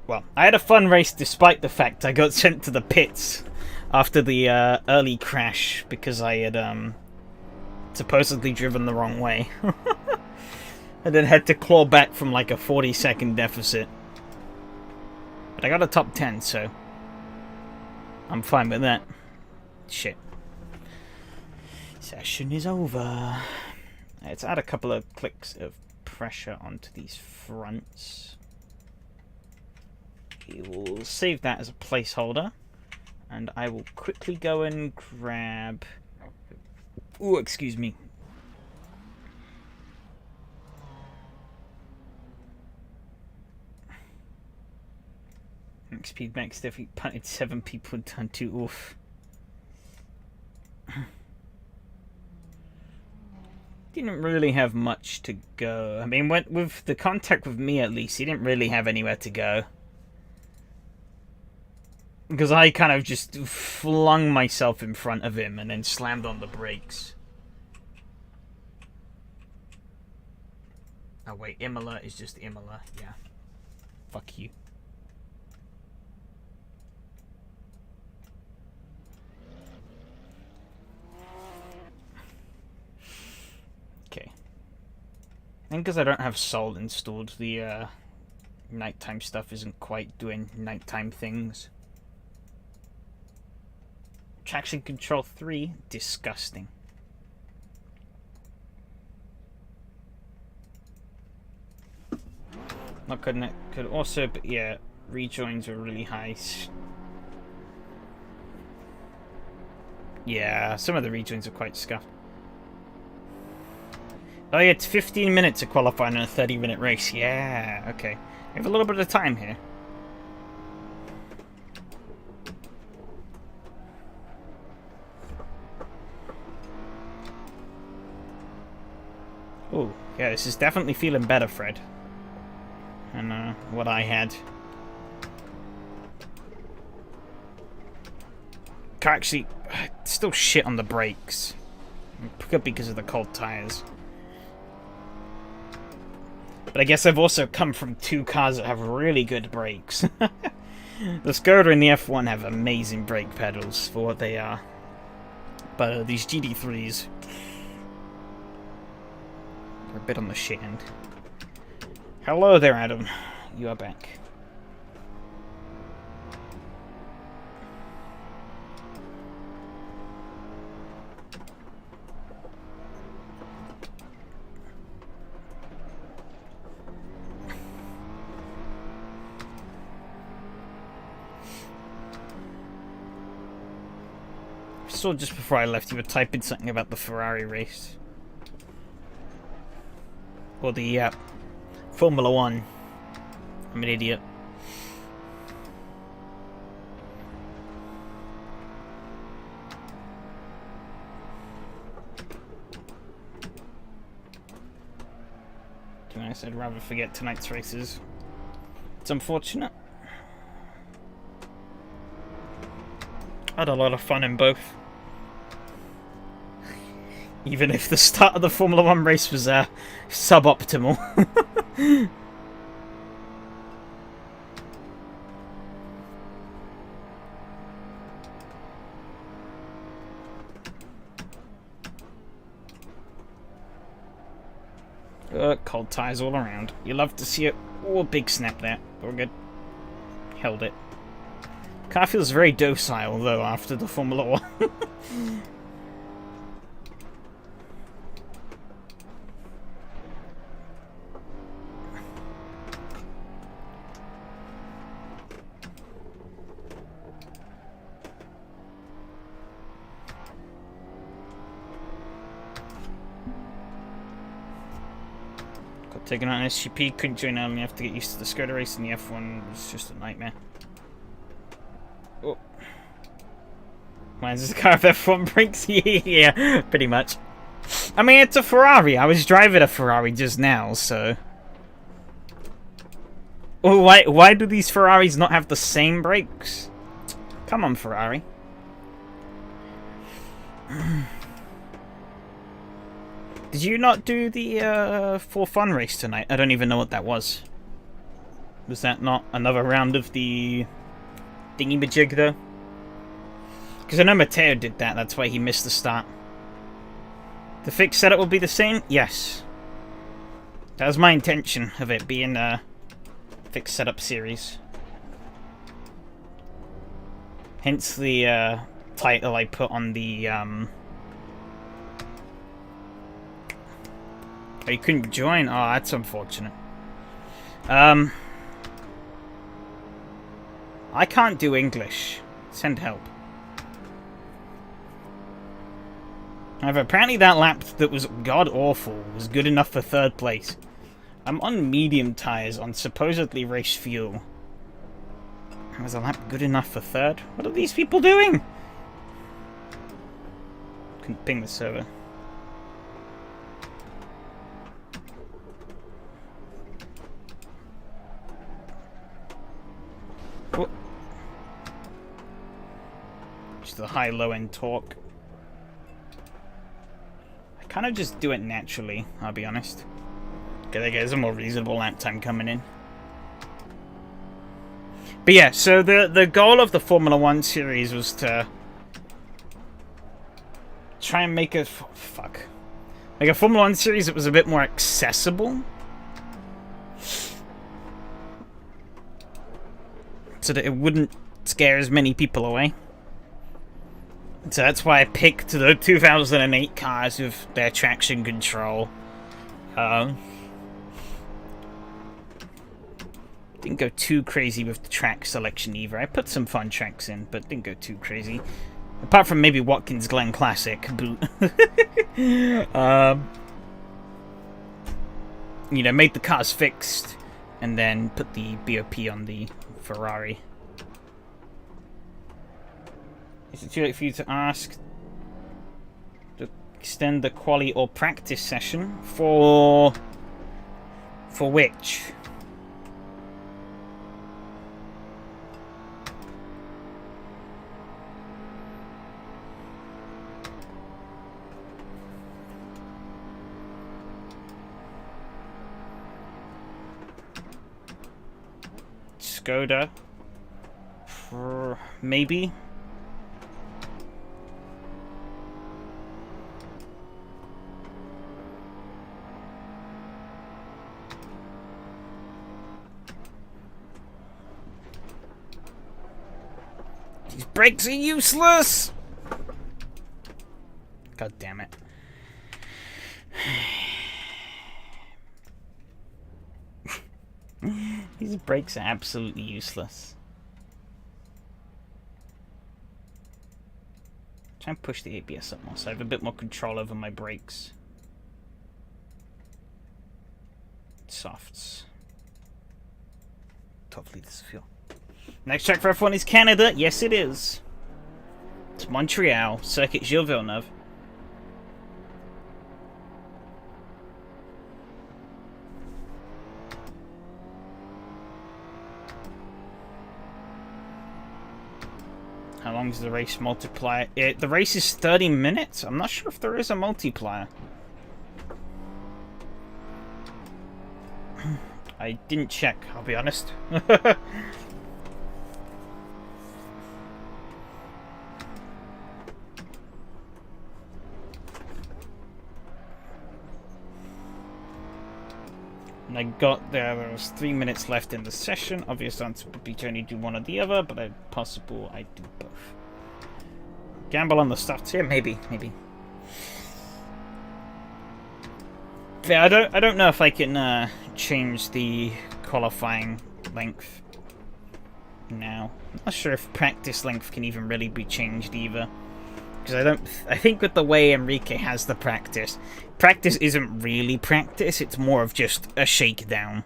Well, I had a fun race despite the fact I got sent to the pits after the early crash because I had supposedly driven the wrong way. And then had to claw back from like a 40-second deficit. But I got a top 10, so I'm fine with that. Shit. Session is over. Let's add a couple of clicks of pressure onto these fronts. We will save that as a placeholder. And I will quickly go and grab... Ooh, excuse me. Speed max definitely punted 7 people in turn 2. Oof. Didn't really have much to go. I mean, with the contact with me at least, he didn't really have anywhere to go. Because I kind of just flung myself in front of him and then slammed on the brakes. Oh wait, Imola is just Imola. Yeah. Fuck you. Okay. And because I don't have Sol installed, the nighttime stuff isn't quite doing nighttime things. Traction Control 3, disgusting. Not good. Could also, but yeah, rejoins are really high. Yeah, some of the rejoins are quite scuffed. Oh yeah, it's 15 minutes to qualify in a 30-minute race. Yeah, okay. We have a little bit of time here. Oh, yeah, this is definitely feeling better, Fred. And what I had. Actually, still shit on the brakes. Could be because of the cold tires. But I guess I've also come from 2 cars that have really good brakes. The Skoda and the F1 have amazing brake pedals for what they are. But these GD3s are a bit on the shit end. Hello there, Adam. You are back. I saw just before I left you were typing something about the Ferrari race. Or the Formula 1. I'm an idiot. To be honest, I'd rather forget tonight's races. It's unfortunate. I had a lot of fun in both. Even if the start of the Formula 1 race was suboptimal. Cold tires all around. You love to see it. Oh, big snap there. We're good. Held it. Car feels very docile though after the Formula 1. Taking out an SGP, couldn't join early enough to get used to the Skoda race, and the F1 was just a nightmare. Oh. Mine's a car of F1 brakes? Yeah, pretty much. I mean, it's a Ferrari. I was driving a Ferrari just now, so... Well, why do these Ferraris not have the same brakes? Come on, Ferrari. Did you not do the for fun race tonight? I don't even know what that was. Was that not another round of the thingy-majig, though? Because I know Matteo did that, that's why he missed the start. The fixed setup will be the same? Yes. That was my intention of it being a fixed setup series. Hence the title I put on the... Oh, you couldn't join? Oh, that's unfortunate. I can't do English. Send help. However, apparently that lap that was god-awful was good enough for 3rd place. I'm on medium tyres on supposedly race fuel. Was a lap good enough for 3rd? What are these people doing? Couldn't ping the server. What? Just the high-low end torque. I kind of just do it naturally, I'll be honest. Okay, there's a more reasonable lap time coming in. But yeah, so the goal of the Formula 1 series was to try and make a like a Formula 1 series that was a bit more accessible, so that it wouldn't scare as many people away. So that's why I picked the 2008 cars with their traction control. Didn't go too crazy with the track selection either. I put some fun tracks in, but didn't go too crazy. Apart from maybe Watkins Glen Classic boot. You know, made the cars fixed, and then put the BOP on the Ferrari. Is it too late for you to ask to extend the quali or practice session for which? Skoda? Maybe? These brakes are useless! God damn it. These brakes are absolutely useless. Try and push the ABS up more so I have a bit more control over my brakes. Softs. 12 litres of fuel. Next track for F1 is Canada. Yes, it is. It's Montreal, Circuit Gilles Villeneuve. How long is the race multiplier? The race is 30 minutes? I'm not sure if there is a multiplier. I didn't check, I'll be honest. And I got there was 3 minutes left in the session. Obviously, I'm probably only do one or the other, but it's possible I do both. Gamble on the stuff here, maybe. Yeah, I don't know if I can change the qualifying length now. I'm not sure if practice length can even really be changed either. Because I think with the way Enrique has the practice isn't really practice, it's more of just a shakedown.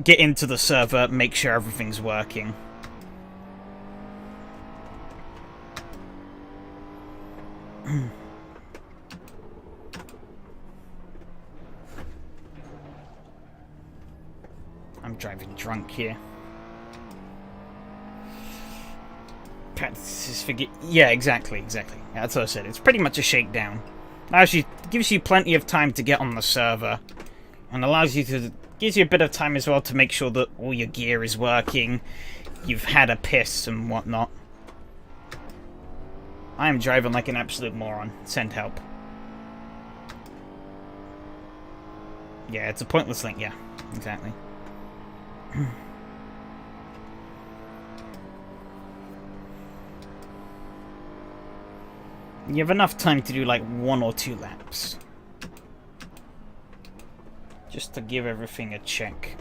Get into the server, make sure everything's working. I'm driving drunk here. Practices forget. Yeah, exactly. That's what I said. It's pretty much a shakedown. Actually, gives you plenty of time to get on the server, and gives you a bit of time as well to make sure that all your gear is working. You've had a piss and whatnot. I am driving like an absolute moron. Send help. Yeah, it's a pointless link. Yeah, exactly. You have enough time to do like 1 or 2 laps. Just to give everything a check.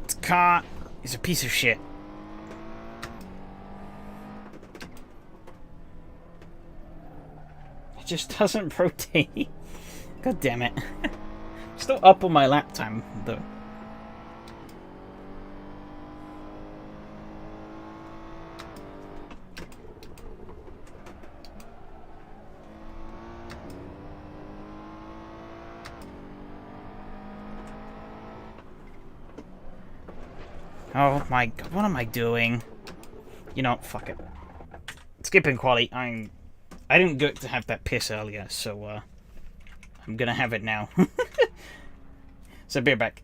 This car is a piece of shit. Just doesn't rotate. God damn it. Still up on my lap time, though. Oh my god, what am I doing? You know, fuck it. Skipping quality, I didn't get to have that piss earlier, so I'm gonna have it now. So be right back.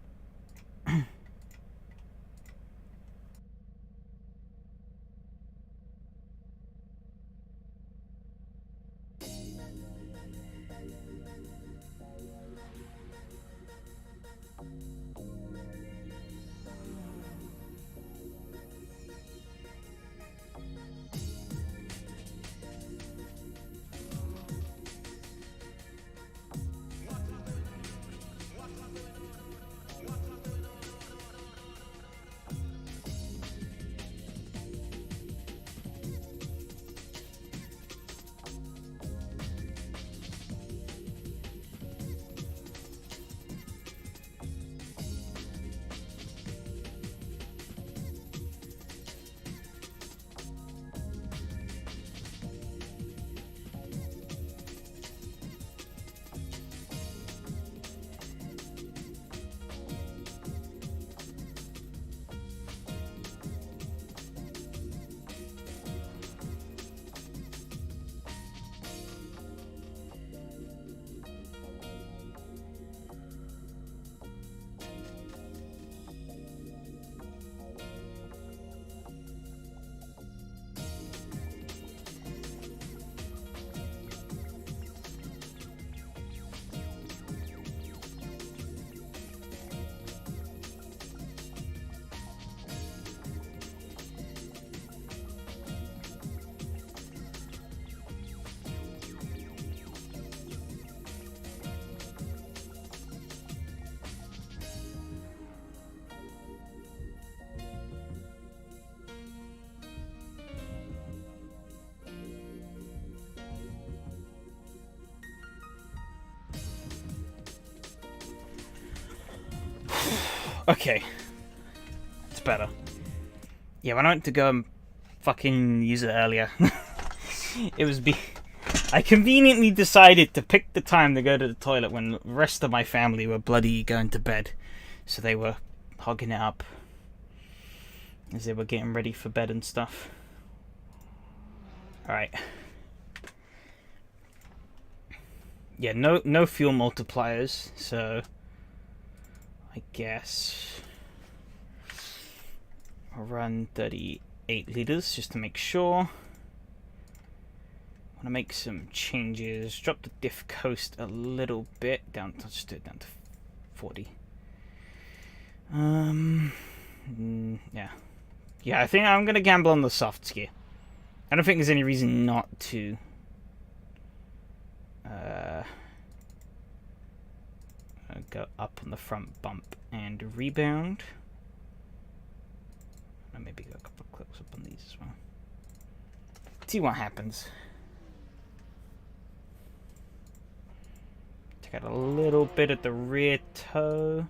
Okay. It's better. Yeah, when I went to go and fucking use it earlier, I conveniently decided to pick the time to go to the toilet when the rest of my family were bloody going to bed. So they were hogging it up as they were getting ready for bed and stuff. Alright. Yeah, no fuel multipliers, so I guess I'll run 38 liters just to make sure. I want to make some changes. Drop the diff coast a little bit down. I'll just do it down to 40. Yeah, I think I'm gonna gamble on the soft gear. I don't think there's any reason not to. Go up on the front bump and rebound. And maybe go a couple of clicks up on these as well. See what happens. Take out a little bit at the rear toe.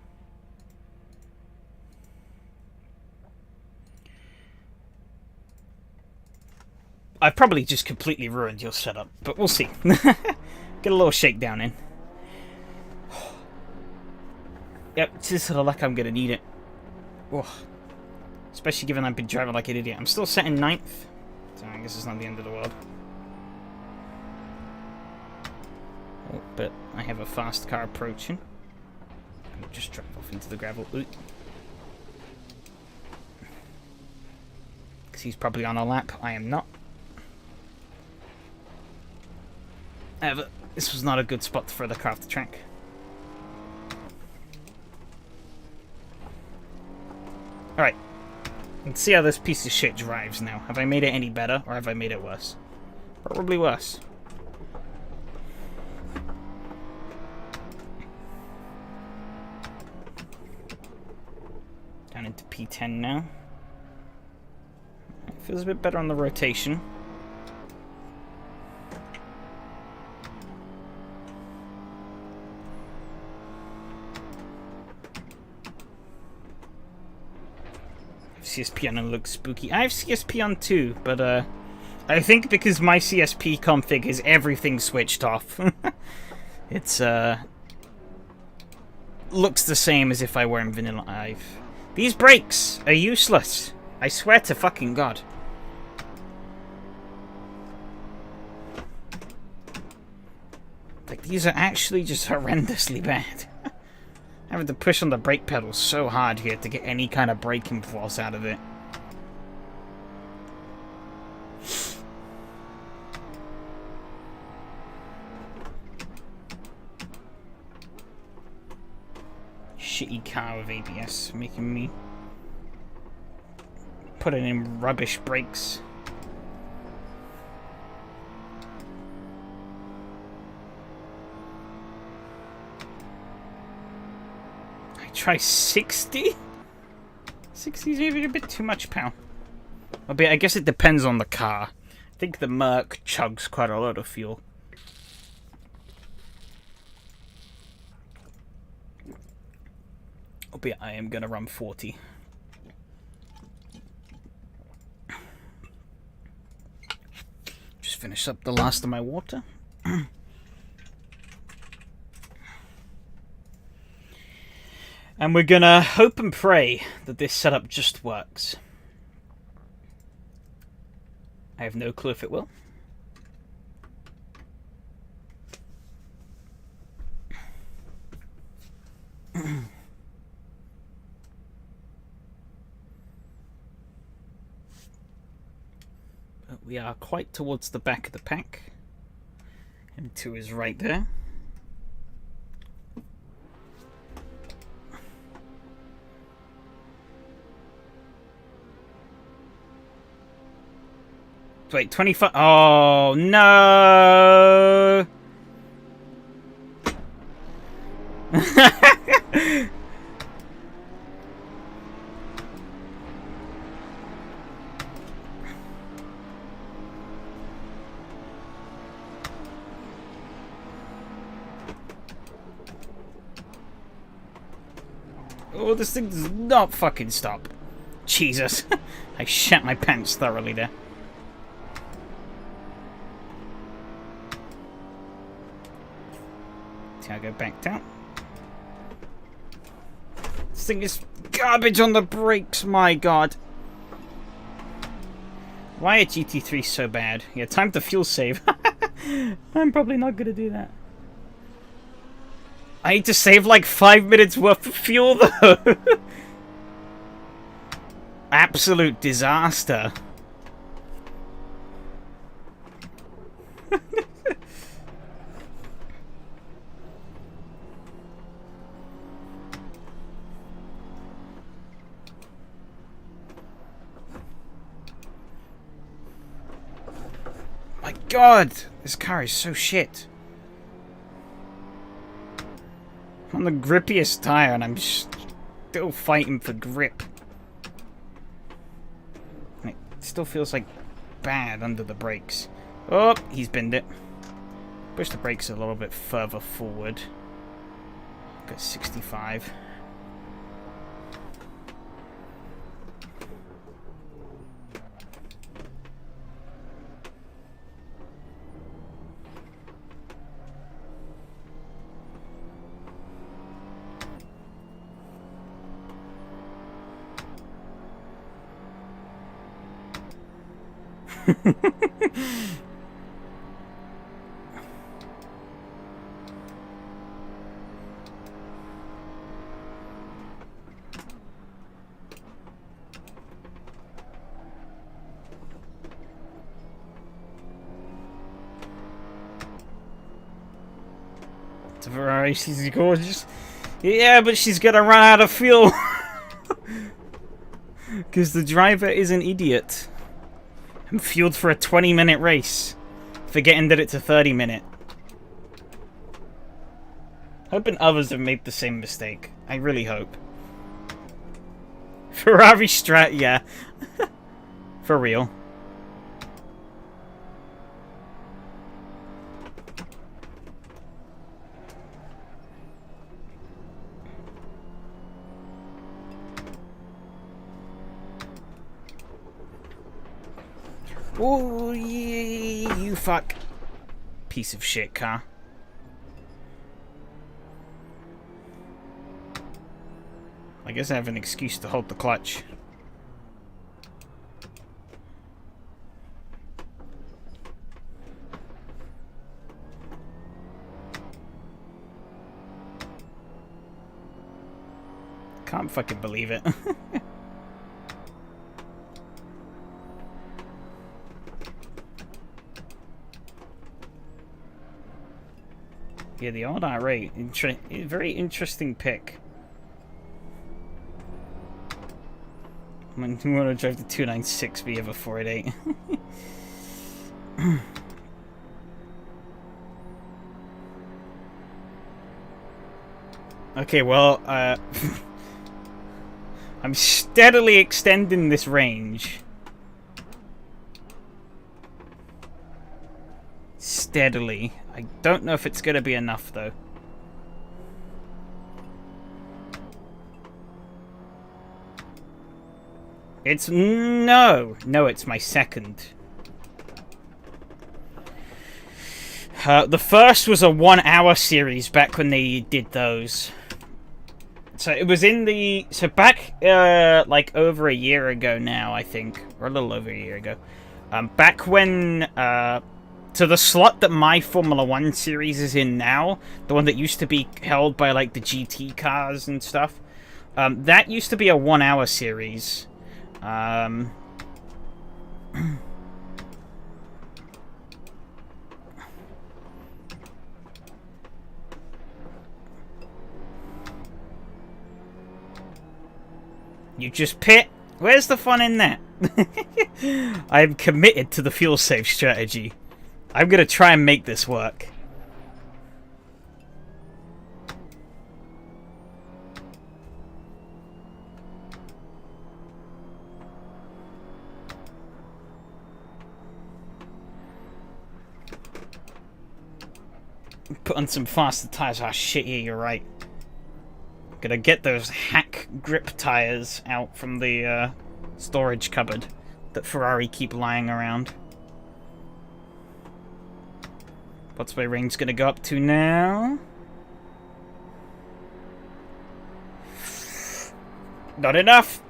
I've probably just completely ruined your setup, but we'll see. Get a little shakedown in. Yep, it's just sort of like I'm gonna need it. Oh. Especially given I've been driving like an idiot. I'm still set in 9th, so I guess it's not the end of the world. Oh, but I have a fast car approaching. I'll just drive off into the gravel. Because he's probably on a lap. I am not. However, this was not a good spot to throw the car off the track. Alright. Let's see how this piece of shit drives now. Have I made it any better, or have I made it worse? Probably worse. Down into P10 now. It feels a bit better on the rotation. CSP on looks spooky. I have CSP on too, but I think because my CSP config is everything switched off, it's looks the same as if I were in Vanilla Ive. These brakes are useless. I swear to fucking God. Like, these are actually just horrendously bad. Having to push on the brake pedal so hard here to get any kind of braking force out of it. Shitty car with ABS, making me putting in rubbish brakes. Try 60? 60 is maybe a bit too much power. I guess it depends on the car. I think the Merc chugs quite a lot of fuel. Albeit I am going to run 40. Just finish up the last of my water. And we're gonna hope and pray that this setup just works. I have no clue if it will. But we are quite towards the back of the pack. M2 is right there. Wait, 25. Oh, no. Oh, this thing does not fucking stop. Jesus. I shat my pants thoroughly there. I go back down. This thing is garbage on the brakes, my God. Why are GT3 so bad? Yeah, time to fuel save. I'm probably not gonna do that. I need to save like 5 minutes worth of fuel though. Absolute disaster. My God, this car is so shit. I'm on the grippiest tire and I'm still fighting for grip. And it still feels like bad under the brakes. Oh, he's binned it. Push the brakes a little bit further forward. Got 65. It's a Ferrari, she's gorgeous. Yeah, but she's gonna run out of fuel. Because the driver is an idiot. I'm fueled for a 20-minute race, forgetting that it's a 30-minute. Hoping others have made the same mistake. I really hope. Ferrari strat, yeah. For real. Oh, yeah, you fuck. Piece of shit car. I guess I have an excuse to hold the clutch. Can't fucking believe it. Yeah, the odd R8. Very interesting pick. I want to drive the 296B of a 488. Okay, well, I'm steadily extending this range. Steadily. I don't know if it's going to be enough, though. It's... No, it's my second. The first was a 1-hour series back when they did those. So it was in the... So back, like, over a year ago now, I think. Or a little over a year ago. Back when, So the slot that my Formula 1 series is in now, the one that used to be held by, like, the GT cars and stuff, that used to be a 1-hour series. You just pit? Where's the fun in that? I'm committed to the fuel save strategy. I'm gonna try and make this work. Put on some faster tires. Ah, shit, yeah, you're right. Gonna get those hack grip tires out from the storage cupboard that Ferrari keep lying around. What's my range gonna go up to now? Not enough!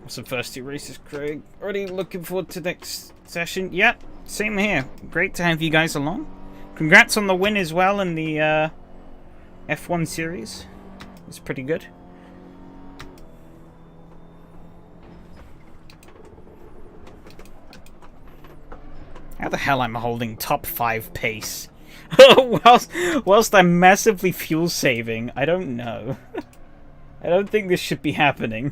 Awesome first 2 races, Craig. Already looking forward to next session. Yep, same here. Great to have you guys along. Congrats on the win as well in the F1 series. It's pretty good. How the hell I'm holding top 5 pace? whilst I'm massively fuel saving, I don't know. I don't think this should be happening.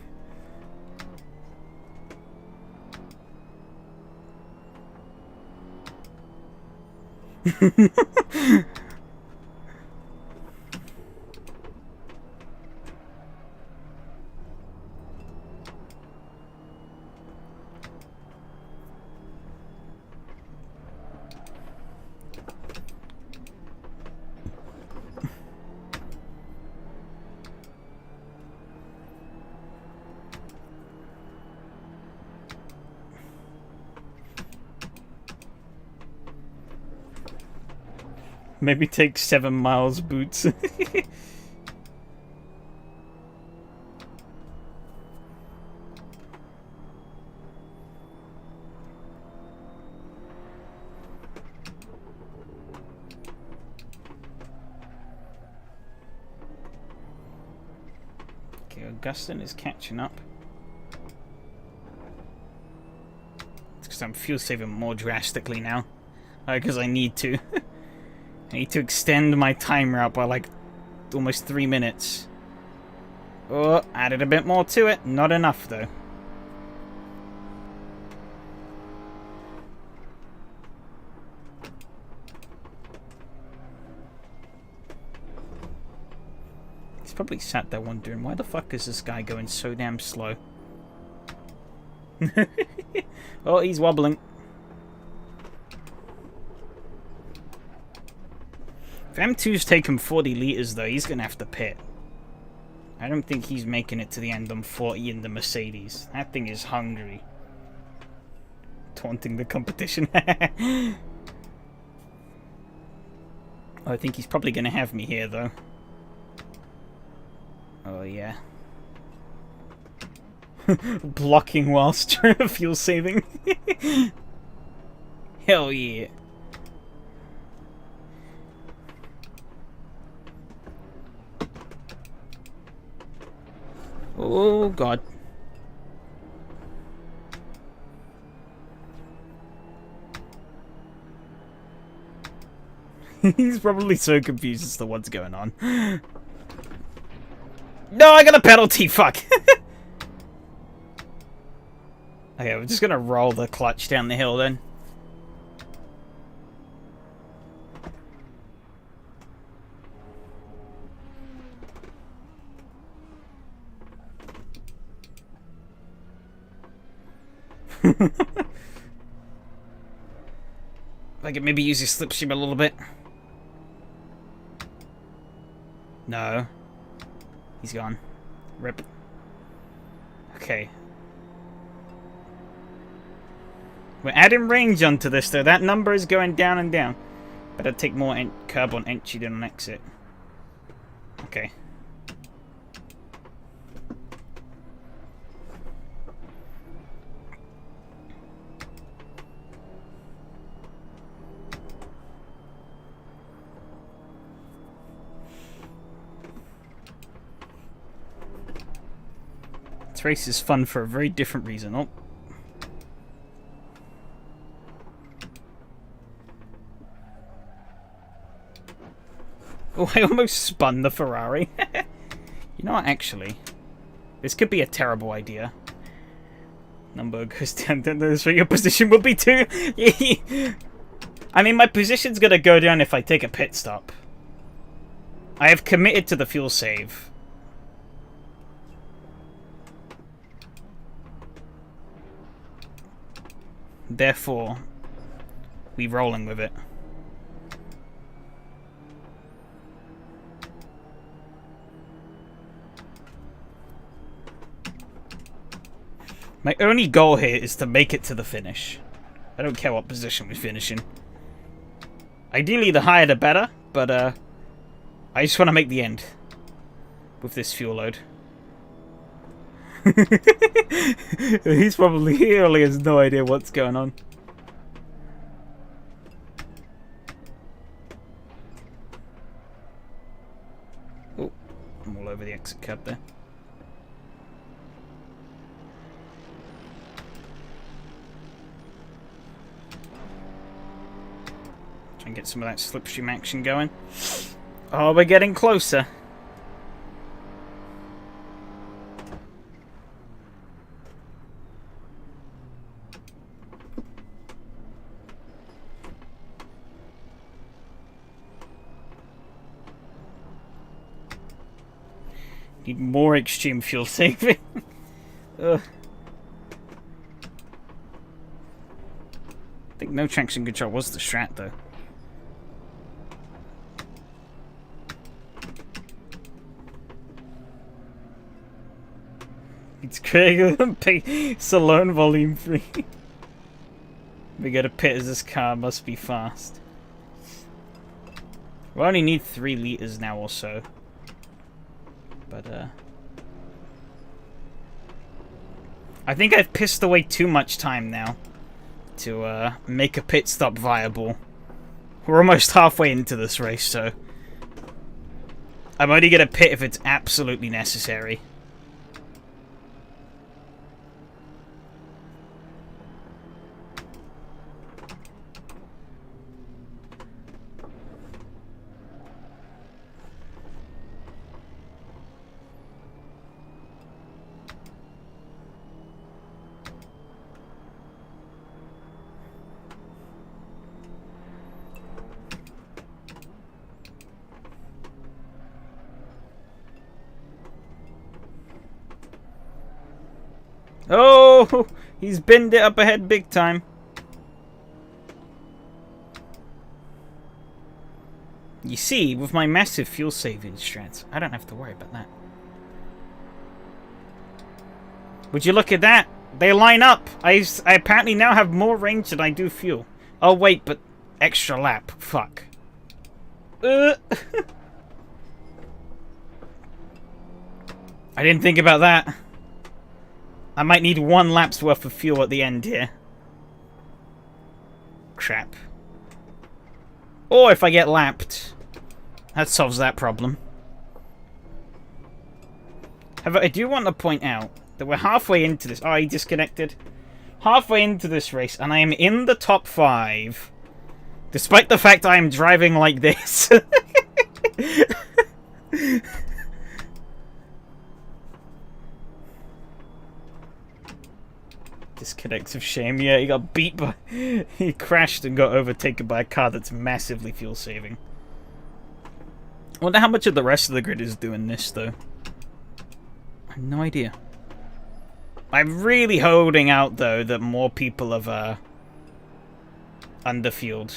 Maybe take 7 miles boots. Okay, Augustin is catching up. It's because I'm fuel saving more drastically now. Because I need to. I need to extend my timer out by like almost 3 minutes. Oh, added a bit more to it. Not enough though. He's probably sat there wondering, why the fuck is this guy going so damn slow? Oh, he's wobbling. If M2's taken 40 litres though, he's going to have to pit. I don't think he's making it to the end on 40 in the Mercedes. That thing is hungry. Taunting the competition. Oh, I think he's probably going to have me here though. Oh yeah. Blocking whilst fuel saving. Hell yeah. Oh god. He's probably so confused as to what's going on. No, I got a penalty, fuck! Okay, we're just gonna roll the clutch down the hill then. I could maybe use his slipstream a little bit. No. He's gone. Rip. Okay. We're adding range onto this though. That number is going down and down. Better take more curb on entry than on exit. Okay. This race is fun for a very different reason. Oh. Oh, I almost spun the Ferrari. You know what, actually? This could be a terrible idea. Number goes down, that's what your position will be too. I mean, my position's gonna go down if I take a pit stop. I have committed to the fuel save. Therefore, we rolling with it. My only goal here is to make it to the finish. I don't care what position we finish in. Ideally, the higher the better, but I just want to make the end with this fuel load. He probably has no idea what's going on. Oh, I'm all over the exit curb there. Try and get some of that slipstream action going. Oh, we're getting closer. Need more extreme fuel saving. Ugh. I think no traction control was the strat though. It's Craig Salone Volume 3. We go to pit as this car must be fast. We only need 3 liters now or so. But, I think I've pissed away too much time now to, make a pit stop viable. We're almost halfway into this race, so I'm only gonna pit if it's absolutely necessary. Oh, he's binned it up ahead big time. You see, with my massive fuel saving strats, I don't have to worry about that. Would you look at that? They line up. I apparently now have more range than I do fuel. Oh wait, but extra lap. Fuck. I didn't think about that. I might need 1 lap's worth of fuel at the end here. Crap. Or if I get lapped, that solves that problem. However, I do want to point out that we're halfway into this. Oh, he disconnected. Halfway into this race, and I am in the top 5. Despite the fact I am driving like this. Disconnects of shame. Yeah, he got beat by... He crashed and got overtaken by a car that's massively fuel saving. I wonder how much of the rest of the grid is doing this, though. I have no idea. I'm really holding out, though, that more people have, underfueled.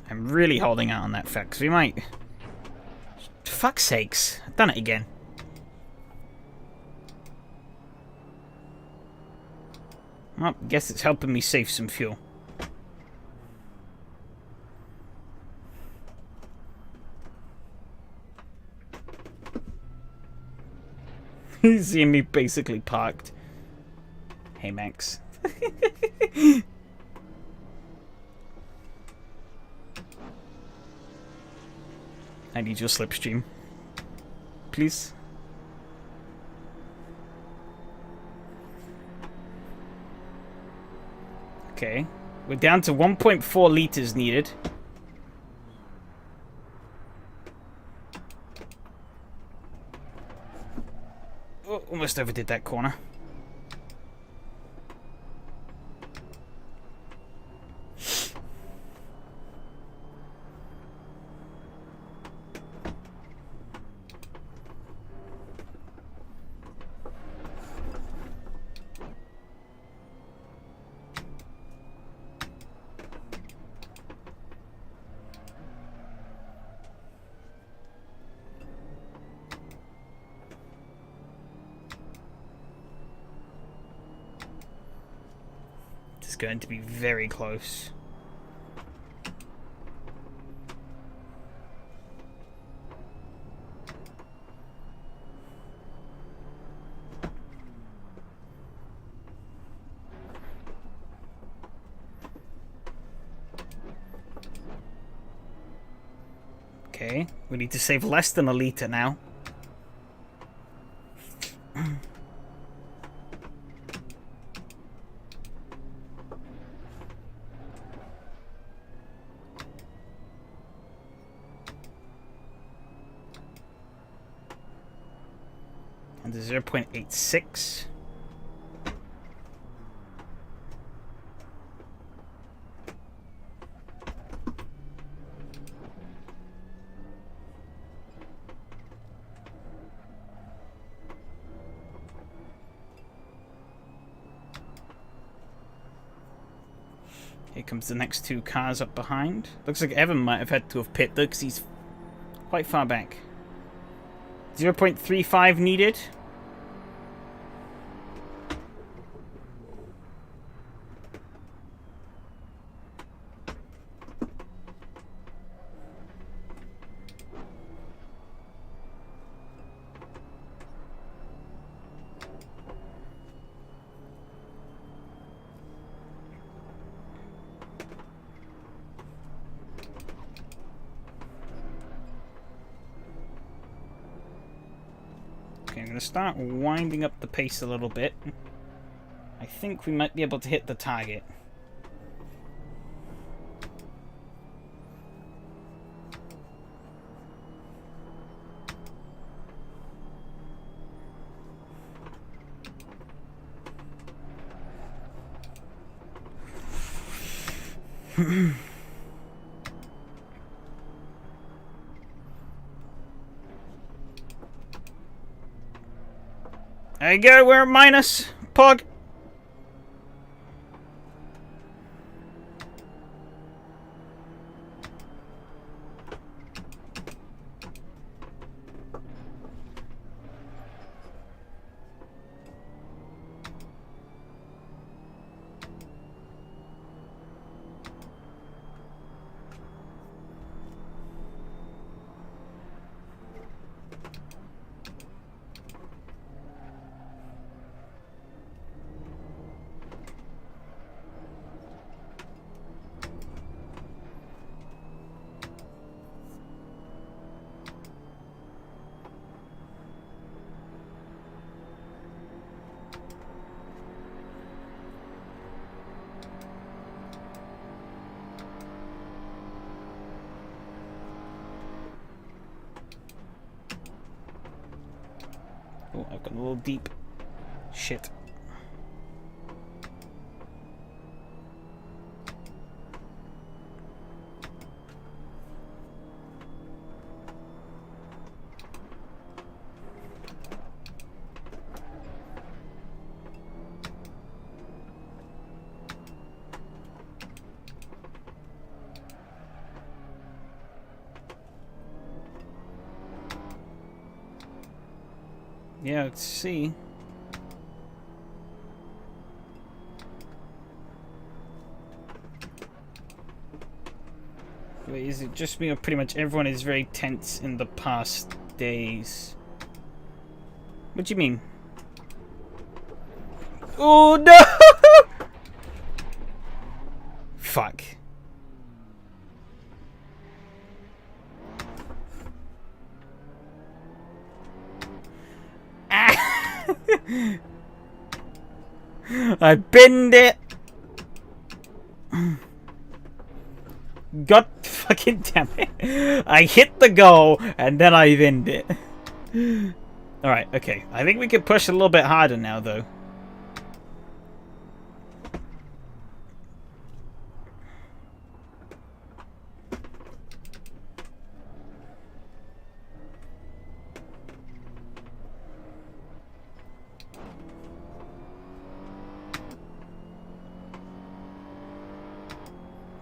I'm really holding out on that fact, because we might... For fuck's sakes. I've done it again. Well, guess it's helping me save some fuel. You see me basically parked. Hey, Max. I need your slipstream. Please. Okay. We're down to 1.4 liters needed. Oh, almost overdid that corner. Going to be very close. Okay, we need to save less than a liter now. And the 0.86. Here comes the next 2 cars up behind. Looks like Evan might have had to have pit though, because he's quite far back. 0.35 needed. Okay, I'm going to start winding up the pace a little bit. I think we might be able to hit the target. There you go, we're at minus. Pog. Oh, I've got a little deep. Shit. Yeah, let's see. Wait, is it just me or pretty much everyone is very tense in the past days? What do you mean? Oh no! Fuck. I binned it. God fucking damn it. I hit the goal and then I binned it. Alright, okay. I think we can push a little bit harder now though.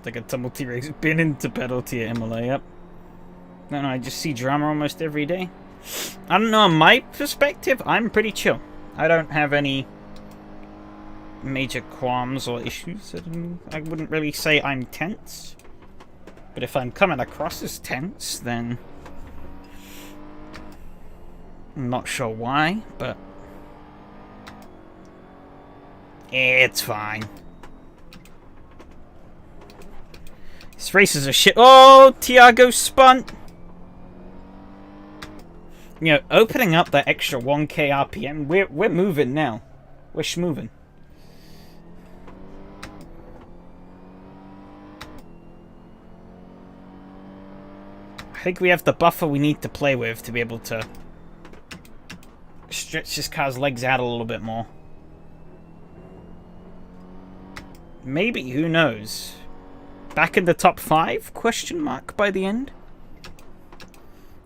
Like a tumble T-Rex been into penalty at MLA, yep. No, I just see drama almost every day. I don't know, in my perspective, I'm pretty chill. I don't have any major qualms or issues. I wouldn't really say I'm tense. But if I'm coming across as tense, then I'm not sure why, but it's fine. This race is a shit. Oh, Tiago spun. You know, opening up that extra 1k RPM, we're moving now. We're schmoving. I think we have the buffer we need to play with to be able to stretch this car's legs out a little bit more. Maybe, who knows? Back in the top 5? Question mark by the end?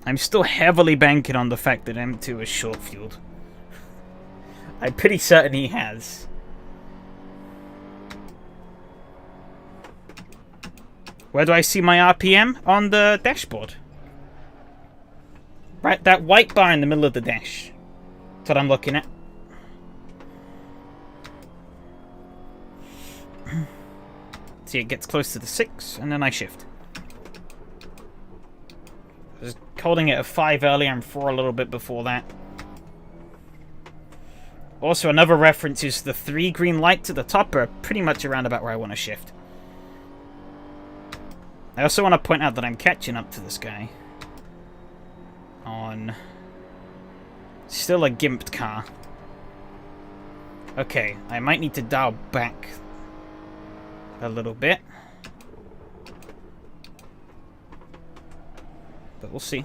I'm still heavily banking on the fact that M2 is short-fueled. I'm pretty certain he has. Where do I see my RPM? On the dashboard. Right, that white bar in the middle of the dash. That's what I'm looking at. See, it gets close to the 6, and then I shift. I was holding it at 5 earlier and 4 a little bit before that. Also, another reference is the 3 green lights at the top are pretty much around about where I want to shift. I also want to point out that I'm catching up to this guy on Still a gimped car. Okay, I might need to dial back a little bit. But we'll see.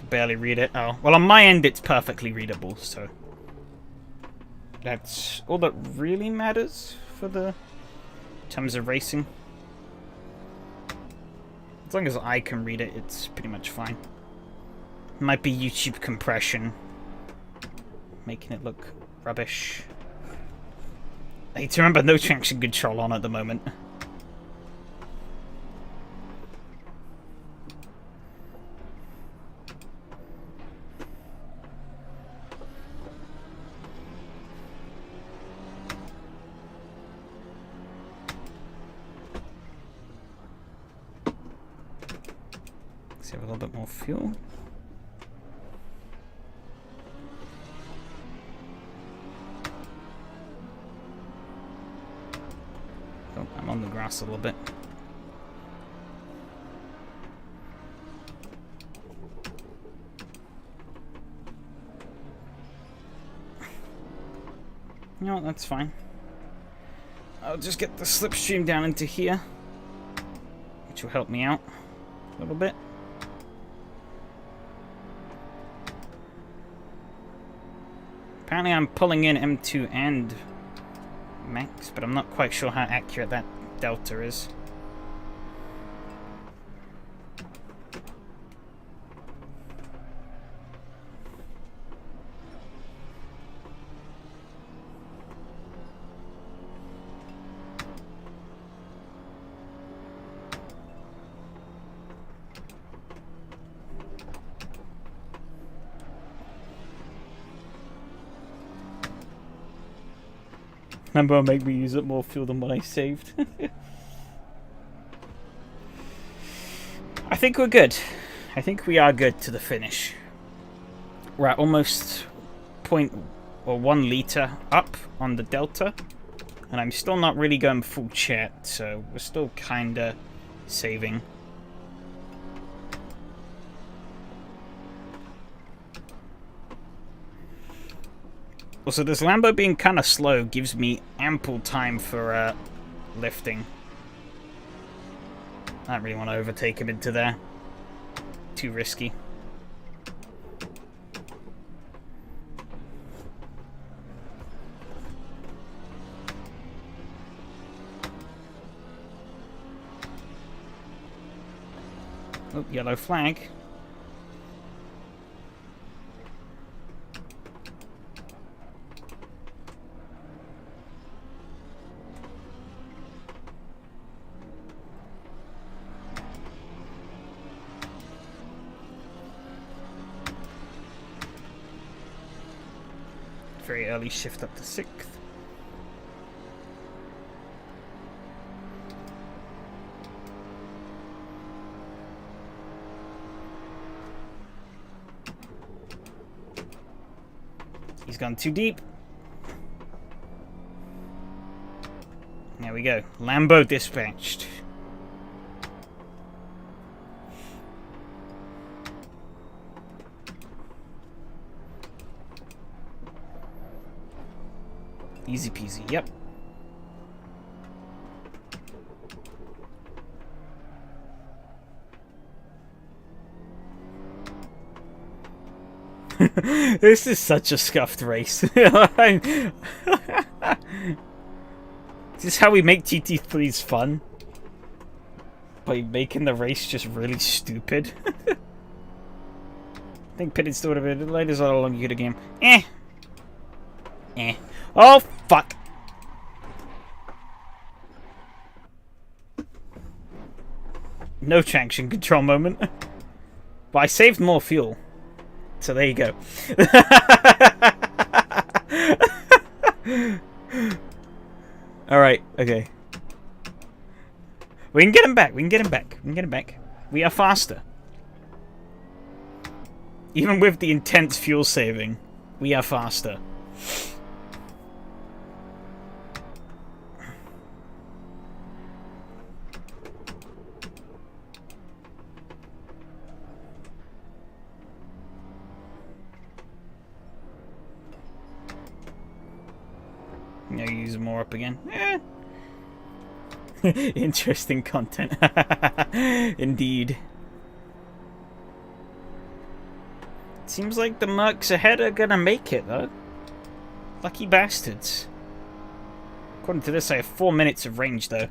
Barely read it. Oh, well, on my end it's perfectly readable, so that's all that really matters for the terms of racing. As long as I can read it, it's pretty much fine. Might be YouTube compression making it look rubbish. I need to remember no traction control on at the moment. Let's have a little bit more fuel. Oh, I'm on the grass a little bit. No, that's fine. I'll just get the slipstream down into here, which will help me out a little bit. Apparently I'm pulling in M2 and Max, but I'm not quite sure how accurate that delta is. Remember, make me use up more fuel than what I saved. I think we're good. I think we are good to the finish. We're at almost 1 litre up on the delta, and I'm still not really going full chat, so we're still kinda saving. Also, this Lambo being kind of slow gives me ample time for lifting. I don't really want to overtake him into there. Too risky. Oh, yellow flag. Very early shift up to 6th. He's gone too deep. There we go. Lambo dispatched. Easy peasy, yep. This is such a scuffed race. This is how we make GT3s fun. By making the race just really stupid. I think pitted still would have been late as all along you get a game. Eh. Oh, fuck. No traction control moment. But I saved more fuel. So there you go. Alright, okay. We can get him back. We can get him back. We are faster. Even with the intense fuel saving, we are faster. Now use more up again. Interesting content. Indeed. Seems like the mercs ahead are gonna make it, though. Lucky bastards. According to this, I have 4 minutes of range, though.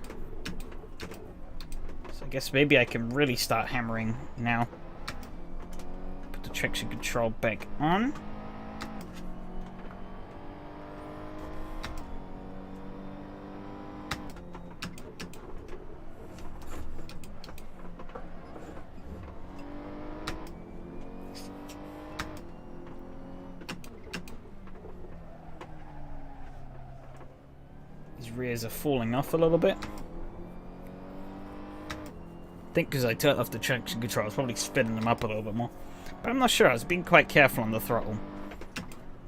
So I guess maybe I can really start hammering now. Put the traction control back on. Rears are falling off a little bit. I think because I turned off the traction control, I was probably spinning them up a little bit more. But I'm not sure, I was being quite careful on the throttle.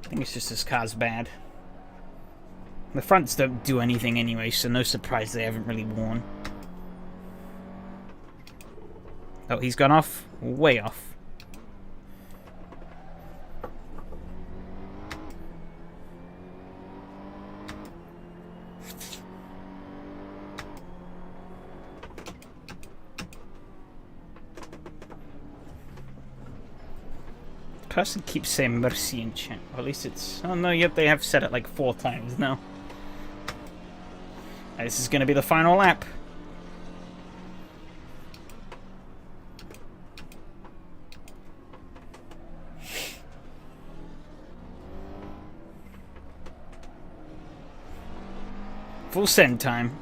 I think it's just this car's bad. The fronts don't do anything anyway, so no surprise they haven't really worn. Oh, he's gone off? Way off. Person keeps saying mercy in chat. Or at least it's... Oh no, yep, they have said it like 4 times now. This is going to be the final lap. Full send time.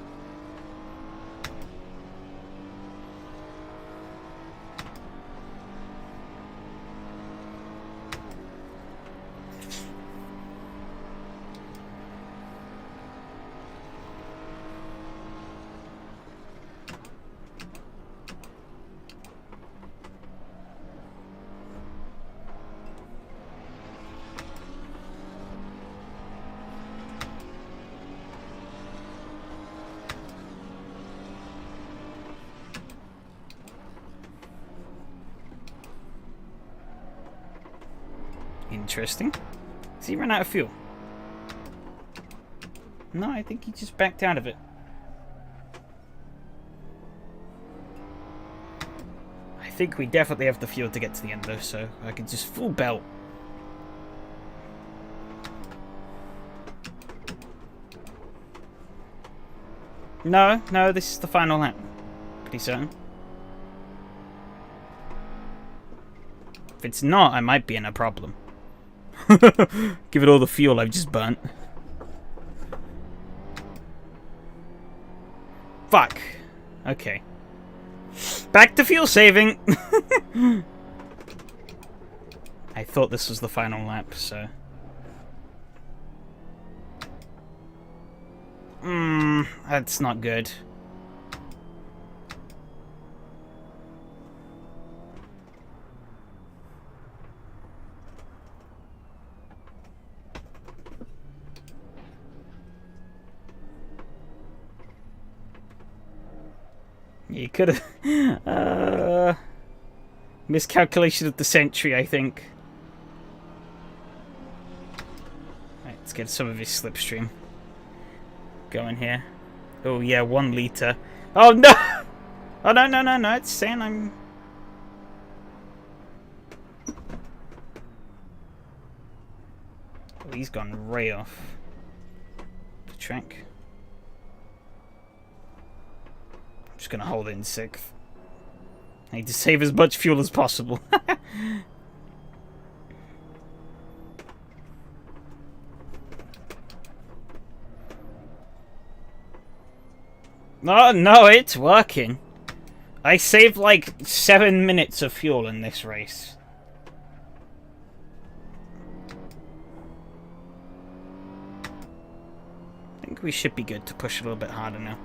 Interesting. Has he run out of fuel? No, I think he just backed out of it. I think we definitely have the fuel to get to the end though, so I can just full belt. No, this is the final lap. Pretty certain. If it's not, I might be in a problem. Give it all the fuel I've just burnt. Fuck. Okay. Back to fuel saving. I thought this was the final lap, so... That's not good. You could have... miscalculation of the century, I think. Right, let's get some of his slipstream going here. Oh yeah, 1 liter. Oh no! Oh no, it's saying I'm... Oh, he's gone way off the track. I'm just gonna hold it in 6th. I need to save as much fuel as possible. Oh, no, it's working. I saved like 7 minutes of fuel in this race. I think we should be good to push a little bit harder now.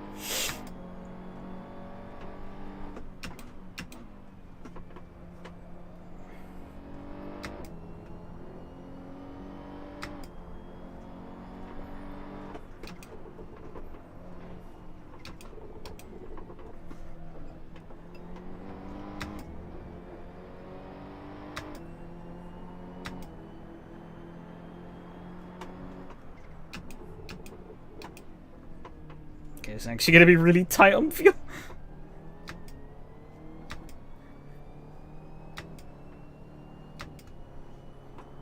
Okay, it's actually going to be really tight on fuel.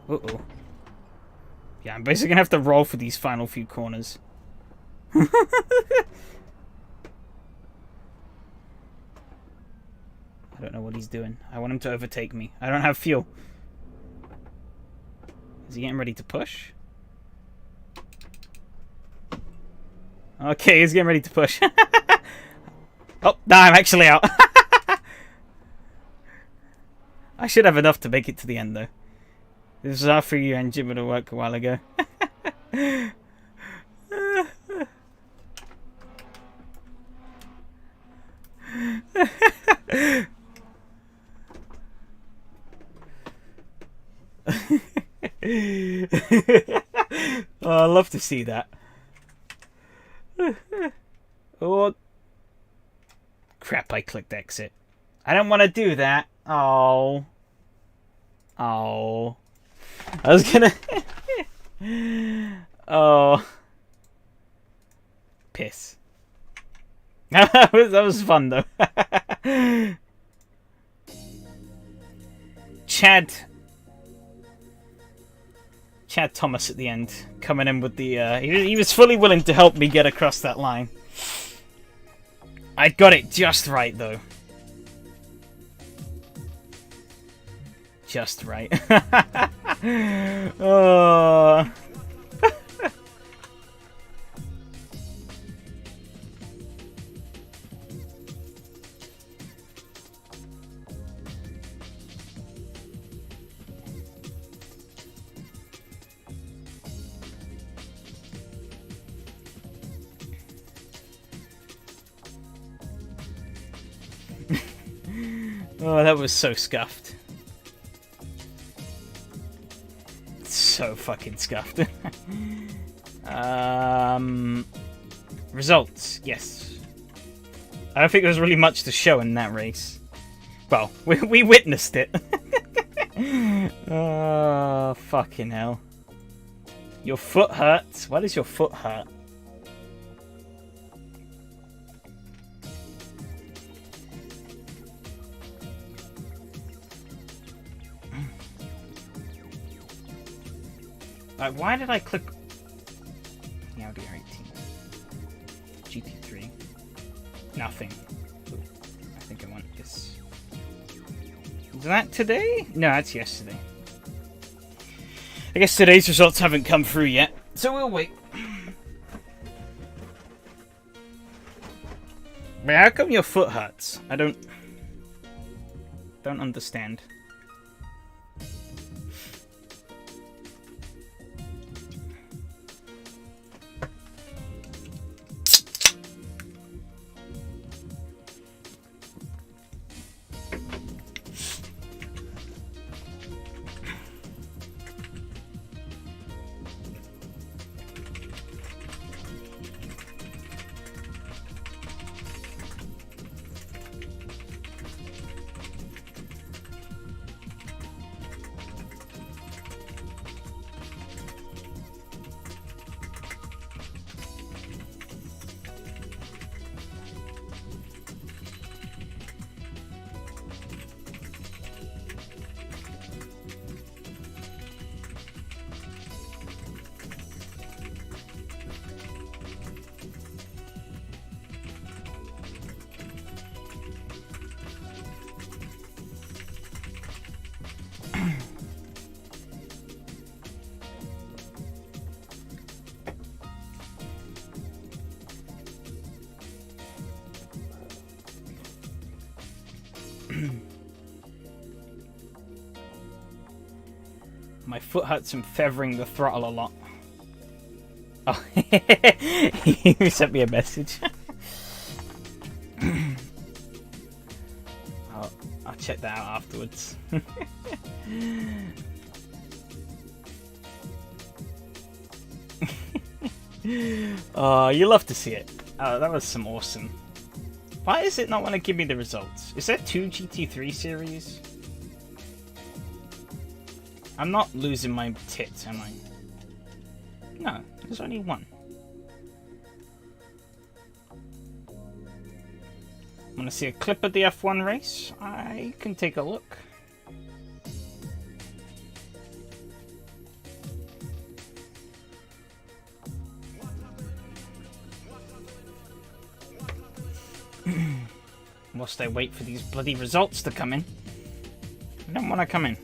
Uh-oh. Yeah, I'm basically going to have to roll for these final few corners. I don't know what he's doing. I want him to overtake me. I don't have fuel. Is he getting ready to push? Okay, he's getting ready to push. Oh, no, I'm actually out. I should have enough to make it to the end, though. This was our 3 engine, but it worked a while ago. Oh, I love to see that. Oh, crap, I clicked exit. I don't want to do that. Oh. Oh. I was gonna... Oh. Piss. that was fun, though. Chad Thomas at the end, coming in with the... he was fully willing to help me get across that line. I got it just right, though. Just right. Oh... Oh, that was so scuffed. So fucking scuffed. Results, yes. I don't think there was really much to show in that race. Well, we witnessed it. Oh, fucking hell. Your foot hurts? Why does your foot hurt? Why did I click... The Audi R18. GT3. Nothing. Ooh, I think I want this. Is that today? No, that's yesterday. I guess today's results haven't come through yet, so we'll wait. But how come your foot hurts? I don't understand. My foot hurts from feathering the throttle a lot. Oh, he sent me a message. I'll check that out afterwards. Oh, you love to see it. Oh, that was some awesome. Why does it not want to give me the results? Is there 2 GT3 series? I'm not losing my tits, am I? No, there's only one. Want to see a clip of the F1 race? I can take a look. Whilst I wait for these bloody results to come in. I don't want to come in.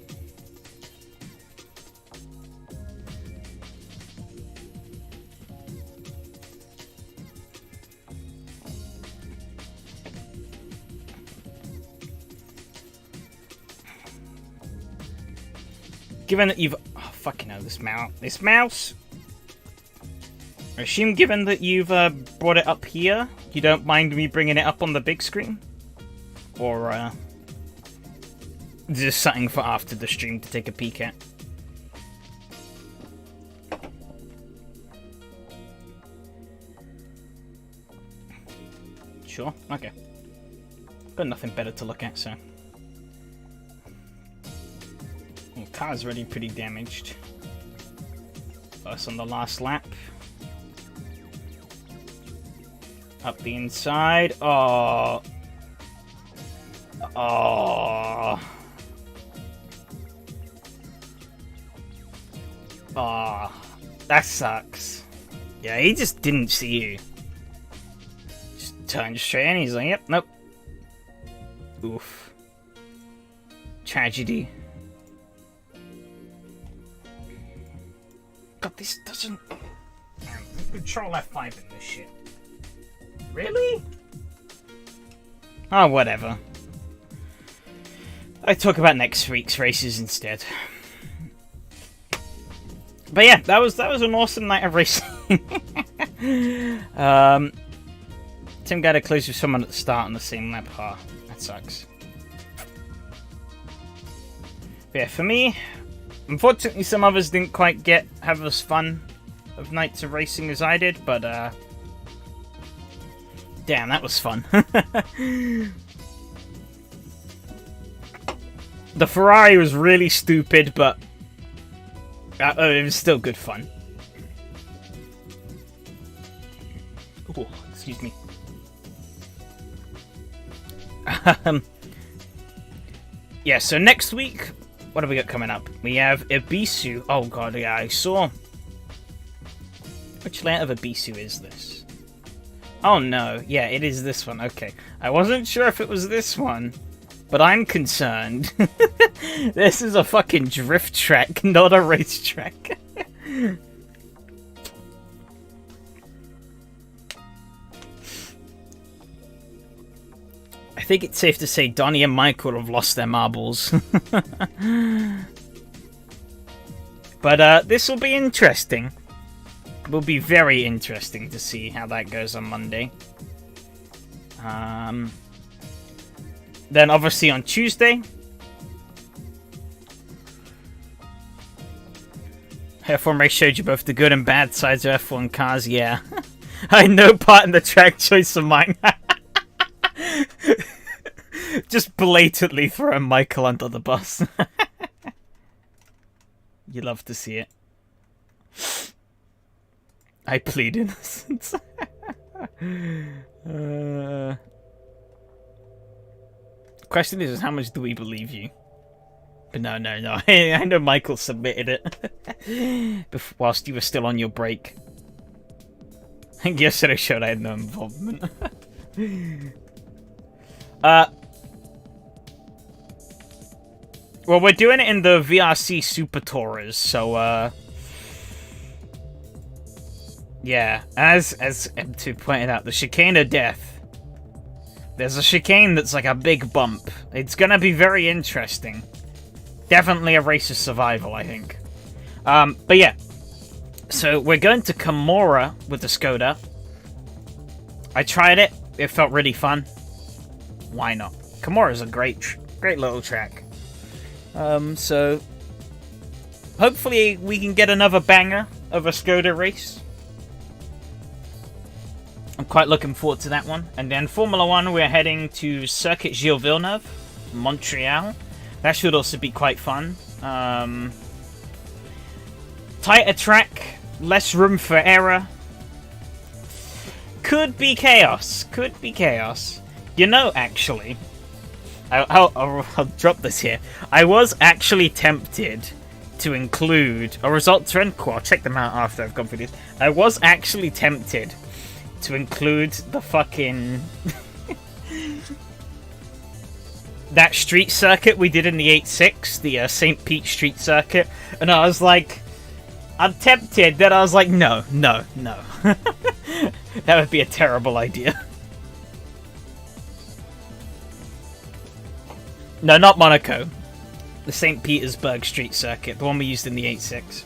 Given that you've... Oh, fucking hell, this mouse! I assume given that you've brought it up here, you don't mind me bringing it up on the big screen? Or, just something for after the stream to take a peek at? Sure, okay. Got nothing better to look at, so... Well, car's already pretty damaged. Us on the last lap. Up the inside. Oh. Oh. Oh. That sucks. Yeah, he just didn't see you. Just turned straight in. He's like, yep, nope. Oof. Tragedy. God, this doesn't... Control F5 in this shit. Really? Oh, whatever. I talk about next week's races instead. But yeah, that was an awesome night of racing. Tim got to close with someone at the start on the same lap. Ah, that sucks. But yeah, for me, unfortunately, some others didn't quite have as fun of nights of racing as I did, but damn, that was fun. The Ferrari was really stupid, but it was still good fun. Oh, excuse me. Yeah, so next week, what have we got coming up? We have Ibisu. Oh god, yeah, I saw. Which layout of Ibisu is this? Oh no, yeah, it is this one. Okay, I wasn't sure if it was this one, but I'm concerned. This is a fucking drift track, not a racetrack. I think it's safe to say Donnie and Michael have lost their marbles. But this will be interesting. It will be very interesting to see how that goes on Monday. Then obviously on Tuesday, F1 Race showed you both the good and bad sides of F1 cars, yeah. I had no part in the track choice of mine. Just blatantly throwing Michael under the bus. You love to see it. I plead innocence. Question is how much do we believe you? But no. I know Michael submitted it whilst you were still on your break. I think yesterday showed I had no involvement. Well, we're doing it in the VRC Super Tourers, so yeah, as M2 pointed out, the chicane of death. There's a chicane that's like a big bump. It's gonna be very interesting. Definitely a race of survival, I think. But yeah, so we're going to Kimura with the Skoda. I tried it. It felt really fun. Why not? Kimura is a great little track. So hopefully we can get another banger of a Skoda race. I'm quite looking forward to that one. And then Formula 1, we're heading to Circuit Gilles Villeneuve, Montreal. That should also be quite fun. Tighter track, less room for error. Could be chaos. You know, actually, I'll drop this here. I was actually tempted to include a result trend core. I'll check them out after I've gone through this. I was actually tempted to include the fucking that street circuit we did in the 8.6, the St. Pete street circuit, and I was like, I'm tempted. Then I was like, no. That would be a terrible idea. No, not Monaco. The St. Petersburg street circuit, the one we used in the 8.6.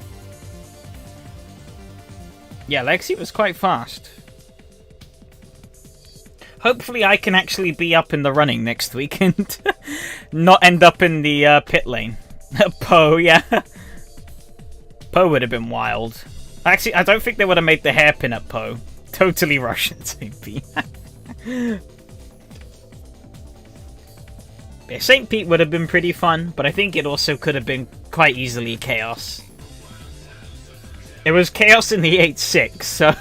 Yeah, Lexi was quite fast. Hopefully I can actually be up in the running next weekend. Not end up in the pit lane. Poe, yeah. Poe would have been wild. Actually, I don't think they would have made the hairpin at Poe. Totally Russian St. Pete. Yeah, St. Pete would have been pretty fun, but I think it also could have been quite easily chaos. It was chaos in the 8.6, so...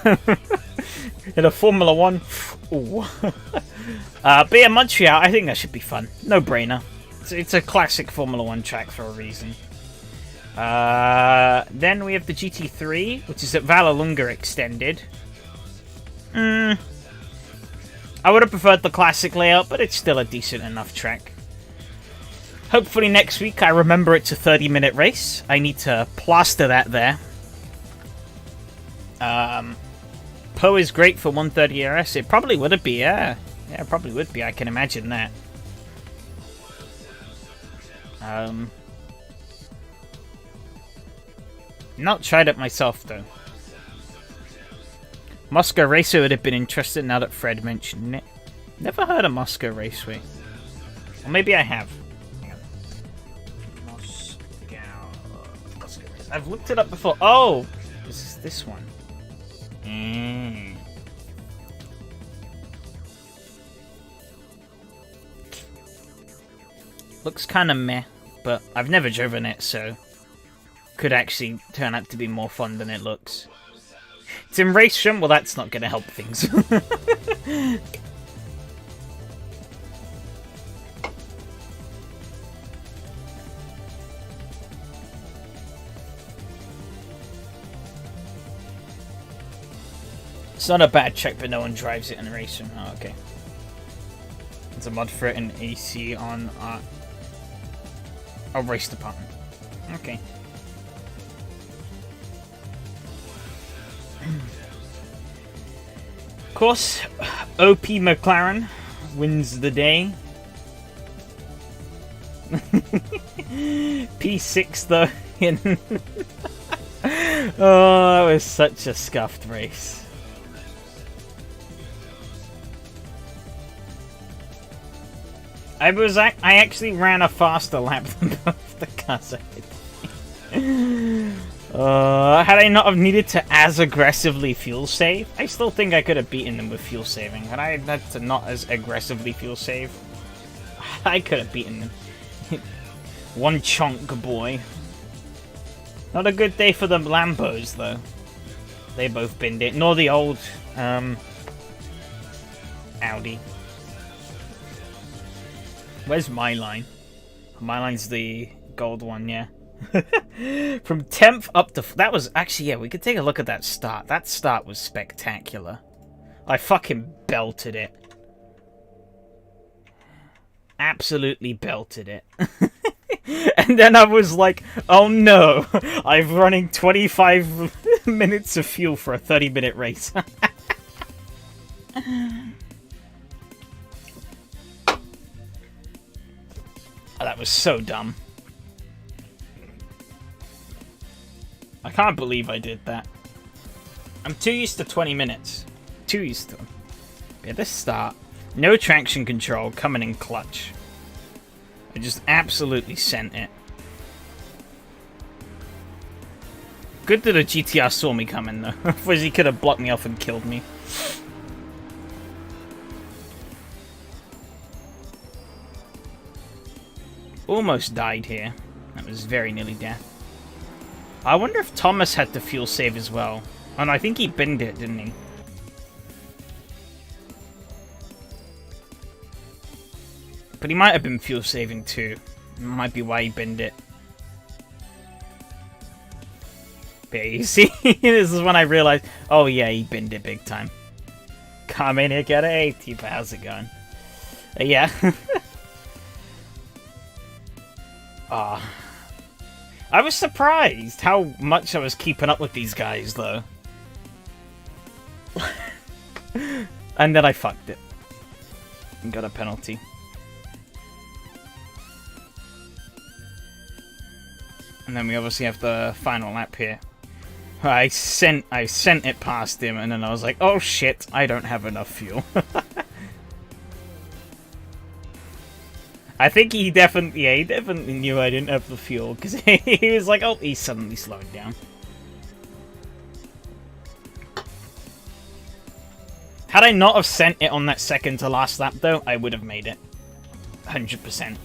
in a Formula 1... Ooh. But yeah, Montreal, I think that should be fun. No-brainer. It's a classic Formula 1 track for a reason. Then we have the GT3, which is at Vallelunga Extended. I would have preferred the classic layout, but it's still a decent enough track. Hopefully next week I remember it's a 30-minute race. I need to plaster that there. Poe is great for 130 RS. It probably would be, yeah. Yeah, it probably would be. I can imagine that. Not tried it myself, though. Moscow Raceway would have been interested now that Fred mentioned it. Never heard of Moscow Raceway. Or maybe I have. Hang on. Moscow Raceway. I've looked it up before. Oh! This one. Looks kind of meh, but I've never driven it, so could actually turn out to be more fun than it looks. It's in Racesham? Well, that's not going to help things. It's not a bad track, but no one drives it in Racesham. Oh, okay. It's a mod for it in AC on a race department. Okay. Of course, OP McLaren wins the day. P6 though. Oh, that was such a scuffed race. I actually ran a faster lap than both the cars. Had I not have needed to as aggressively fuel save, I still think I could have beaten them with fuel saving. Had I had to not as aggressively fuel save, I could have beaten them. One chunk boy. Not a good day for the Lambos though. They both binned it. Nor the old Audi. Where's my line? My line's the gold one, yeah. From 10th up to... That was... Actually, yeah, we could take a look at that start. That start was spectacular. I fucking belted it. Absolutely belted it. And then I was like, oh no, I'm running 25 minutes of fuel for a 30-minute race. Oh, that was so dumb. I can't believe I did that. I'm too used to 20 minutes. Too used to them. Yeah, this start. No traction control, coming in clutch. I just absolutely sent it. Good that a GTR saw me coming though. Otherwise he could have blocked me off and killed me. Almost died here. That was very nearly death. I wonder if Thomas had to fuel save as well. Oh no, I think he binned it, didn't he? But he might have been fuel saving too. Might be why he binned it. But yeah, you see, this is when I realized, oh yeah, he binned it big time. Come in here, get it. Hey, Tifa, how's it going? Yeah. I was surprised how much I was keeping up with these guys, though. And then I fucked it. And got a penalty. And then we obviously have the final lap here. I sent it past him, and then I was like, oh shit, I don't have enough fuel. I think he definitely knew I didn't have the fuel, because he was like, oh, he's suddenly slowing down. Had I not have sent it on that second to last lap, though, I would have made it. 100%.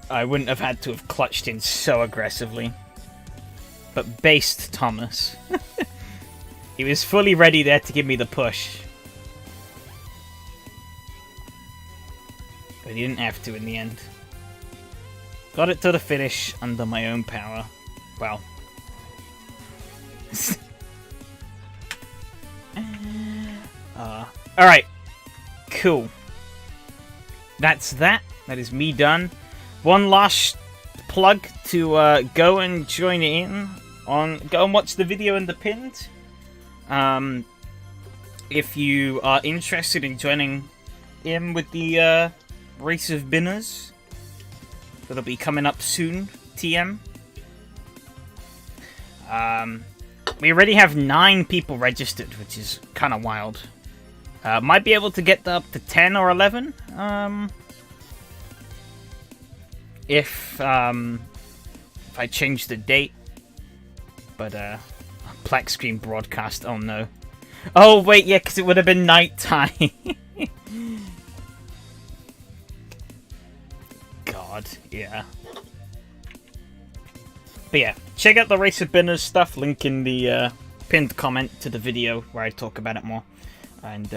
I wouldn't have had to have clutched in so aggressively. But based Thomas. He was fully ready there to give me the push. But he didn't have to in the end. Got it to the finish under my own power. Well. Alright. Cool. That's that. That is me done. One last plug to go and join in on... Go and watch the video in the pinned. If you are interested in joining in with the Race of Binners. That'll be coming up soon, TM. We already have 9 people registered, which is kind of wild. Might be able to get up to 10 or 11. If I change the date. But, black screen broadcast, oh no. Oh, wait, yeah, because it would have been nighttime. God, yeah. But yeah, check out the Race of Binners stuff, link in the pinned comment to the video where I talk about it more. And,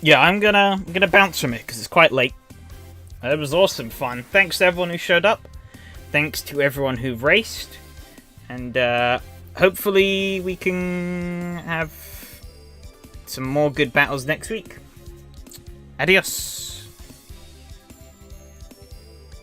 yeah, I'm gonna bounce from it because it's quite late. It was awesome fun. Thanks to everyone who showed up. Thanks to everyone who raced. And hopefully we can have some more good battles next week. Adios.